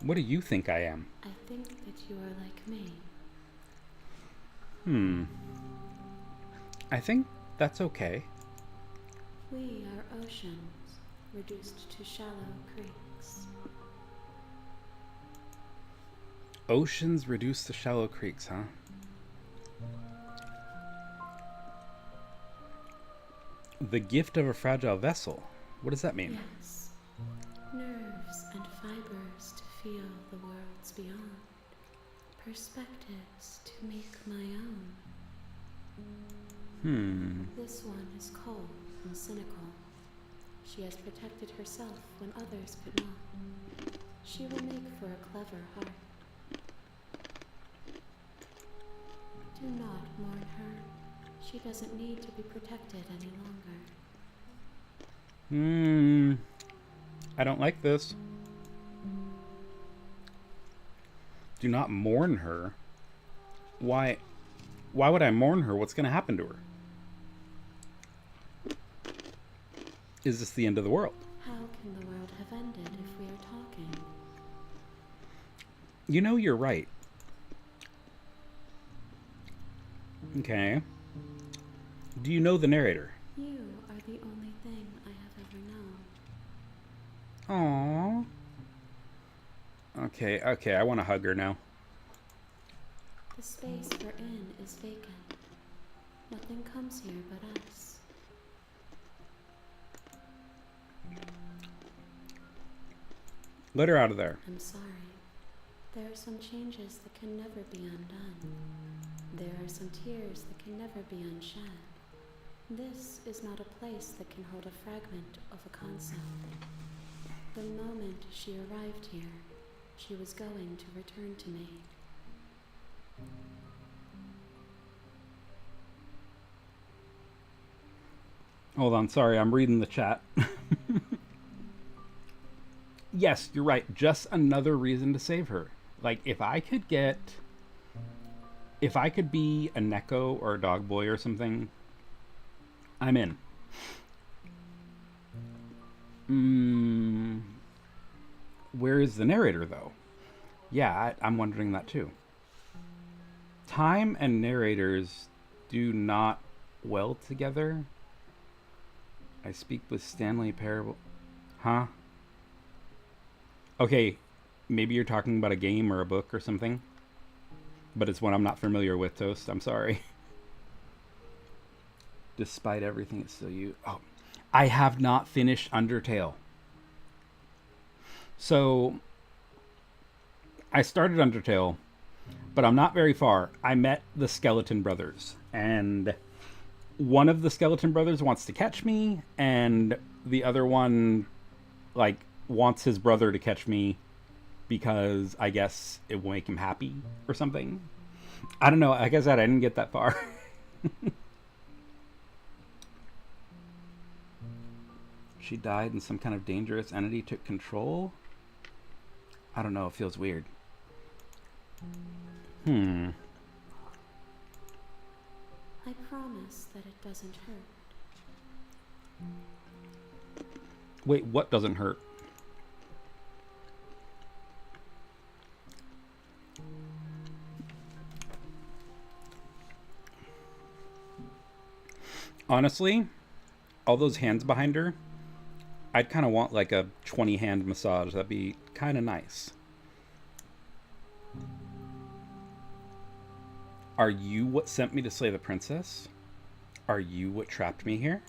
Speaker 1: What do you think I am?
Speaker 5: I think that you are like me.
Speaker 1: I think that's okay.
Speaker 5: We are oceans, reduced to shallow creeks.
Speaker 1: Oceans reduced to shallow creeks, huh? The gift of a fragile vessel. What does that mean?
Speaker 5: Yes. Nerves and fibers to feel the worlds beyond. Perspectives to make my own. This one is cold and cynical. She has protected herself when others could not. She will make for a clever heart. Do not mourn her. She doesn't need to be protected any longer.
Speaker 1: I don't like this. Do not mourn her. Why would I mourn her? What's going to happen to her? Is this the end of the world?
Speaker 5: How can the world have ended if we are talking?
Speaker 1: You know, you're right. Okay. Do you know the narrator?
Speaker 5: You are the only thing I have ever known.
Speaker 1: Aww. Okay, I want to hug her now.
Speaker 5: The space we're in is vacant. Nothing comes here but us.
Speaker 1: Let her out of there.
Speaker 5: I'm sorry. There are some changes that can never be undone. There are some tears that can never be unshed. This is not a place that can hold a fragment of a concept. The moment she arrived here, she was going to return to me.
Speaker 1: Hold on, sorry, I'm reading the chat. Yes, you're right. Just another reason to save her. Like, if I could be a Neko or a dog boy or something, I'm in. Where is the narrator, though? Yeah, I'm wondering that too. Time and narrators do not well together. I speak with Stanley Parable. Huh? Okay, maybe you're talking about a game or a book or something. But it's one I'm not familiar with, Toast. I'm sorry. Despite everything, it's still you. Oh, I have not finished Undertale. So, I started Undertale, but I'm not very far. I met the Skeleton Brothers, and one of the Skeleton Brothers wants to catch me, and the other one, like, wants his brother to catch me because I guess it will make him happy or something. I don't know. Like I said, I didn't get that far. She died and some kind of dangerous entity took control? I don't know. It feels weird.
Speaker 5: I promise that it doesn't hurt.
Speaker 1: Wait, what doesn't hurt? Honestly, all those hands behind her, I'd kind of want like a 20 hand massage. That'd be kind of nice. Are you what sent me to slay the princess? Are you what trapped me here?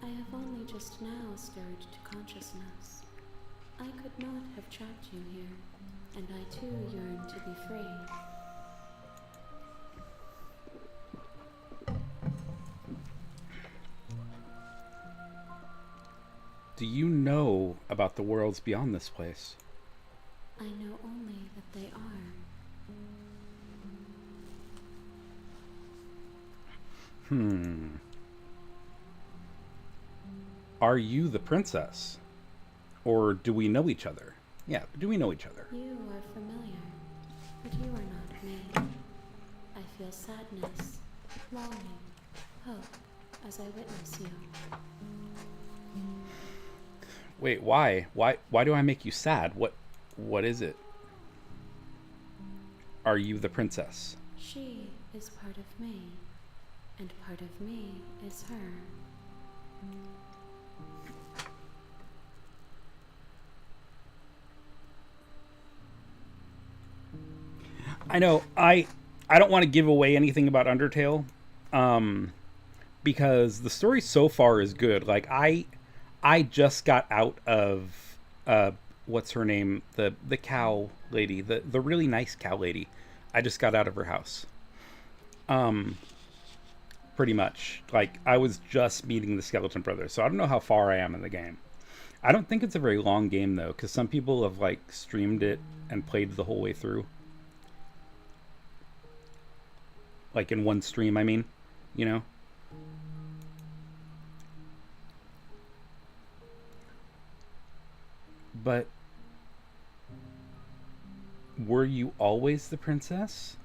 Speaker 5: I have only just now stirred to consciousness. I could not have trapped you here, and I too yearn to be free.
Speaker 1: Do you know about the worlds beyond this place?
Speaker 5: I know only that they are.
Speaker 1: Are you the princess? Or do we know each other? Yeah, do we know each other?
Speaker 5: You are familiar, but you are not me. I feel sadness, longing, hope as I witness you.
Speaker 1: Wait, why? Why do I make you sad? What is it? Are you the princess?
Speaker 5: She is part of me, and part of me is her.
Speaker 1: I know. I don't want to give away anything about Undertale, because the story so far is good. Like I just got out of what's her name, the cow lady, the really nice cow lady. I just got out of her house. Pretty much. Like I was just meeting the Skeleton Brothers, so I don't know how far I am in the game. I don't think it's a very long game though, because some people have like streamed it and played the whole way through. Like in one stream, I mean, you know? But were you always the princess?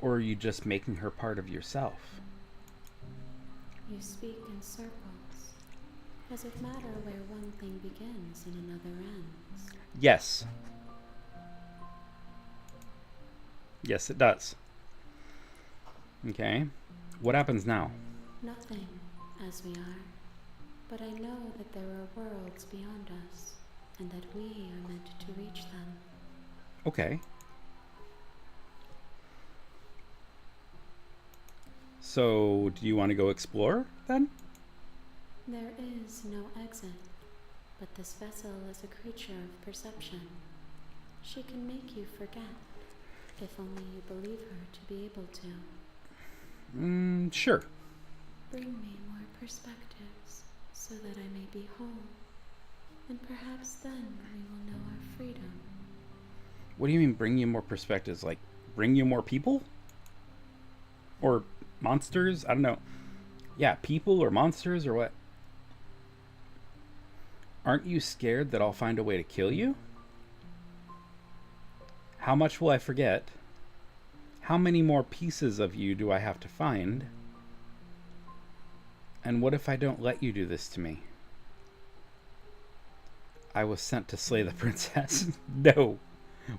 Speaker 1: Or are you just making her part of yourself?
Speaker 5: You speak in circles. Does it matter where one thing begins and another ends?
Speaker 1: Yes. Yes, it does. Okay. What happens now?
Speaker 5: Nothing, as we are. But I know that there are worlds beyond us, and that we are meant to reach them.
Speaker 1: Okay. So, do you want to go explore, then?
Speaker 5: There is no exit, but this vessel is a creature of perception. She can make you forget, if only you believe her to be able to.
Speaker 1: Sure.
Speaker 5: bring me more perspectives so that I may be whole. And perhaps then we will know our freedom.
Speaker 1: What do you mean bring you more perspectives? Like bring you more people? Or monsters? I don't know. Yeah, people or monsters or what? Aren't you scared that I'll find a way to kill you? How much will I forget? How many more pieces of you do I have to find? And what if I don't let you do this to me? I was sent to slay the princess. No,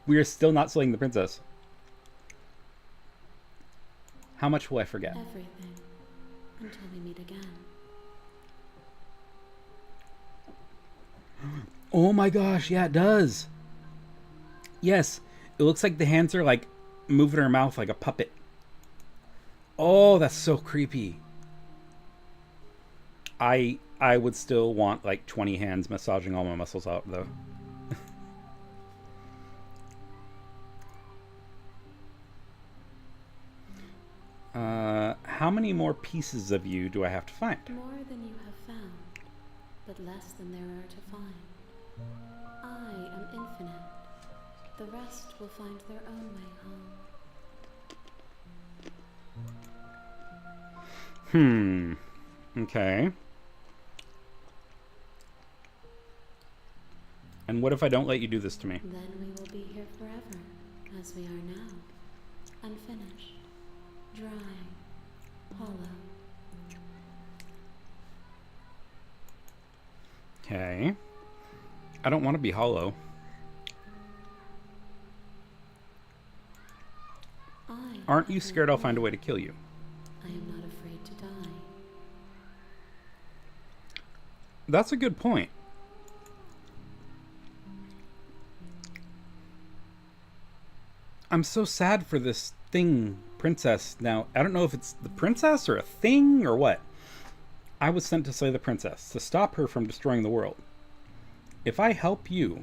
Speaker 1: we are still not slaying the princess. How much will I forget?
Speaker 5: Everything. Until we meet again.
Speaker 1: Oh my gosh, yeah, it does. Yes, it looks like the hands are like moving her mouth like a puppet. Oh, that's so creepy. I would still want like 20 hands massaging all my muscles out though. How many more pieces of you do I have to find?
Speaker 5: More than you have found, but less than there are to find. I am infinite. The rest will find their own way home.
Speaker 1: Okay. And what if I don't let you do this to me?
Speaker 5: Then we will be here forever, as we are now. Unfinished. Dry. Hollow.
Speaker 1: Okay. I don't want to be hollow. Aren't you scared I'll find a way to kill you?
Speaker 5: I am not afraid to die.
Speaker 1: That's a good point. I'm so sad for this thing, princess. Now, I don't know if it's the princess or a thing or what. I was sent to slay the princess, to stop her from destroying the world. If I help you,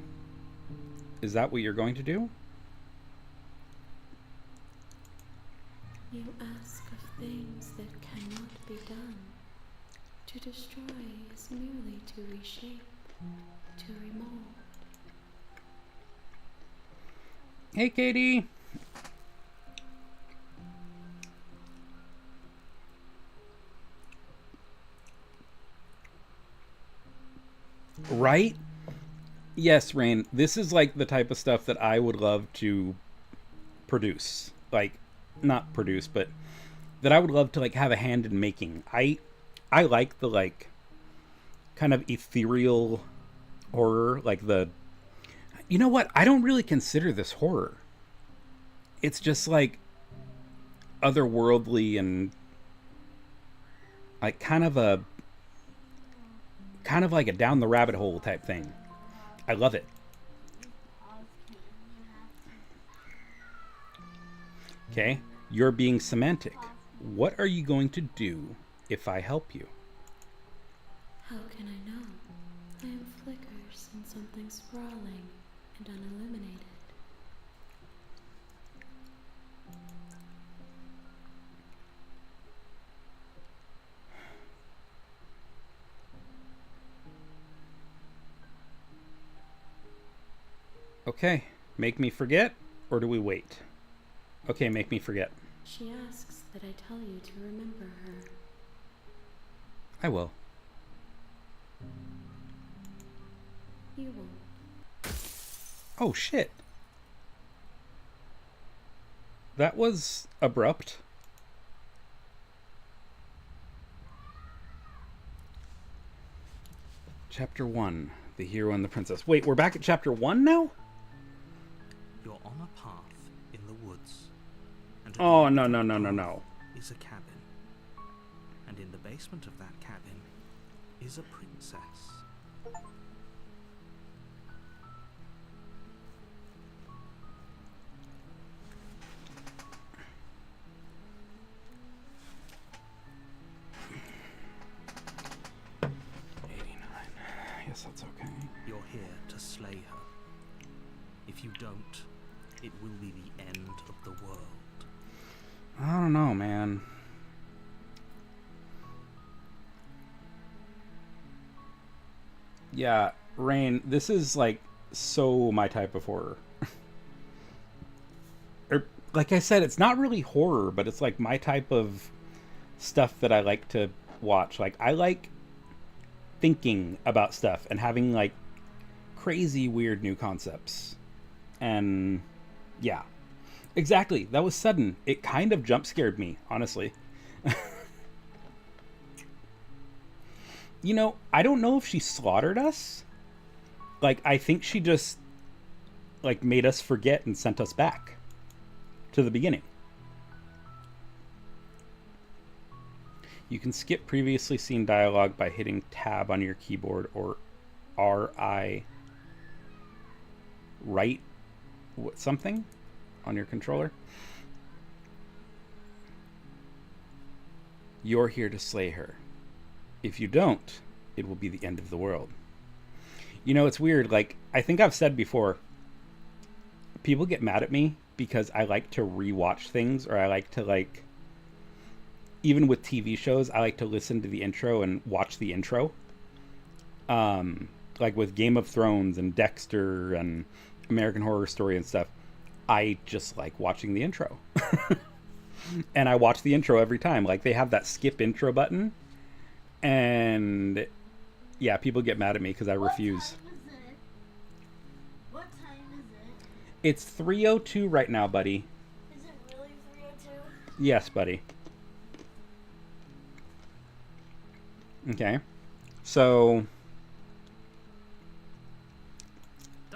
Speaker 1: is that what you're going to do?
Speaker 5: You ask of things that cannot be done. To destroy is merely to reshape, to remold.
Speaker 1: Hey, Katie. Right? Yes, Rain. This is like the type of stuff that I would love to produce. Like, not produce, but that I would love to like have a hand in making. I like the like kind of ethereal horror, like the, you know what? I don't really consider this horror. It's just like otherworldly and like kind of like a down the rabbit hole type thing. I love it. Okay, you're being semantic. What are you going to do if I help you?
Speaker 5: How can I know? I am flickers in something sprawling and unilluminated.
Speaker 1: Okay, make me forget, or do we wait? Okay, make me forget.
Speaker 5: She asks that I tell you to remember her.
Speaker 1: I will.
Speaker 5: You won't.
Speaker 1: Oh, shit. That was abrupt. Chapter 1, The Hero and the Princess. Wait, we're back at chapter 1 now?
Speaker 3: You're on a path in the woods. And
Speaker 1: Oh, no.
Speaker 3: is a cabin. And in the basement of that cabin is a princess.
Speaker 1: Yes, that's okay.
Speaker 3: You're here to slay her. If you don't, it will be the end of the world.
Speaker 1: I don't know, man. Yeah, Rain, this is like so my type of horror. Or, like I said, it's not really horror, but it's like my type of stuff that I like to watch. Like, I like thinking about stuff and having like crazy, weird new concepts. And yeah, exactly. That was sudden. It kind of jump scared me, honestly. You know, I don't know if she slaughtered us. Like, I think she just like made us forget and sent us back to the beginning. You can skip previously seen dialogue by hitting tab on your keyboard or RI right something on your controller. You're here to slay her. If you don't, it will be the end of the world. You know, it's weird. Like, I think I've said before, people get mad at me because I like to rewatch things, or I like to, like, even with TV shows, I like to listen to the intro and watch the intro. Like with Game of Thrones and Dexter and American Horror Story and stuff, I just like watching the intro. And I watch the intro every time. Like, they have that skip intro button. And yeah, people get mad at me because I refuse.
Speaker 2: What time is it?
Speaker 1: It's 3:02 right now, buddy.
Speaker 2: Is it really 3:02?
Speaker 1: Yes, buddy. Okay. So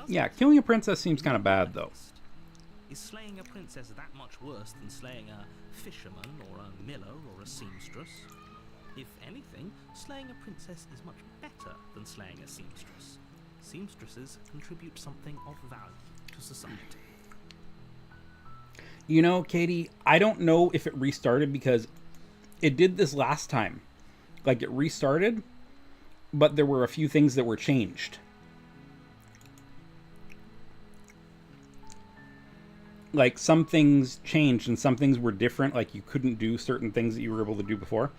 Speaker 1: yeah, killing a princess seems kind of bad, though.
Speaker 3: Is slaying a princess that much worse than slaying a fisherman or a miller or a seamstress? If anything, slaying a princess is much better than slaying a seamstress. Seamstresses contribute something of value to society.
Speaker 1: You know, Katie, I don't know if it restarted because it did this last time. Like, it restarted, but there were a few things that were changed. Like, some things changed and some things were different. Like, you couldn't do certain things that you were able to do before.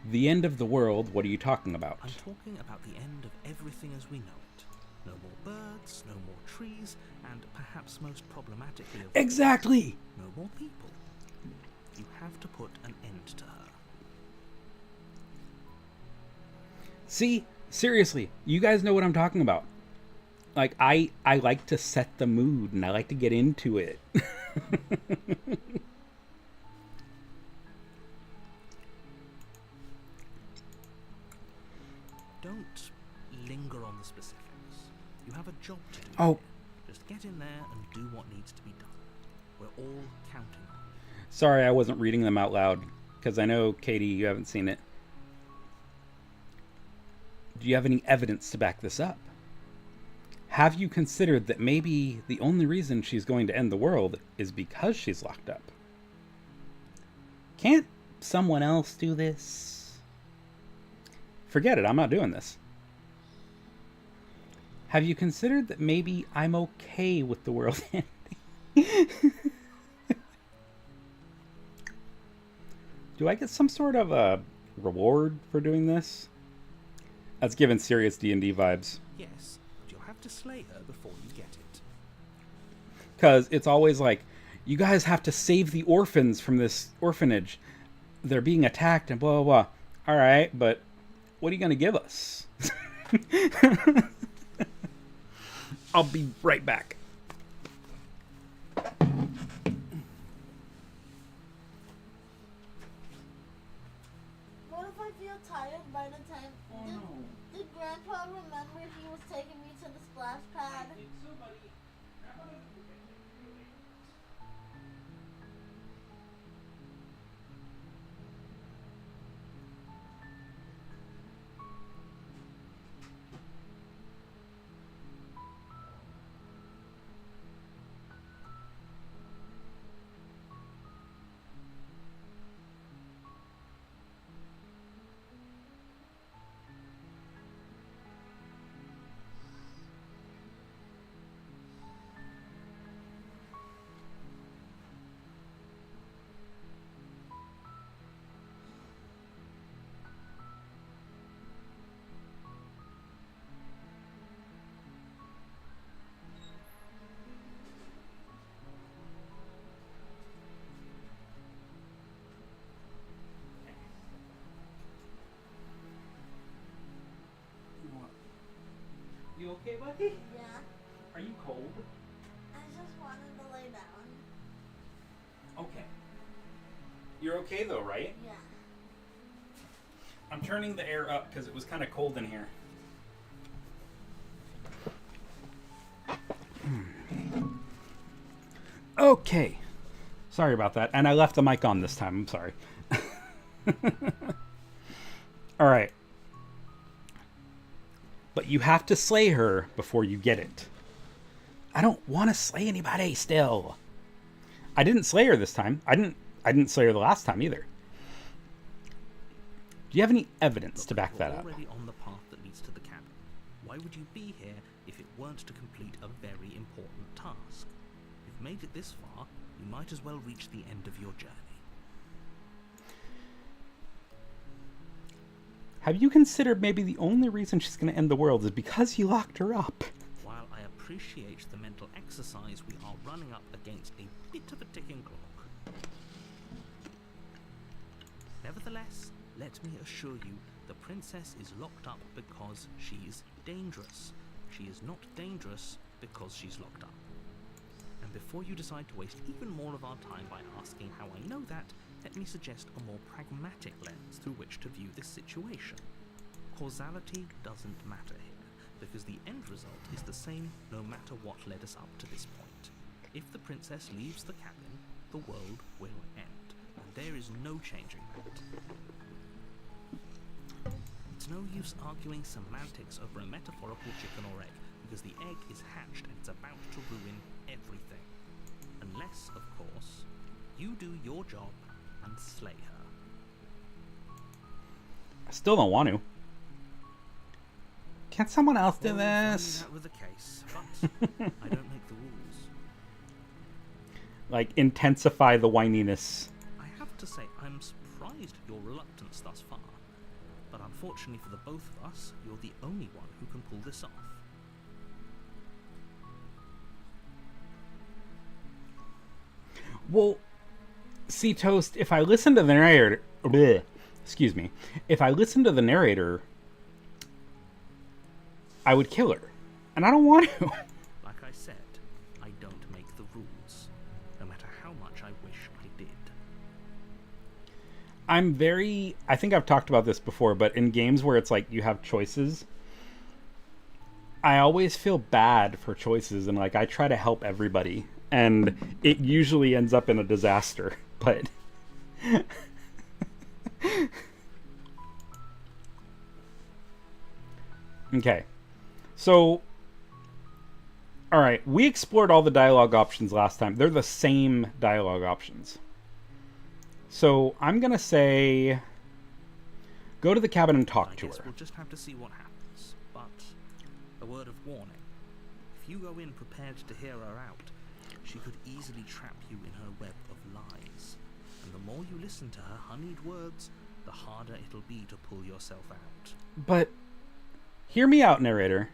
Speaker 1: The end of the world, what are you talking about?
Speaker 3: I'm talking about the end of everything as we know it. No more birds, no more trees, and perhaps most problematically of all,
Speaker 1: Exactly!
Speaker 3: no more people. You have to put an end to her.
Speaker 1: See, seriously, you guys know what I'm talking about. Like, I like to set the mood and I like to get into it.
Speaker 3: Don't linger on the specifics. You have a job to do.
Speaker 1: Oh,
Speaker 3: Just get in there and do what needs to be done. We're all counting on you.
Speaker 1: sorry I wasn't reading them out loud, because I know, Katie, you haven't seen it. Do you have any evidence to back this up? Have you considered that maybe the only reason she's going to end the world is because she's locked up? Can't someone else do this? Forget it, I'm not doing this. Have you considered that maybe I'm okay with the world ending? Do I get some sort of a reward for doing this? That's giving serious D&D vibes.
Speaker 3: Yes, but you'll have to slay her before you get it.
Speaker 1: Because it's always like, you guys have to save the orphans from this orphanage. They're being attacked and blah, blah, blah. All right, but what are you going to give us? I'll be right back.
Speaker 2: What if I feel tired by the time? Did Grandpa remember he was taking me to the splash pad?
Speaker 1: okay, buddy?
Speaker 2: Yeah.
Speaker 1: Are you cold?
Speaker 2: I just wanted to lay down.
Speaker 1: Okay. You're okay though, right?
Speaker 2: Yeah.
Speaker 1: I'm turning the air up because it was kind of cold in here. Okay. Sorry about that. And I left the mic on this time. I'm sorry. All right. But you have to slay her before you get it. I don't want to slay anybody still. I didn't slay her this time. I didn't slay her the last time either. Do you have any evidence to back that up?
Speaker 3: You're already on the path that leads to the cabin. Why would you be here if it weren't to complete a very important task? You've made it this far, you might as well reach the end of your journey.
Speaker 1: Have you considered maybe the only reason she's going to end the world is because you locked her up?
Speaker 3: While I appreciate the mental exercise, we are running up against a bit of a ticking clock. Nevertheless, let me assure you, the princess is locked up because she's dangerous. She is not dangerous because she's locked up. And before you decide to waste even more of our time by asking how I know that, let me suggest a more pragmatic lens through which to view this situation. Causality doesn't matter here, because the end result is the same no matter what led us up to this point. If the princess leaves the cabin, the world will end, and there is no changing that. It's no use arguing semantics over a metaphorical chicken or egg, because the egg is hatched and it's about to ruin everything. Unless, of course, you do your job and slay her.
Speaker 1: I still don't want to. Can't someone else do
Speaker 3: Well, if only
Speaker 1: this?
Speaker 3: that were the case, but I don't make the rules.
Speaker 1: Like, intensify the whininess.
Speaker 3: I have to say, I'm surprised at your reluctance thus far. But unfortunately for the both of us, you're the only one who can pull this off.
Speaker 1: Well, see, Toast, if I listen to the narrator... bleh, excuse me. If I listen to the narrator, I would kill her. And I don't want to.
Speaker 3: Like I said, I don't make the rules, no matter how much I wish I did.
Speaker 1: I'm very... I think I've talked about this before, but in games where it's like you have choices, I always feel bad for choices, and like I try to help everybody, and it usually ends up in a disaster. But okay, so all right, we explored all the dialogue options last time. They're the same dialogue options. So I'm gonna say go to the cabin and talk
Speaker 3: I
Speaker 1: to
Speaker 3: guess
Speaker 1: her.
Speaker 3: we'll just have to see what happens. But a word of warning. If you go in prepared to hear her out, she could easily trap you in her web of lies. And the more you listen to her honeyed words, the harder it'll be to pull yourself out.
Speaker 1: But hear me out, narrator.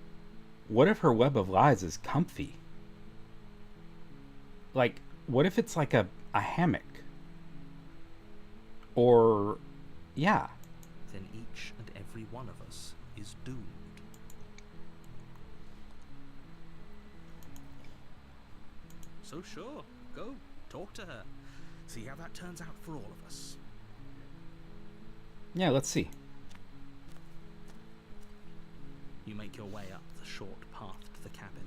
Speaker 1: What if her web of lies is comfy? Like, what if it's like a hammock? Or, yeah.
Speaker 3: Then each and every one of us is doomed. So sure, go, talk to her. See how that turns out for all of us.
Speaker 1: Yeah, let's see.
Speaker 3: You make your way up the short path to the cabin.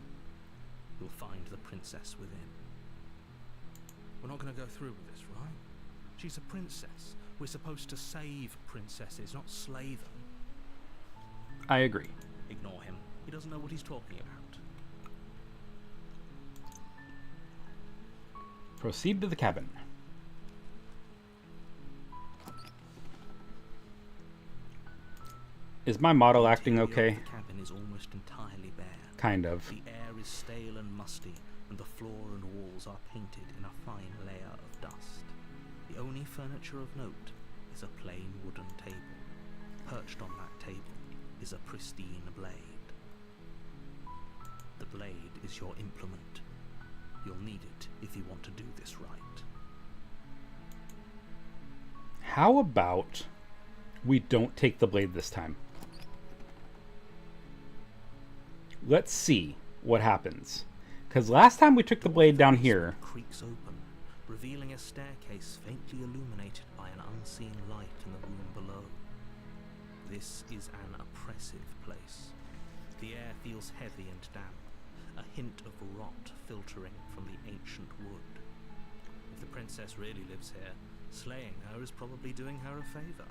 Speaker 3: You'll find the princess within. We're not going to go through with this, right? She's a princess. We're supposed to save princesses, not slay them.
Speaker 1: I agree.
Speaker 3: Ignore him. He doesn't know what he's talking about.
Speaker 1: Proceed to the cabin. Is my model acting okay?
Speaker 3: The cabin is almost entirely bare.
Speaker 1: Kind of.
Speaker 3: The air is stale and musty, and the floor and walls are painted in a fine layer of dust. The only furniture of note is a plain wooden table. Perched on that table is a pristine blade. The blade is your implement. You'll need it if you want to do this right.
Speaker 1: How about we don't take the blade this time? let's see what happens. Because last time we took the blade down here.
Speaker 3: Creaks open, revealing a staircase faintly illuminated by an unseen light in the room below. This is an oppressive place. The air feels heavy and damp, a hint of rot filtering from the ancient wood. If the princess really lives here, slaying her is probably doing her a favor.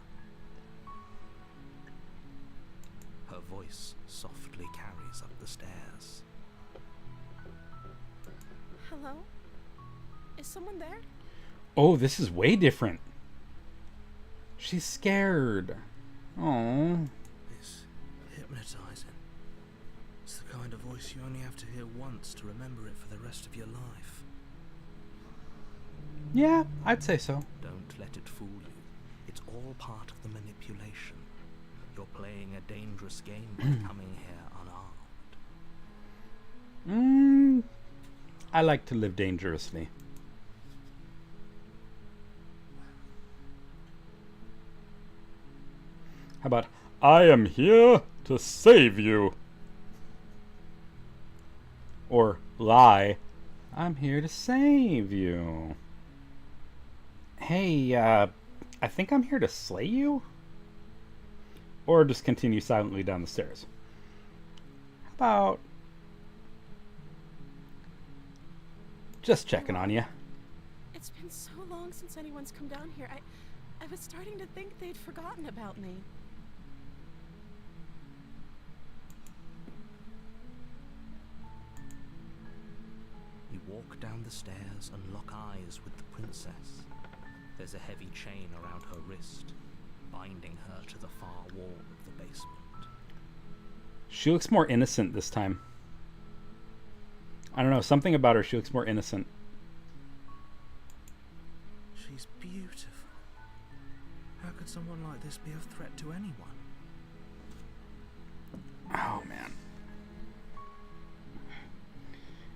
Speaker 3: Her voice softly carries up the stairs.
Speaker 4: Hello? Is someone there?
Speaker 1: Oh, this is way different. She's scared. Oh.
Speaker 3: It's hypnotizing. It's the kind of voice you only have to hear once to remember it for the rest of your life.
Speaker 1: Yeah, I'd say so.
Speaker 3: Don't let it fool you. It's all part of the manipulation. You're playing a dangerous game by coming here unarmed.
Speaker 1: I like to live dangerously. How about, I am here to save you? Or lie, I'm here to save you. Hey, I think I'm here to slay you? Or just continue silently down the stairs. How about just checking on you?
Speaker 4: It's been so long since anyone's come down here. I was starting to think they'd forgotten about me.
Speaker 3: You walk down the stairs and lock eyes with the princess. There's a heavy chain around her wrist, binding her to the far wall of the basement.
Speaker 1: She looks more innocent this time. I don't know, something about her, she looks more innocent.
Speaker 3: She's beautiful. How could someone like this be a threat to anyone?
Speaker 1: Oh, man.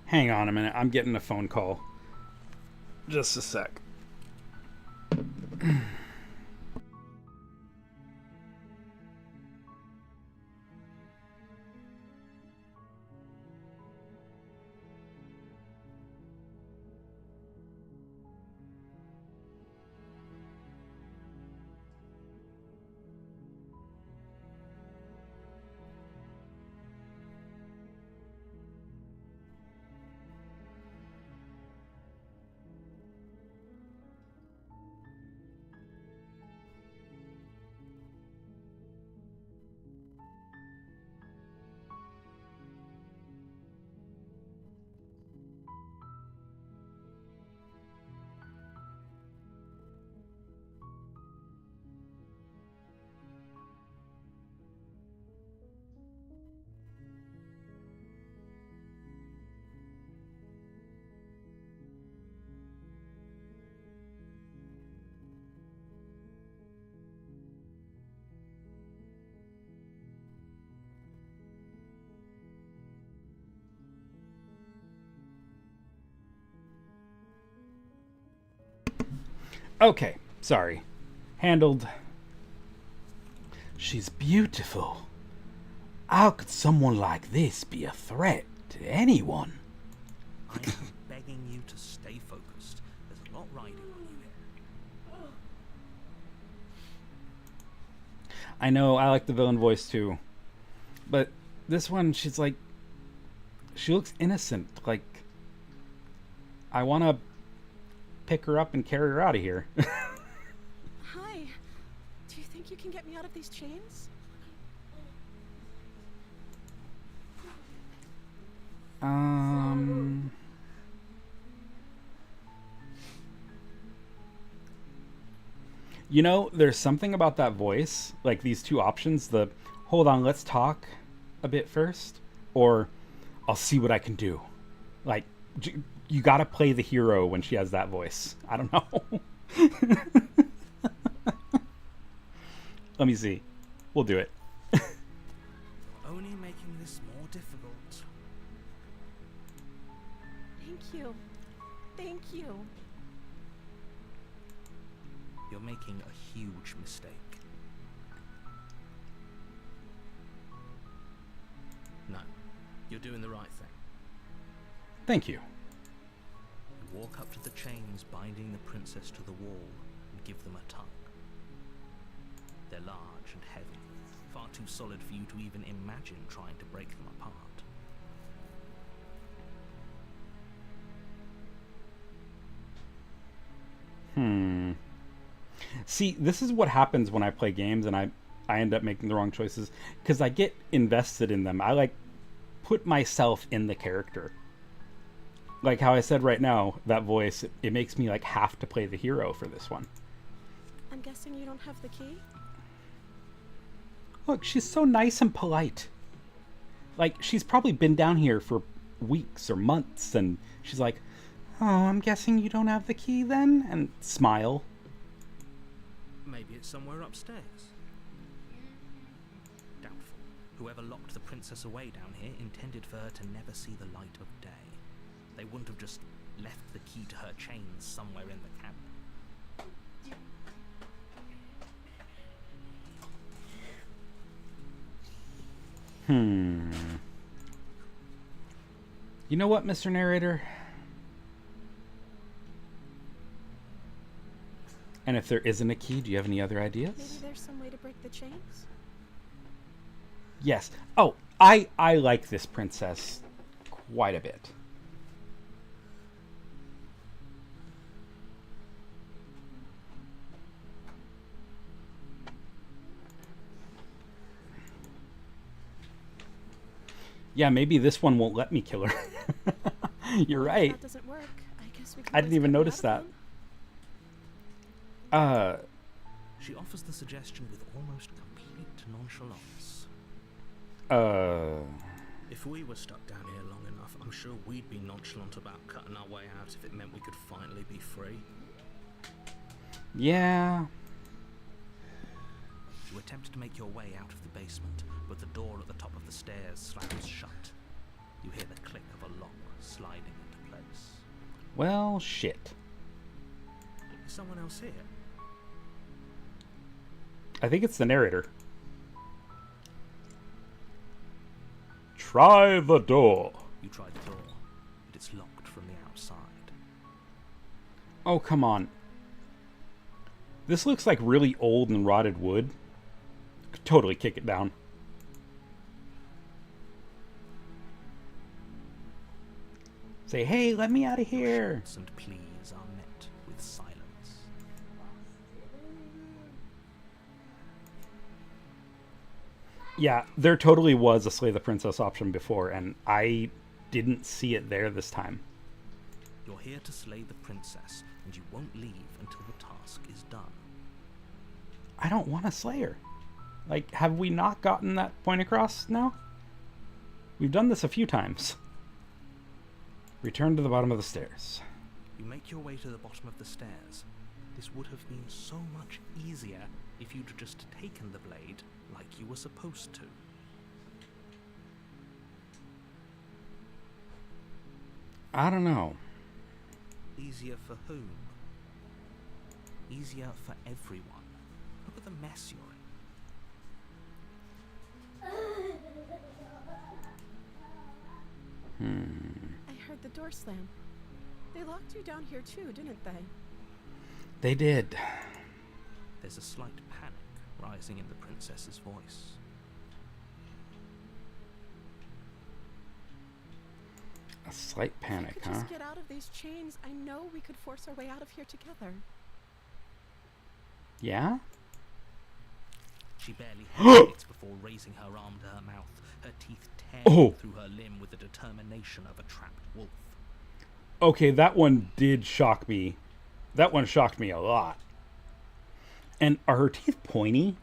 Speaker 1: Hang on a minute, I'm getting a phone call. Just a sec. Okay, sorry. Handled. She's beautiful. How could someone like this be a threat to anyone?
Speaker 3: I am begging you to stay focused. There's a lot riding on you here.
Speaker 1: I know, I like the villain voice too. But this one, she's like... She looks innocent. Like... I want to pick her up and carry her out of here.
Speaker 4: Hi. Do you think you can get me out of these chains?
Speaker 1: You know, there's something about that voice, like these two options, the hold on, let's talk a bit first, or I'll see what I can do. Like, you gotta play the hero when she has that voice. I don't know. Let me see. We'll do it.
Speaker 3: Only making this more difficult.
Speaker 4: Thank you. Thank you.
Speaker 3: You're making a huge mistake. No, You're doing the right thing.
Speaker 1: Thank you.
Speaker 3: You walk up to the chains binding the princess to the wall and give them a tug. They're large and heavy, far too solid for you to even imagine trying to break them apart.
Speaker 1: See, this is what happens when I play games and I end up making the wrong choices because I get invested in them. I like put myself in the character. Like how I said right now, that voice, it makes me like have to play the hero for this one.
Speaker 4: I'm guessing you don't have the key?
Speaker 1: Look, she's so nice and polite. Like, she's probably been down here for weeks or months, and she's like, oh, I'm guessing you don't have the key then? And smile.
Speaker 3: Maybe it's somewhere upstairs. Doubtful. Whoever locked the princess away down here intended for her to never see the light of day. They wouldn't have just left the key to her chains somewhere in the cabinet.
Speaker 1: You know what, Mr. Narrator? And if there isn't a key, do you have any other ideas?
Speaker 4: Maybe there's some way to break the chains?
Speaker 1: Yes. Oh, I like this princess quite a bit. Yeah, maybe this one won't let me kill her. You're
Speaker 4: Well, if
Speaker 1: right.
Speaker 4: that doesn't work, I guess we can
Speaker 1: I didn't
Speaker 4: always
Speaker 1: even
Speaker 4: get her
Speaker 1: notice
Speaker 4: out
Speaker 1: that.
Speaker 4: of them.
Speaker 3: She offers the suggestion with almost complete nonchalance. If we were stuck down here long enough, I'm sure we'd be nonchalant about cutting our way out if it meant we could finally be free.
Speaker 1: Yeah.
Speaker 3: You attempt to make your way out of the basement, but the door at the top of the stairs slams shut. You hear the click of a lock sliding into place.
Speaker 1: Well, shit.
Speaker 3: Is someone else here?
Speaker 1: I think it's the narrator. Try the door.
Speaker 3: You try the door, but it's locked from the outside.
Speaker 1: Oh, come on. This looks like really old and rotted wood. Could totally kick it down. Say, hey, let me out of here.
Speaker 3: Shouts and pleas are met with silence.
Speaker 1: Yeah, there totally was a Slay the Princess option before, and I didn't see it there this time.
Speaker 3: You're here to slay the princess, and you won't leave until the task is done.
Speaker 1: I don't want to slay her. Like, have we not gotten that point across now? We've done this a few times. Return to the bottom of the stairs.
Speaker 3: You make your way to the bottom of the stairs. This would have been so much easier if you'd just taken the blade like you were supposed to.
Speaker 1: I don't know.
Speaker 3: Easier for whom? Easier for everyone. Look at the mess you're in.
Speaker 4: I heard the door slam. They locked you down here too, didn't they?
Speaker 1: They did.
Speaker 3: There's a slight panic rising in the princess's voice.
Speaker 1: A slight
Speaker 4: If we
Speaker 1: panic,
Speaker 4: could
Speaker 1: huh?
Speaker 4: just get out of these chains, I know we could force our way out of here together.
Speaker 1: Yeah?
Speaker 3: She barely hesitates before raising her arm to her mouth, her teeth tearing through her limb with the determination of a trapped wolf.
Speaker 1: Okay, that one did shock me. That one shocked me a lot. And are her teeth pointy?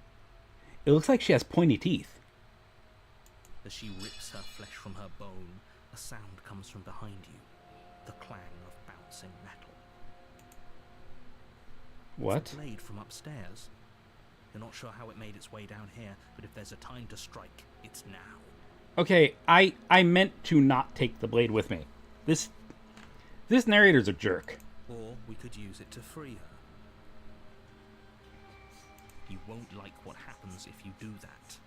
Speaker 1: It looks like she has pointy teeth.
Speaker 3: As she rips her flesh from her bone, a sound comes from behind you, the clang of bouncing metal.
Speaker 1: What?
Speaker 3: It's a blade from upstairs. You're not sure how it made its way down here, but if there's a time to strike, it's now.
Speaker 1: Okay, I meant to not take the blade with me. This narrator's a jerk.
Speaker 3: Or we could use it to free her. You won't like what happens if you do that.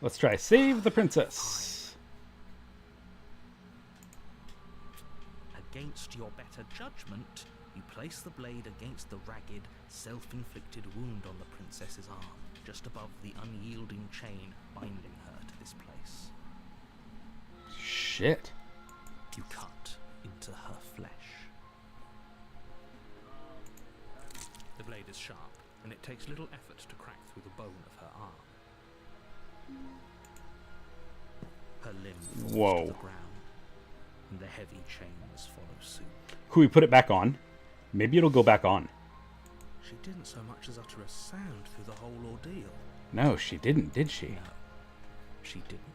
Speaker 1: Let's try save the princess.
Speaker 3: Against your better judgment, you place the blade against the ragged, self-inflicted wound on the princess's arm, just above the unyielding chain binding her to this place.
Speaker 1: Shit.
Speaker 3: You cut into her flesh. The blade is sharp, and it takes little effort to crack through the bone of her arm. Her limb falls
Speaker 1: Whoa.
Speaker 3: to the ground, and the heavy chains follow suit.
Speaker 1: Could we put it back on? Maybe it'll go back on.
Speaker 3: She didn't so much as utter a sound through the whole ordeal.
Speaker 1: No, she didn't, did she?
Speaker 3: No, she didn't.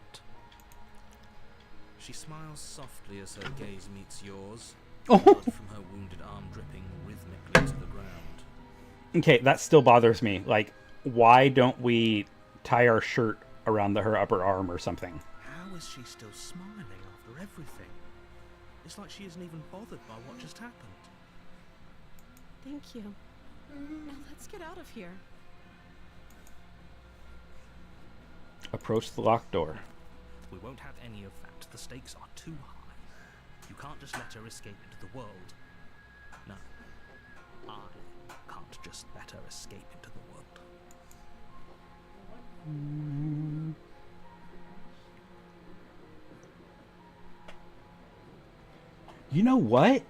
Speaker 3: She smiles softly as her gaze meets yours,
Speaker 1: Oh.
Speaker 3: blood from her wounded arm dripping rhythmically to the ground.
Speaker 1: Okay, that still bothers me. Like, why don't we tie our shirt around her upper arm or something?
Speaker 3: How is she still smiling after everything? It's like she isn't even bothered by what just happened.
Speaker 4: Thank you. Now let's get out of here.
Speaker 1: Approach the locked door.
Speaker 3: We won't have any of that. The stakes are too high. You can't just let her escape into the world. No. I can't just let her escape into the world.
Speaker 1: You know what?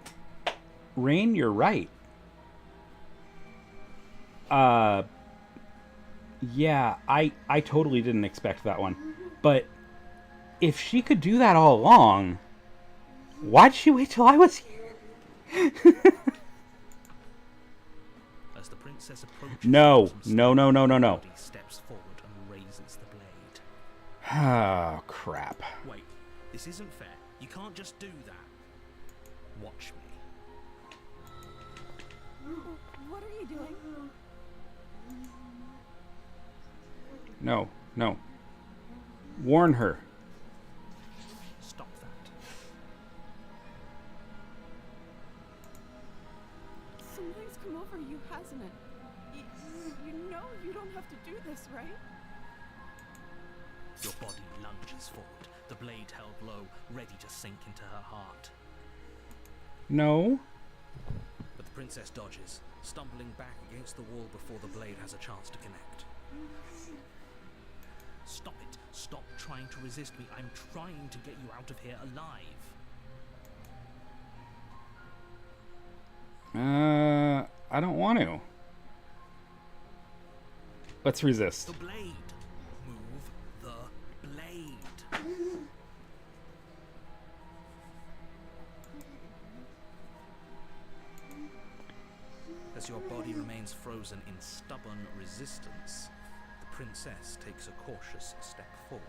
Speaker 1: Rain, you're right. Yeah, I totally didn't expect that one. But if she could do that all along, why'd she wait till I was here?
Speaker 3: As the princess approaches,
Speaker 1: No,
Speaker 3: some
Speaker 1: no, no, no, no, no.
Speaker 3: body steps forward and raises the blade.
Speaker 1: Oh, crap.
Speaker 3: Wait, this isn't fair. You can't just do that. Watch me.
Speaker 4: What are you doing?
Speaker 1: No, no. Warn her.
Speaker 3: Stop that.
Speaker 4: Something's come over you, hasn't it? You know you don't have to do this, right?
Speaker 3: Your body lunges forward, the blade held low, ready to sink into her heart.
Speaker 1: No.
Speaker 3: But the princess dodges, stumbling back against the wall before the blade has a chance to connect. Stop it. Stop trying to resist me. I'm trying to get you out of here alive.
Speaker 1: I don't want to. Let's resist.
Speaker 3: The blade. Move the blade. As your body remains frozen in stubborn resistance, the princess takes a cautious step forward.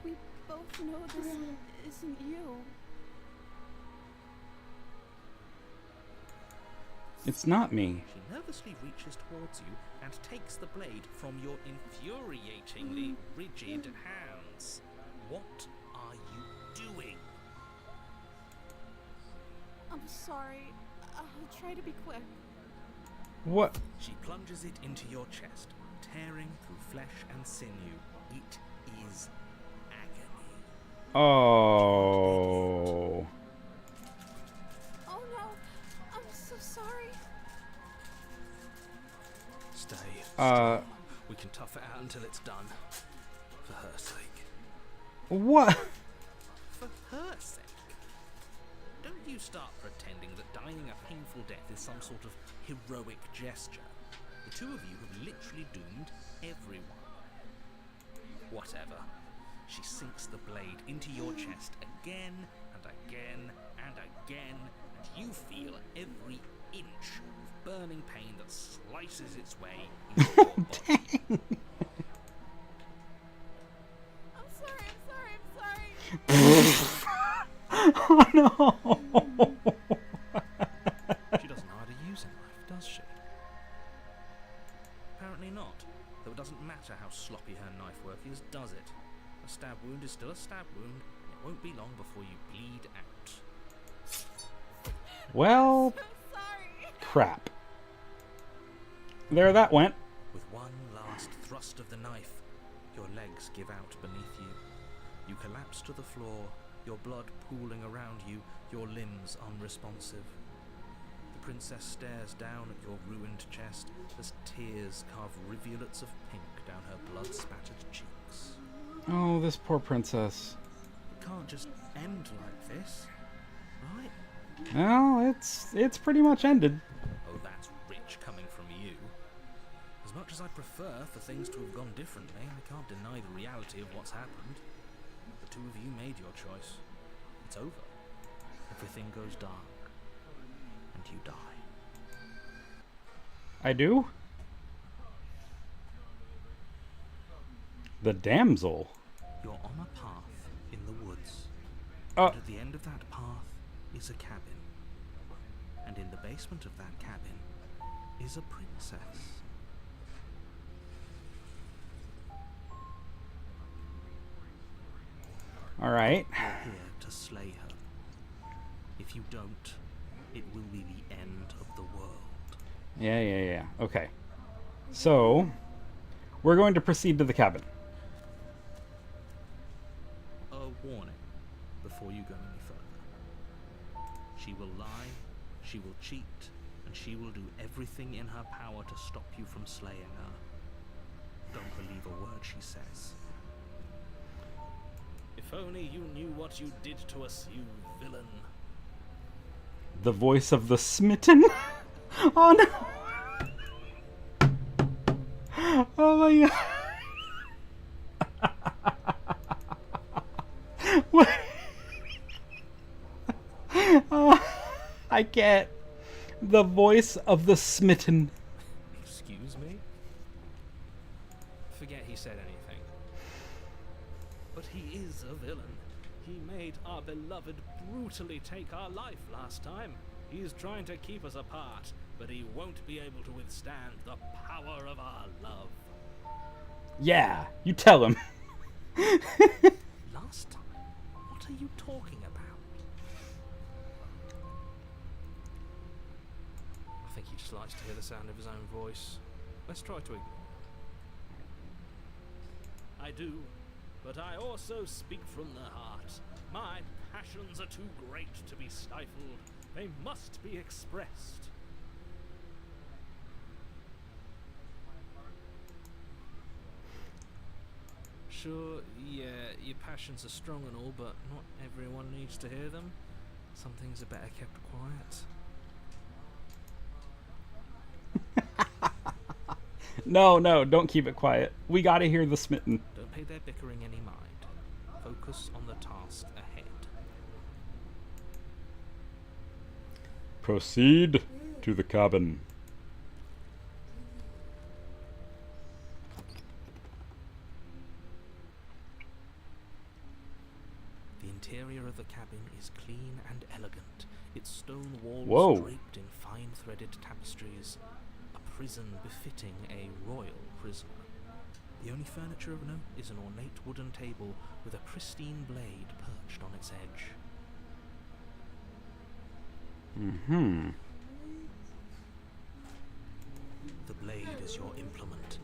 Speaker 4: We both know this isn't you.
Speaker 1: It's not me.
Speaker 3: She nervously reaches towards you and takes the blade from your infuriatingly rigid hands. What are you doing?
Speaker 4: I'm sorry. I'll try to be quick.
Speaker 1: What?
Speaker 3: She plunges it into your chest, tearing through flesh and sinew. It is agony.
Speaker 1: Oh.
Speaker 4: Oh no! I'm so sorry.
Speaker 3: Stay.
Speaker 1: Uh.
Speaker 3: We can tough it out until it's done. For her sake.
Speaker 1: What?
Speaker 3: For her sake. Don't you start pretending that dying a painful death is some sort of heroic gesture. The two of you have literally doomed everyone. Whatever. She sinks the blade into your chest again and again and again, and you feel every inch of burning pain that slices its way into your body.
Speaker 4: I'm sorry.
Speaker 1: Oh no.
Speaker 3: She doesn't know how to use a knife, does she? Apparently not. Though it doesn't matter how sloppy her knife work is, does it? A stab wound is still a stab wound. It won't be long before you bleed out.
Speaker 1: Well,
Speaker 4: I'm sorry.
Speaker 1: crap. There that went.
Speaker 3: With one last thrust of the knife, your legs give out beneath you. You collapse to the floor, your blood pooling around you, your limbs unresponsive. The princess stares down at your ruined chest as tears carve rivulets of pink down her blood-spattered cheeks.
Speaker 1: Oh, this poor princess.
Speaker 3: It can't just end like this, right?
Speaker 1: Well, it's pretty much ended.
Speaker 3: Oh, that's rich coming from you. As much as I prefer for things to have gone differently, I can't deny the reality of what's happened. The two of you made your choice. It's over. Everything goes dark. And you die.
Speaker 1: I do? The damsel.
Speaker 3: You're on a path in the woods.
Speaker 1: Oh.
Speaker 3: And at the end of that path is a cabin. And in the basement of that cabin is a princess.
Speaker 1: Alright.
Speaker 3: You're here to slay her. If you don't, it will be the end of the world.
Speaker 1: Yeah. Okay. So, we're going to proceed to the cabin.
Speaker 3: A warning before you go any further. She will lie, she will cheat, and she will do everything in her power to stop you from slaying her. Don't believe a word she says. If only you knew what you did to us, you villain.
Speaker 1: The voice of the smitten? Oh no! Oh my god. What? I can't. The voice of the smitten.
Speaker 3: Excuse me? Forget he said anything. But he is a villain. He made our beloved brutally take our life last time. He's trying to keep us apart, but he won't be able to withstand the power of our love.
Speaker 1: Yeah, you tell him.
Speaker 3: Last time? What are you talking about? I think he just likes to hear the sound of his own voice. Let's try to ignore it. I do, but I also speak from the heart. My passions are too great to be stifled. They must be expressed. Sure, yeah, your passions are strong and all, but not everyone needs to hear them. Some things are better kept quiet.
Speaker 1: No, don't keep it quiet. We gotta hear the smitten.
Speaker 3: Don't pay their bickering any mind. Focus on the task ahead.
Speaker 1: Proceed to the cabin.
Speaker 3: The interior of the cabin is clean and elegant, its stone walls
Speaker 1: Whoa.
Speaker 3: draped in fine-threaded tapestries, a prison befitting a royal prisoner. The only furniture of note is an ornate wooden table with a pristine blade perched on its edge.
Speaker 1: Mm-hmm.
Speaker 3: The blade is your implement.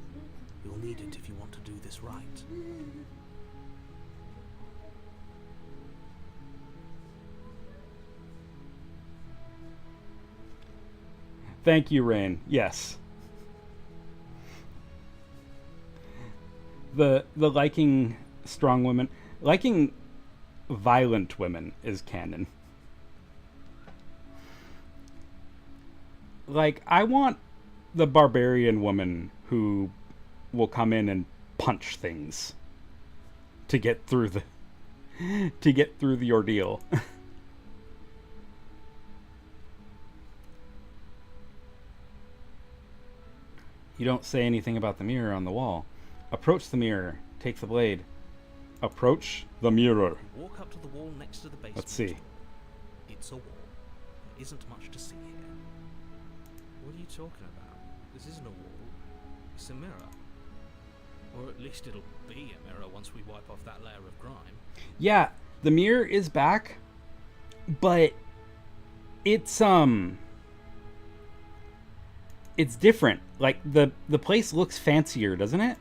Speaker 3: You'll need it if you want to do this right.
Speaker 1: Thank you, Rain. Yes. The liking strong women, liking violent women is canon. Like, I want the barbarian woman who will come in and punch things to get through the ordeal. You don't say anything about the mirror on the wall. Approach the mirror. Take the blade. Approach the mirror.
Speaker 3: Walk up to the wall next to the basement.
Speaker 1: Let's see.
Speaker 3: It's a wall. There isn't much to see here. What are you talking about? This isn't a wall. It's a mirror. Or at least it'll be a mirror once we wipe off that layer of grime.
Speaker 1: Yeah, the mirror is back, but it's different. Like the place looks fancier, doesn't it?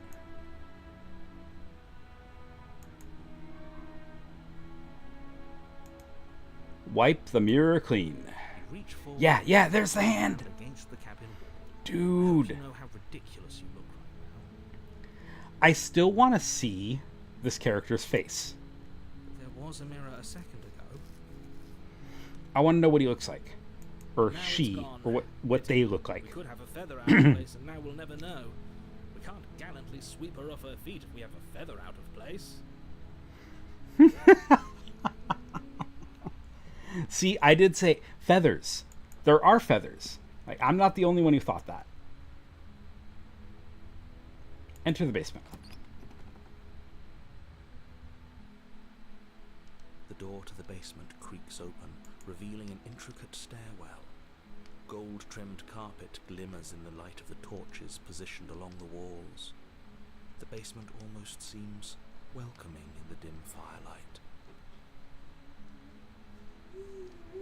Speaker 1: wipe the mirror clean.
Speaker 3: You reach forward
Speaker 1: Yeah, there's the hand.
Speaker 3: against the cabin wall.
Speaker 1: Dude.
Speaker 3: You know how ridiculous you look right now.
Speaker 1: I still want to see this character's face.
Speaker 3: There was a mirror a second ago.
Speaker 1: I want to know what he looks like. Or
Speaker 3: Now it's
Speaker 1: she.
Speaker 3: gone.
Speaker 1: Or what they look
Speaker 3: We
Speaker 1: like.
Speaker 3: could have a feather out of place, and now we'll never know. We can't gallantly sweep her off her feet if we have a feather out of place.
Speaker 1: See, I did say feathers. There are feathers. Like, I'm not the only one who thought that. Enter the basement.
Speaker 3: The door to the basement creaks open, revealing an intricate stairwell. Gold-trimmed carpet glimmers in the light of the torches positioned along the walls. The basement almost seems welcoming in the dim firelight.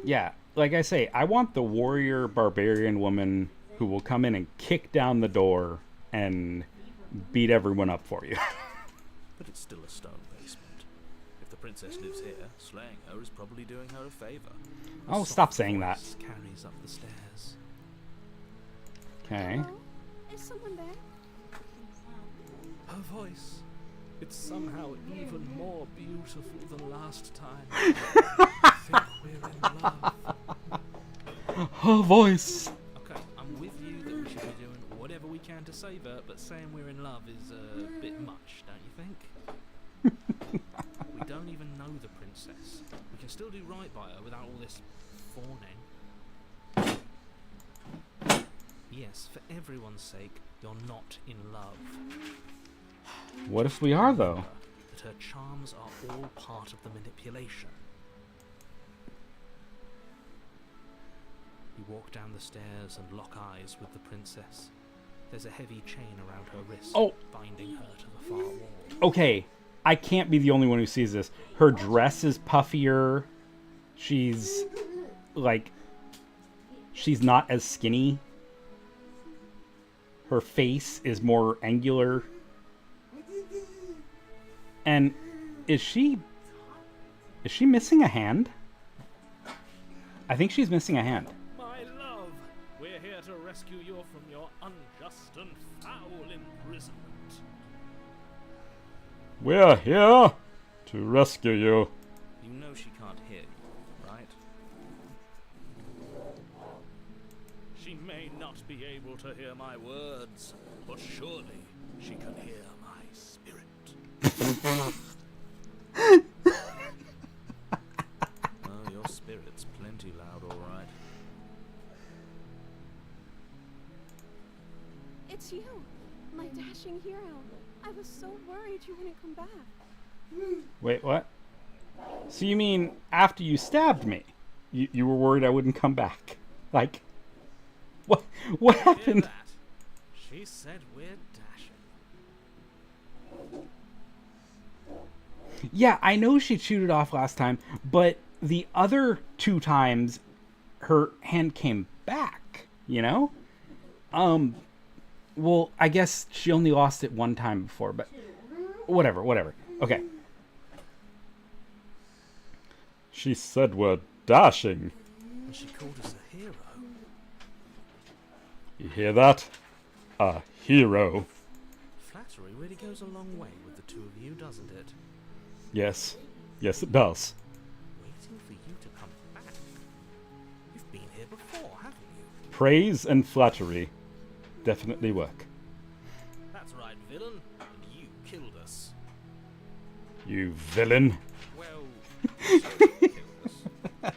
Speaker 1: Yeah, like I say, I want the warrior barbarian woman who will come in and kick down the door and beat everyone up for you.
Speaker 3: But it's still a stone basement. If the princess lives here, slaying her is probably doing her a favor. A
Speaker 1: Oh,
Speaker 3: soft
Speaker 1: stop saying that.
Speaker 3: voice carries up the stairs.
Speaker 1: Okay.
Speaker 4: Hello? Is someone there?
Speaker 3: Her voice. It's somehow even more beautiful than last time. I think we're in love.
Speaker 1: Her voice.
Speaker 3: Okay, I'm with you that we should be doing whatever we can to save her, but saying we're in love is a bit much, don't you think? We don't even know the princess. We can still do right by her without all this fawning. Yes, for everyone's sake, you're not in love.
Speaker 1: What if we are, though?
Speaker 3: That her charms are all part of the manipulation. You walk down the stairs and lock eyes with the princess. There's a heavy chain around her wrist,
Speaker 1: Oh.
Speaker 3: binding her to the far wall.
Speaker 1: Okay, I can't be the only one who sees this. Her dress is puffier. She's, like, she's not as skinny. Her face is more angular. And is she missing a hand? I think she's missing a hand.
Speaker 3: My love, we're here to rescue you from your unjust and foul imprisonment.
Speaker 1: We're here to rescue you.
Speaker 3: You know she can't hear you, right? She may not be able to hear my words, but surely she can hear my spirit. Oh, your spirit's plenty loud, all right.
Speaker 4: It's you, my dashing hero. I was so worried you wouldn't come back.
Speaker 1: Wait, what? So you mean after you stabbed me, you were worried I wouldn't come back? Like, what
Speaker 3: Hear
Speaker 1: happened?
Speaker 3: that? She said we're dashing.
Speaker 1: Yeah, I know she chewed it off last time, but the other 2 times her hand came back, you know? Well, I guess she only lost it 1 time before, but whatever. Okay. She said we're dashing.
Speaker 3: And she called us a hero.
Speaker 1: You hear that? A hero.
Speaker 3: Flattery really goes a long way with the two of you, doesn't it?
Speaker 1: Yes, it does.
Speaker 3: Waiting for you to come back. You've been here before, haven't you?
Speaker 1: Praise and flattery definitely work.
Speaker 3: That's right, villain. And you killed us.
Speaker 1: You villain.
Speaker 3: Well, so you killed us.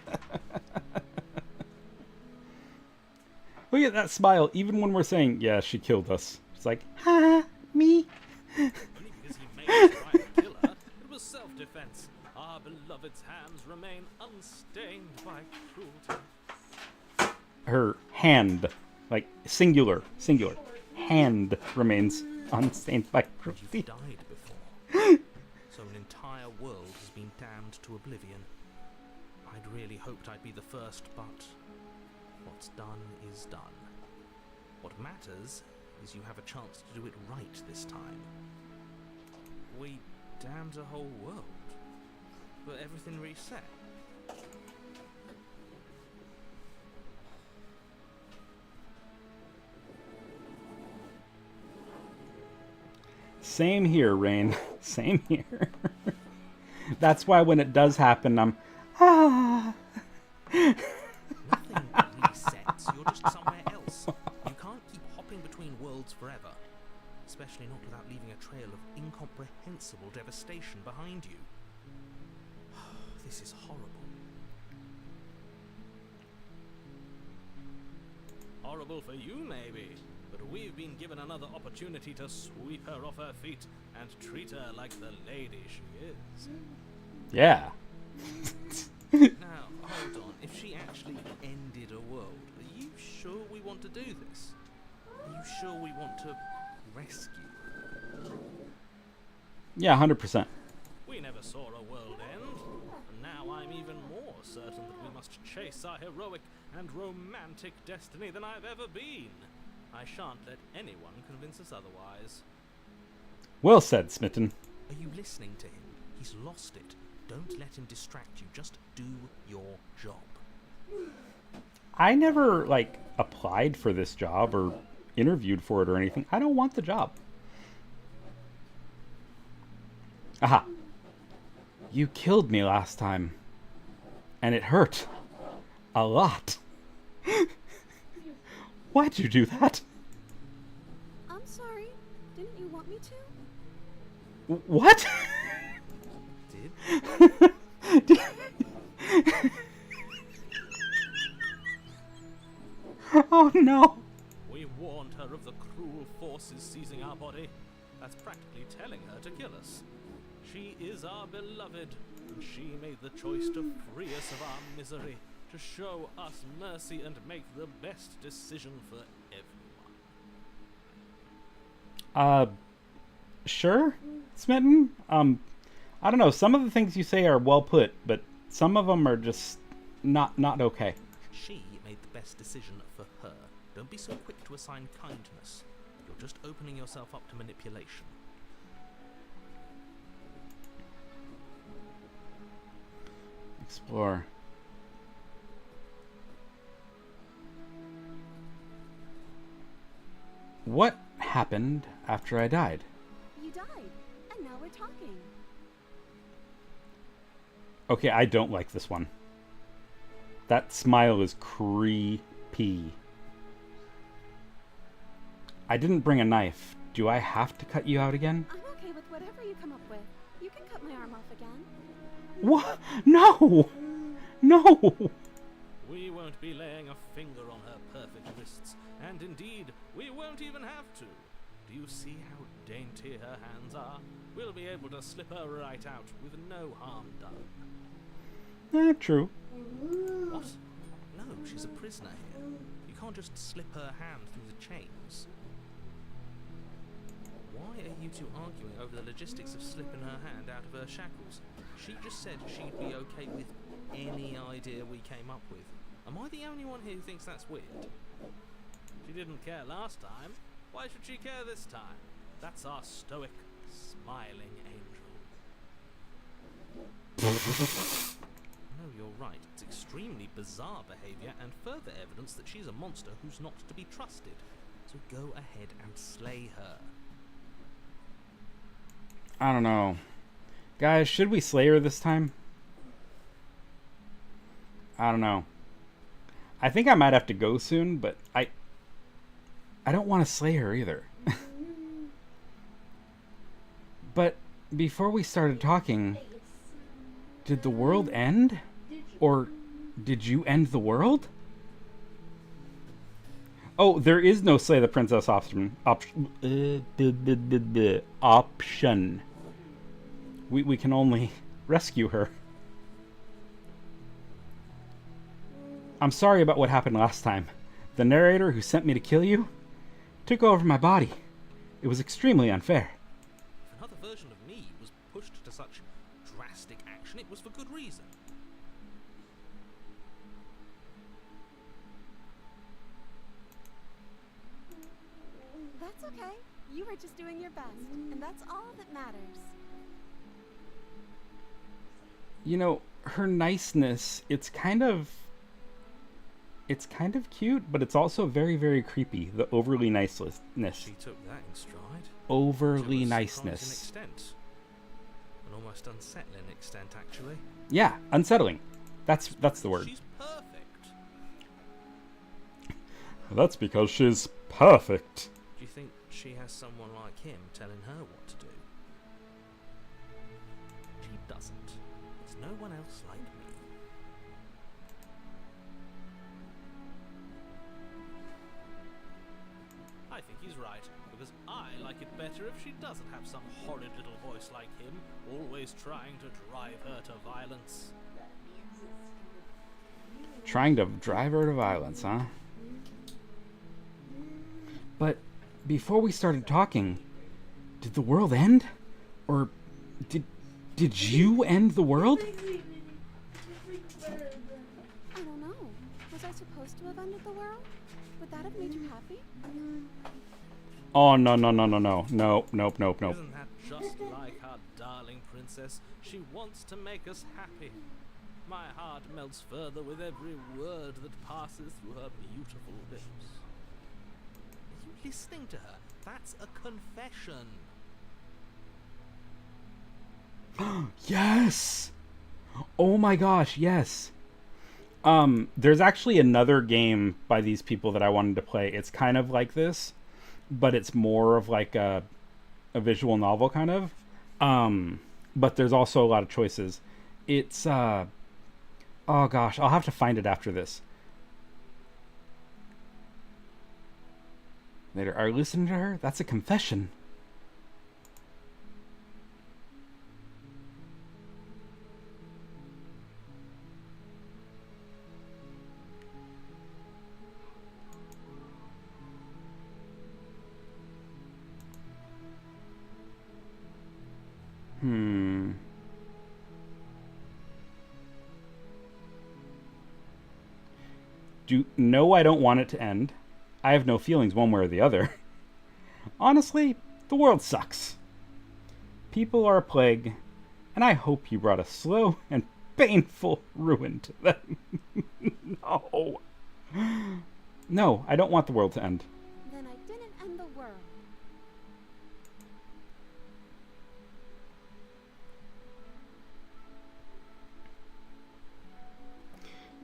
Speaker 1: Look at that smile, even when we're saying, yeah, she killed us. It's like, ha, me.
Speaker 3: Only because he made us try to kill her. It was self-defense. Our beloved's hands remain unstained by cruelty.
Speaker 1: Her hand, like singular, hand remains unstained by
Speaker 3: You've
Speaker 1: cruelty.
Speaker 3: died before. So an entire world has been damned to oblivion. I'd really hoped I'd be the first, but what's done is done. What matters is you have a chance to do it right this time. We damned a whole world, but everything reset.
Speaker 1: Same here, Rain. Same here. That's why when it does happen, I'm... Ah.
Speaker 3: Nothing resets. You're just somewhere else. You can't keep hopping between worlds forever. Especially not without leaving a trail of incomprehensible devastation behind you. This is horrible. Horrible for you, maybe. But we've been given another opportunity to sweep her off her feet and treat her like the lady she is.
Speaker 1: Yeah.
Speaker 3: Now, hold on. If she actually ended a world, are you sure we want to do this? Are you sure we want to rescue her?
Speaker 1: Yeah, 100%.
Speaker 3: We never saw a world end, and now I'm even more certain that we must chase our heroic and romantic destiny than I've ever been. I shan't let anyone convince us otherwise.
Speaker 1: Well said, Smitten.
Speaker 3: Are you listening to him? He's lost it. Don't let him distract you. Just do your job.
Speaker 1: I never, like, applied for this job or interviewed for it or anything. I don't want the job. Aha. You killed me last time. And it hurt. A lot. Why'd you do that?
Speaker 4: I'm sorry. Didn't you want me to?
Speaker 1: What?
Speaker 3: Did?
Speaker 1: Oh no.
Speaker 3: We warned her of the cruel forces seizing our body. That's practically telling her to kill us. She is our beloved, and she made the choice to free us of our misery, to show us mercy and make the best decision for everyone.
Speaker 1: Sure, Smitten. I don't know. Some of the things you say are well put, but some of them are just not okay.
Speaker 3: She made the best decision for her. Don't be so quick to assign kindness. You're just opening yourself up to manipulation.
Speaker 1: Explore. What happened after I died?
Speaker 4: You died, and now we're talking.
Speaker 1: Okay, I don't like this one. That smile is creepy. I didn't bring a knife. Do I have to cut you out again?
Speaker 4: I'm okay with whatever you come up with. You can cut my arm off again.
Speaker 1: What? No! No!
Speaker 3: We won't be laying a finger on her perfect wrists, and indeed, we won't even have to. Do you see how dainty her hands are? We'll be able to slip her right out with no harm done.
Speaker 1: True.
Speaker 3: What? No, she's a prisoner here. You can't just slip her hand through the chains. Why are you two arguing over the logistics of slipping her hand out of her shackles? She just said she'd be okay with any idea we came up with. Am I the only one here who thinks that's weird? She didn't care last time. Why should she care this time? That's our stoic, smiling angel. No, you're right. It's extremely bizarre behavior and further evidence that she's a monster who's not to be trusted. So go ahead and slay her.
Speaker 1: I don't know. Guys, should we slay her this time? I don't know. I think I might have to go soon, but I don't want to slay her either. But before we started talking, did the world end? Or did you end the world? Oh, there is no slay the princess option. Option. We can only rescue her. I'm sorry about what happened last time. The narrator who sent me to kill you took over my body. It was extremely unfair.
Speaker 3: If another version of me was pushed to such drastic action, it was for good reason.
Speaker 4: That's okay. You were just doing your best, and that's all that matters.
Speaker 1: You know, her niceness, it's kind of It's kind of cute, but it's also very, very creepy. The overly niceness.
Speaker 3: She took that in stride.
Speaker 1: Overly
Speaker 3: To a surprising
Speaker 1: niceness.
Speaker 3: extent. An almost unsettling extent, actually.
Speaker 1: Yeah, unsettling. That's the word.
Speaker 3: She's perfect.
Speaker 1: That's because she's perfect.
Speaker 3: Do you think she has someone like him telling her what to do? She doesn't. There's no one else like me. I think he's right, because I like it better if she doesn't have some horrid little voice like him, always trying to drive her to violence.
Speaker 1: Trying to drive her to violence, huh? But before we started talking, did the world end? Or did you end the world?
Speaker 4: I don't know. Was I supposed to have ended the world? Would that have made you happy?
Speaker 1: Oh, no. Nope.
Speaker 3: Isn't that just like our darling princess? She wants to make us happy. My heart melts further with every word that passes through her beautiful lips. Are you listening to her? That's a confession.
Speaker 1: Yes! Oh my gosh, yes. There's actually another game by these people that I wanted to play. It's kind of like this, but it's more of like a visual novel kind of. But there's also a lot of choices. It's oh gosh, I'll have to find it after this. Later, are you listening to her? That's a confession. No, I don't want it to end. I have no feelings one way or the other. Honestly, the world sucks. People are a plague, and I hope you brought a slow and painful ruin to them. No. No, I don't want the world to end.
Speaker 4: Then I didn't end the world.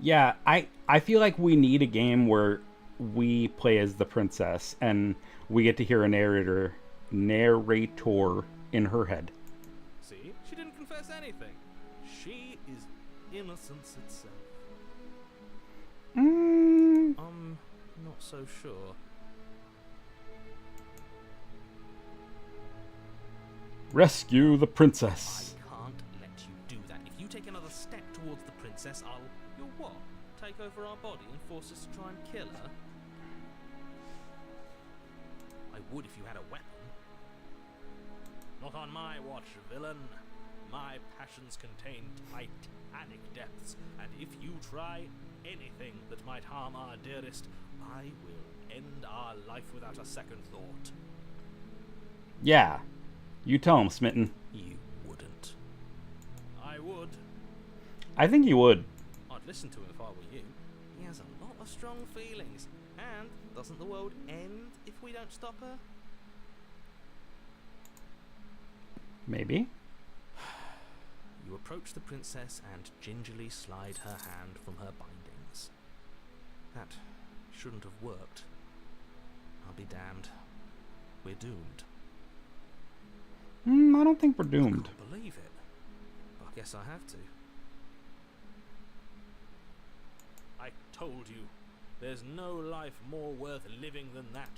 Speaker 1: Yeah, I feel like we need a game where we play as the princess and we get to hear a narrator in her head.
Speaker 3: See? She didn't confess anything. She is innocence itself. I'm not so sure.
Speaker 1: Rescue the princess.
Speaker 3: I can't let you do that. If you take another step towards the princess, You'll what? Take over our body and force us to try and kill her? I would if you had a weapon. Not on my watch, villain. My passions contain titanic depths, and if you try anything that might harm our dearest, I will end our life without a second thought.
Speaker 1: Yeah. You tell him, Smitten.
Speaker 3: You wouldn't. I would.
Speaker 1: I think you would.
Speaker 3: I'd listen to him if I were you. He has a lot of strong feelings. And doesn't the world end if we don't stop her?
Speaker 1: Maybe.
Speaker 3: You approach the princess and gingerly slide her hand from her bindings. That shouldn't have worked. I'll be damned. We're doomed.
Speaker 1: I don't think we're doomed.
Speaker 3: I can't believe it. I guess I have to. I told you, there's no life more worth living than that.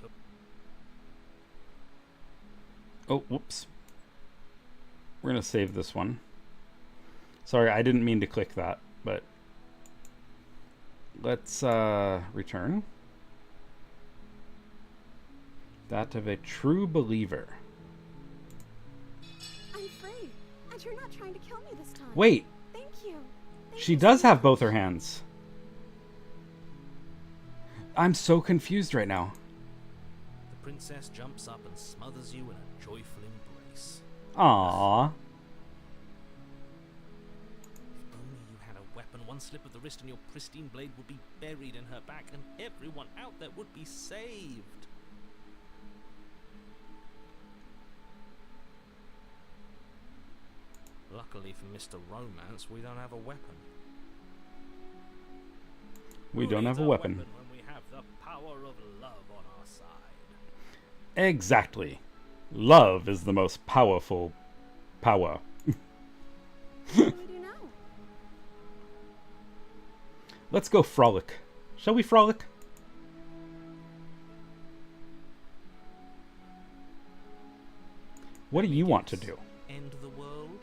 Speaker 1: Oh, whoops. We're going to save this one. Sorry, I didn't mean to click that, but let's return. That of a true believer.
Speaker 4: I'm free, and you're not trying to kill me this time.
Speaker 1: Wait,
Speaker 4: Thank you. Thank
Speaker 1: she
Speaker 4: you
Speaker 1: does
Speaker 4: so
Speaker 1: have
Speaker 4: much.
Speaker 1: both her hands. I'm so confused right now.
Speaker 3: The princess jumps up and smothers you in a joyful embrace.
Speaker 1: Aww.
Speaker 3: If only you had a weapon, one One slip of the wrist and your pristine blade would be buried in her back, and everyone out there would be saved. Luckily for Mr. Romance, we don't have a weapon.
Speaker 1: We
Speaker 3: Who
Speaker 1: don't
Speaker 3: needs
Speaker 1: have a weapon.
Speaker 3: when we have the power of love on our side?
Speaker 1: Exactly. Love is the most powerful power.
Speaker 4: What do we do now?
Speaker 1: Let's go frolic. Shall we frolic? What do you want to do?
Speaker 3: End the world?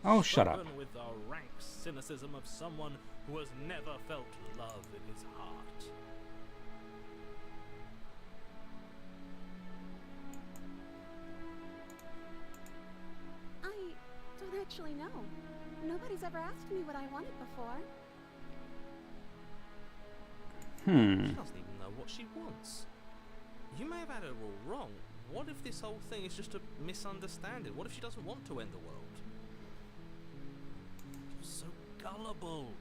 Speaker 1: Oh, shut up.
Speaker 3: Spoken with the rank cynicism of someone who has never felt love in his heart.
Speaker 4: I don't actually know. Nobody's ever asked me what I wanted before.
Speaker 3: She doesn't even know what she wants. You may have had her all wrong. What if this whole thing is just a misunderstanding? What if she doesn't want to end the world? You're so gullible.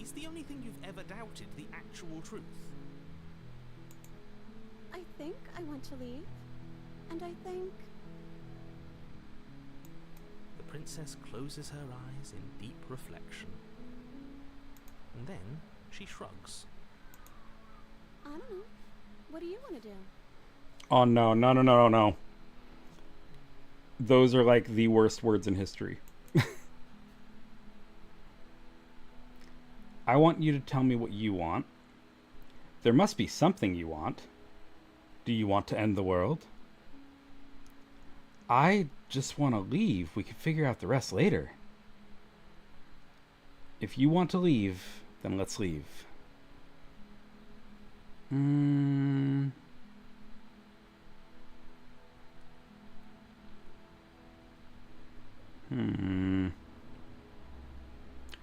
Speaker 3: Is the only thing you've ever doubted the actual truth?
Speaker 4: I think I want to leave. And I think...
Speaker 3: The princess closes her eyes in deep reflection. And then she shrugs.
Speaker 4: I don't know. What do you want to do?
Speaker 1: Oh, no, no, no, no, no. Those are like the worst words in history. I want you to tell me what you want. There must be something you want. Do you want to end the world? I just want to leave. We can figure out the rest later. If you want to leave, then let's leave.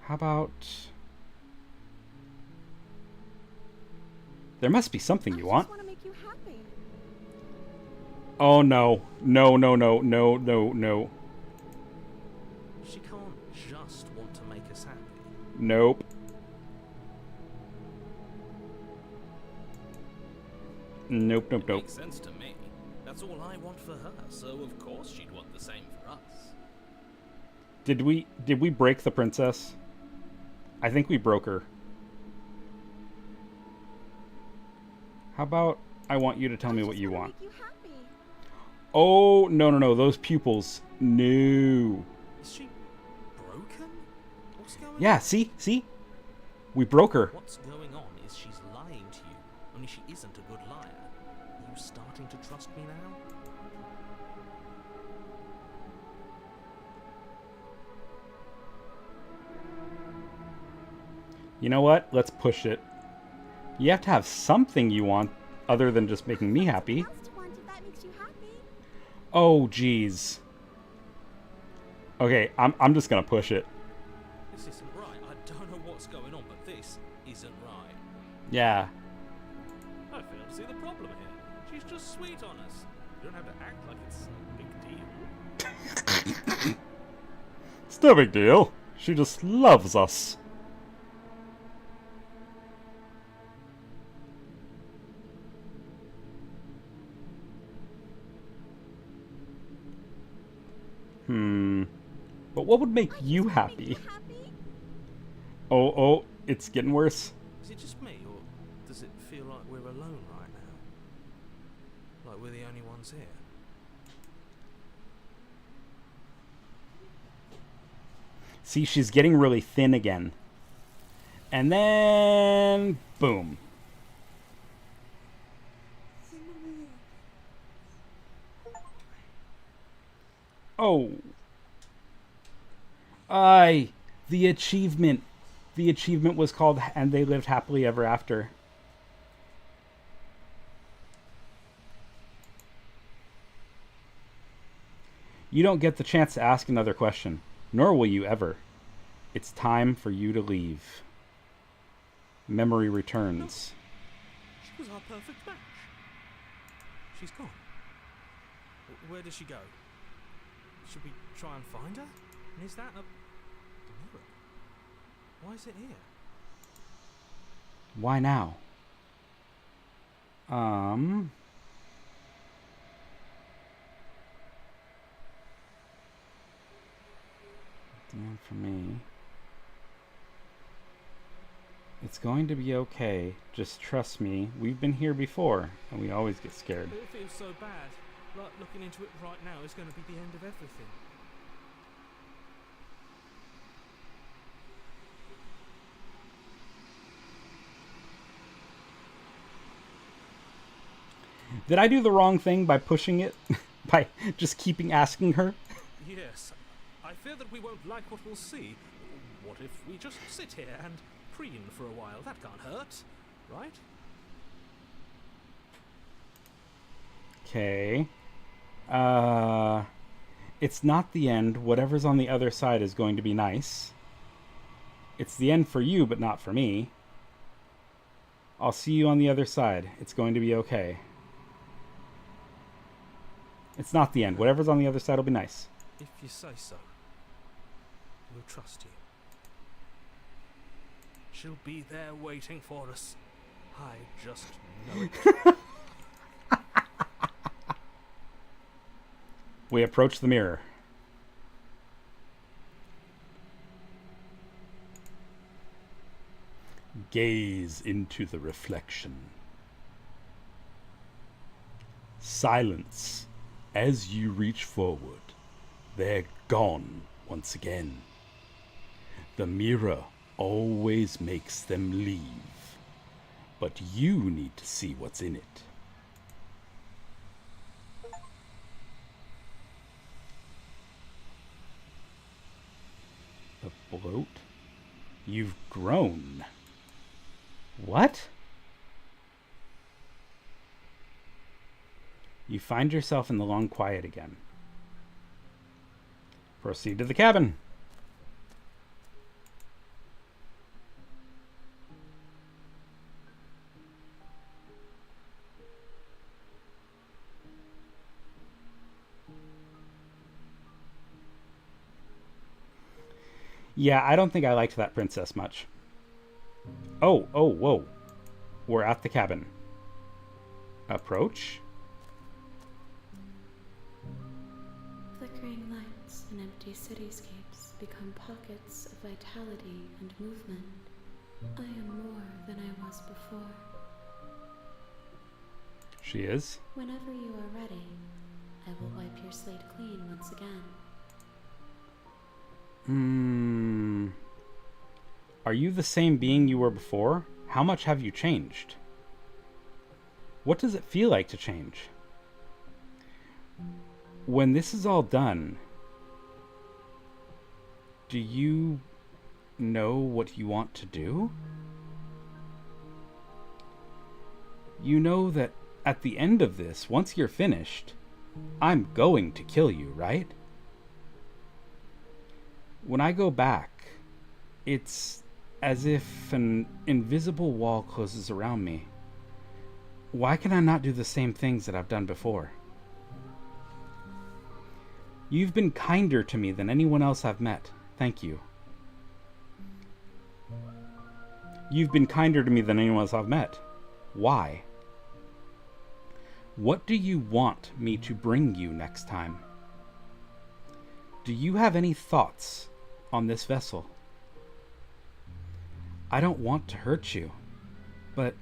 Speaker 1: How about... There must be something you
Speaker 4: I
Speaker 1: want.
Speaker 4: just want to make you happy.
Speaker 1: Oh no. No, no, no, no, no, no.
Speaker 3: She can't just want to make us happy.
Speaker 1: Nope. Nope, nope, nope.
Speaker 3: Makes sense to me. That's all I want for her, so of course she'd want the same for us.
Speaker 1: Did we break the princess? I think we broke her. How about I want you to tell me what you want?
Speaker 4: Make you happy.
Speaker 1: Oh, no, no, no. Those pupils. No.
Speaker 3: Is she broken? What's going on?
Speaker 1: Yeah, see? See? We broke her.
Speaker 3: What's going on is she's lying to you, only she isn't a good liar. Are you starting to trust me now?
Speaker 1: You know what? Let's push it. You have to have something you want other than just making me happy.
Speaker 4: What else to want if that makes you happy?
Speaker 1: Oh, jeez. Okay, I'm just gonna push it.
Speaker 3: This isn't right. I don't know what's going on, but this isn't right.
Speaker 1: Yeah.
Speaker 3: I fail to see the problem here. She's just sweet on us. You don't have to act like it's a big deal.
Speaker 1: It's no big deal. She just loves us. But what would make you happy? Oh, it's getting worse.
Speaker 3: Is it just me, or does it feel like we're alone right now? Like we're the only ones here?
Speaker 1: See, she's getting really thin again. And then... boom. Oh. The achievement. The achievement was called "And They Lived Happily Ever After." You don't get the chance to ask another question, nor will you ever. It's time for you to leave. Memory returns.
Speaker 3: She was our perfect match. She's gone. Where does she go? Should we try and find her? And is that a mirror? Why is it here?
Speaker 1: Why now? The end for me. It's going to be okay. Just trust me. We've been here before, and we always get scared.
Speaker 3: It feels so bad. Like looking into it right now is going to be the end of everything.
Speaker 1: Did I do the wrong thing by pushing it? By just keeping asking her?
Speaker 3: Yes. I fear that we won't like what we'll see. What if we just sit here and preen for a while? That can't hurt, right?
Speaker 1: Okay. It's not the end. Whatever's on the other side is going to be nice. It's the end for you, but not for me. I'll see you on the other side. It's going to be okay. It's not the end. Whatever's on the other side will be nice.
Speaker 3: If you say so. We'll trust you. She'll be there waiting for us. I just know it.
Speaker 1: We approach the mirror. Gaze into the reflection. Silence. As you reach forward, they're gone once again. The mirror always makes them leave, but you need to see what's in it. The bloat? You've grown. What? You find yourself in the long quiet again. Proceed to the cabin. Yeah, I don't think I liked that princess much. Oh, whoa. We're at the cabin. Approach.
Speaker 5: Flickering lights and empty cityscapes become pockets of vitality and movement. I am more than I was before.
Speaker 1: She is.
Speaker 5: Whenever you are ready, I will wipe your slate clean once again.
Speaker 1: Are you the same being you were before? How much have you changed? What does it feel like to change? When this is all done, do you know what you want to do? You know that at the end of this, once you're finished, I'm going to kill you, right? When I go back, it's as if an invisible wall closes around me. Why can I not do the same things that I've done before? You've been kinder to me than anyone else I've met. Thank you. You've been kinder to me than anyone else I've met. Why? What do you want me to bring you next time? Do you have any thoughts on this vessel? I don't want to hurt you, but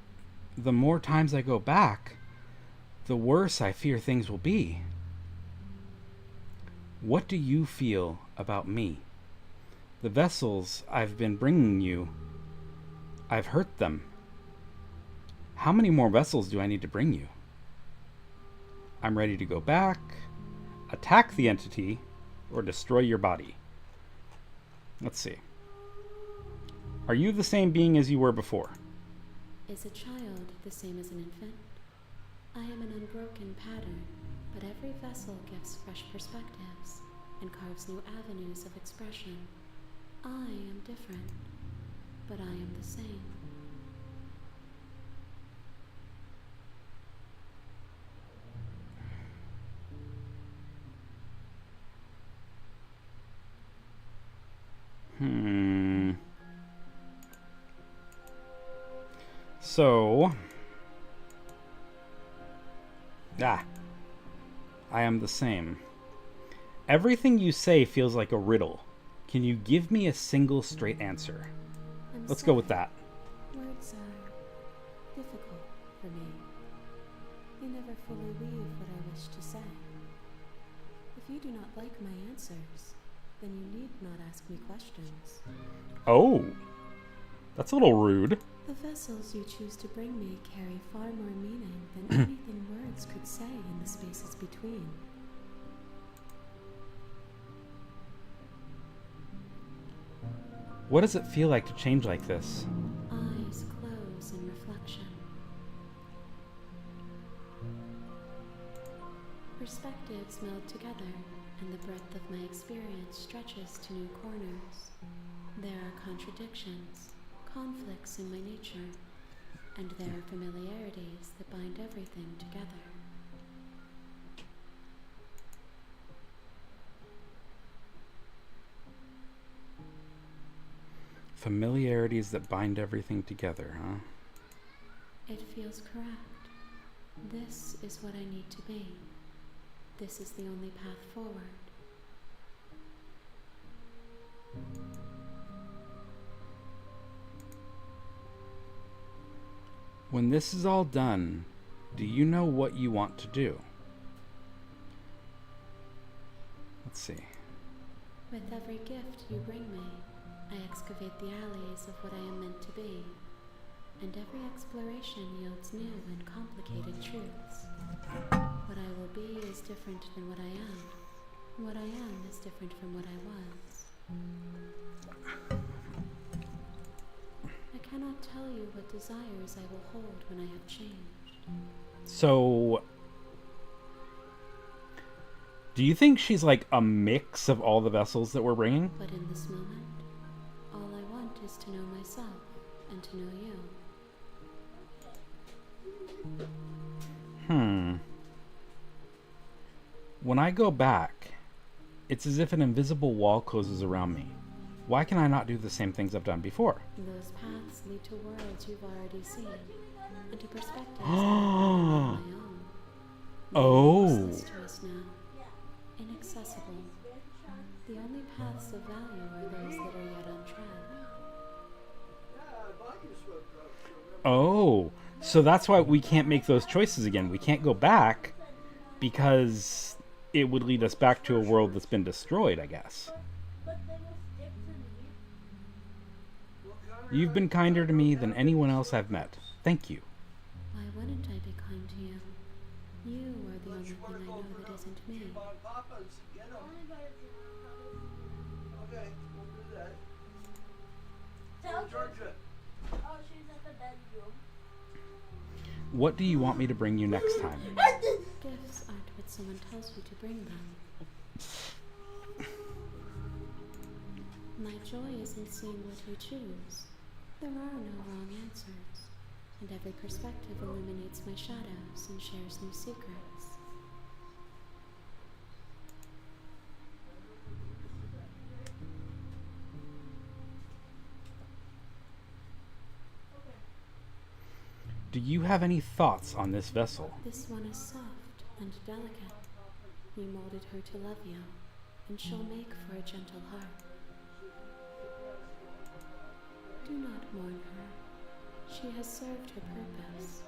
Speaker 1: the more times I go back, the worse I fear things will be. What do you feel about me? The vessels I've been bringing you, I've hurt them. How many more vessels do I need to bring you? I'm ready to go back, attack the entity, or destroy your body. Let's see. Are you the same being as you were before?
Speaker 5: Is a child the same as an infant? I am an unbroken pattern, but every vessel gives fresh perspectives and carves new avenues of expression. I am different, but I am the same.
Speaker 1: So... I am the same. Everything you say feels like a riddle. Can you give me a single straight answer?
Speaker 5: I'm
Speaker 1: Let's go with
Speaker 5: sorry.
Speaker 1: that.
Speaker 5: Words are difficult for me. They never fully weave what I wish to say. If you do not like my answers, then you need not ask me questions.
Speaker 1: Oh, that's a little rude.
Speaker 5: The vessels you choose to bring me carry far more meaning than anything words could say in the spaces between.
Speaker 1: What does it feel like to change like this?
Speaker 5: Eyes close in reflection. Perspectives meld together, and the breadth of my experience stretches to new corners. There are contradictions, conflicts in my nature, and there are familiarities that bind everything together.
Speaker 1: Familiarities that bind everything together, huh?
Speaker 5: It feels correct. This is what I need to be. This is the only path forward.
Speaker 1: When this is all done, do you know what you want to do? Let's see.
Speaker 5: With every gift you bring me, I excavate the alleys of what I am meant to be, and every exploration yields new and complicated truths. What I will be is different than what I am. What I am is different from what I was. I cannot tell you what desires I will hold when I have changed.
Speaker 1: So, do you think she's like a mix of all the vessels that we're bringing?
Speaker 5: But in this moment, all I want is to know myself and to know you.
Speaker 1: When I go back, it's as if an invisible wall closes around me. Why can I not do the same things I've done before?
Speaker 5: Those paths lead to worlds you've already seen, and to perspectives I have on my own. They are
Speaker 1: Oh.
Speaker 5: useless to us now, inaccessible. The only paths of value are those that are yet untread.
Speaker 1: Oh, so that's why we can't make those choices again. We can't go back because it would lead us back to a world that's been destroyed, I guess. You've been kinder to me than anyone else I've met. Thank you.
Speaker 5: Why wouldn't I be kind to you? You are the only thing I know that isn't me.
Speaker 6: Okay, we'll do that.
Speaker 2: Tell
Speaker 6: Georgia.
Speaker 2: Oh, she's in the bedroom.
Speaker 1: What do you want me to bring you next time?
Speaker 5: Gifts aren't what someone tells you to bring them. My joy is in seeing what you choose. There are no wrong answers, and every perspective illuminates my shadows and shares new secrets.
Speaker 1: Do you have any thoughts on this vessel?
Speaker 5: This one is soft and delicate. You molded her to love you, and she'll make for a gentle heart. Do not mourn her. She has served her purpose.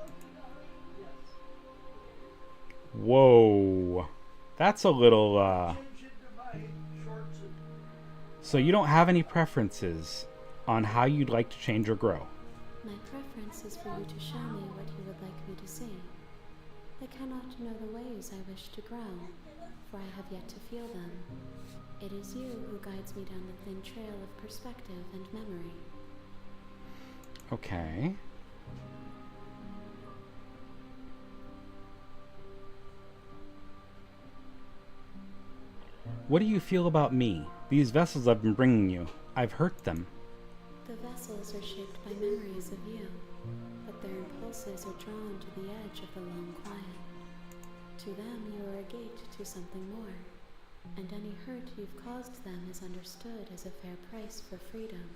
Speaker 1: Whoa. That's a little, So you don't have any preferences on how you'd like to change or grow?
Speaker 5: My preference is for you to show me what you would like me to see. I cannot know the ways I wish to grow, for I have yet to feel them. It is you who guides me down the thin trail of perspective and memory.
Speaker 1: Okay. What do you feel about me? These vessels I've been bringing you. I've hurt them.
Speaker 5: The vessels are shaped by memories of you, but their impulses are drawn to the edge of the long quiet. To them, you are a gate to something more, and any hurt you've caused them is understood as a fair price for freedom.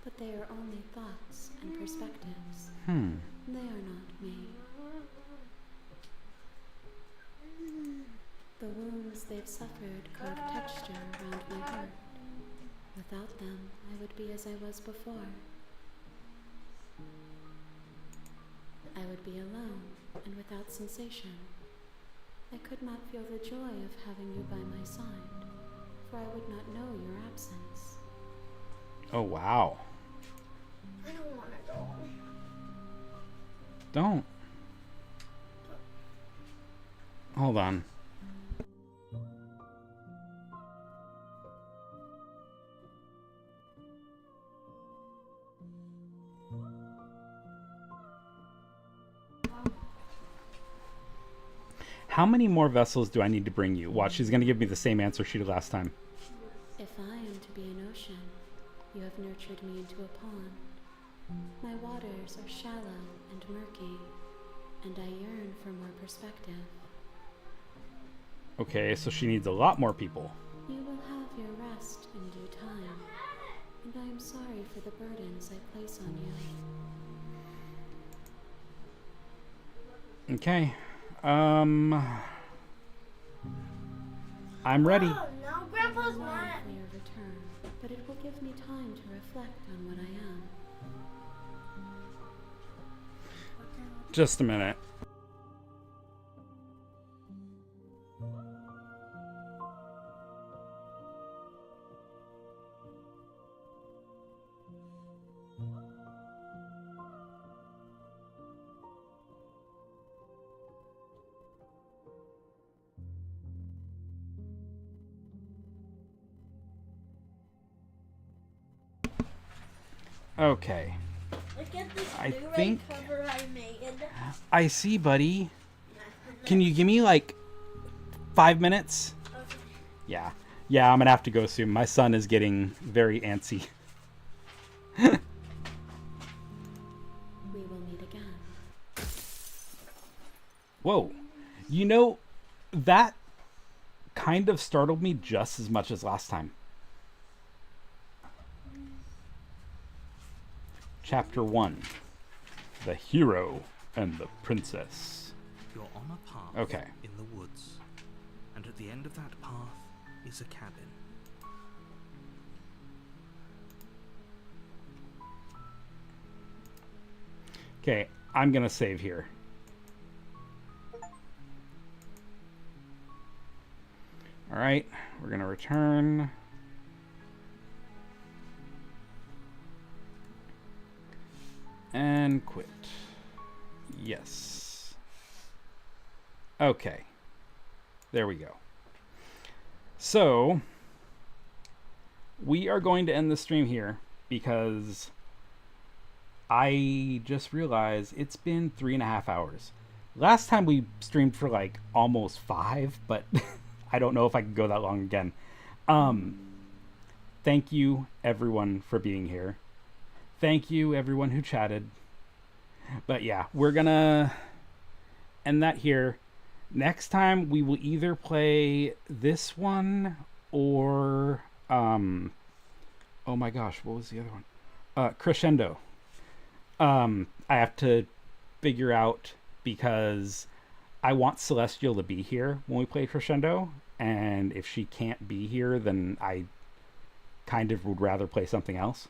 Speaker 5: but they are only thoughts and perspectives. They are not me. The wounds they've suffered carve texture around my heart. Without them, I would be as I was before. I would be alone and without sensation. I could not feel the joy of having you by my side, for I would not know your absence.
Speaker 1: Oh, wow.
Speaker 2: I don't want to go.
Speaker 1: Don't. Hold on. How many more vessels do I need to bring you? Watch, she's going to give me the same answer she did last time.
Speaker 5: If I am to be an ocean, you have nurtured me into a pond. My waters are shallow and murky, and I yearn for more perspective.
Speaker 1: Okay, so she needs a lot more people.
Speaker 5: You will have your rest in due time, and I am sorry for the burdens I place on you.
Speaker 1: Okay. I'm ready.
Speaker 2: Oh, now Grandpa's
Speaker 5: I'm
Speaker 2: mad
Speaker 5: sorry
Speaker 2: at
Speaker 5: for
Speaker 2: me.
Speaker 5: your return, but it will give me time to reflect on what I am.
Speaker 1: Just a minute. Okay.
Speaker 2: Look at this
Speaker 1: I
Speaker 2: Blu-ray
Speaker 1: think-
Speaker 2: cover I made.
Speaker 1: I see, buddy. Can you give me like 5 minutes?
Speaker 2: Okay.
Speaker 1: Yeah. Yeah, I'm gonna have to go soon. My son is getting very antsy.
Speaker 5: We will meet again.
Speaker 1: Whoa. You know, that kind of startled me just as much as last time. Chapter 1. The Hero and the Princess.
Speaker 3: You're on a path
Speaker 1: Okay.
Speaker 3: in the woods, and at the end of that path is a cabin.
Speaker 1: Okay, I'm gonna save here. Alright, we're gonna return. And quit. Yes. Okay. There we go. So, we are going to end the stream here because I just realized it's been 3.5 hours. Last time we streamed for like almost 5, but I don't know if I can go that long again. Thank you everyone for being here. Thank you everyone who chatted. But yeah, we're gonna end that here. Next time we will either play this one or oh my gosh, what was the other one? Crescendo. I have to figure out because I want Celestial to be here when we play Crescendo, and if she can't be here, then I kind of would rather play something else.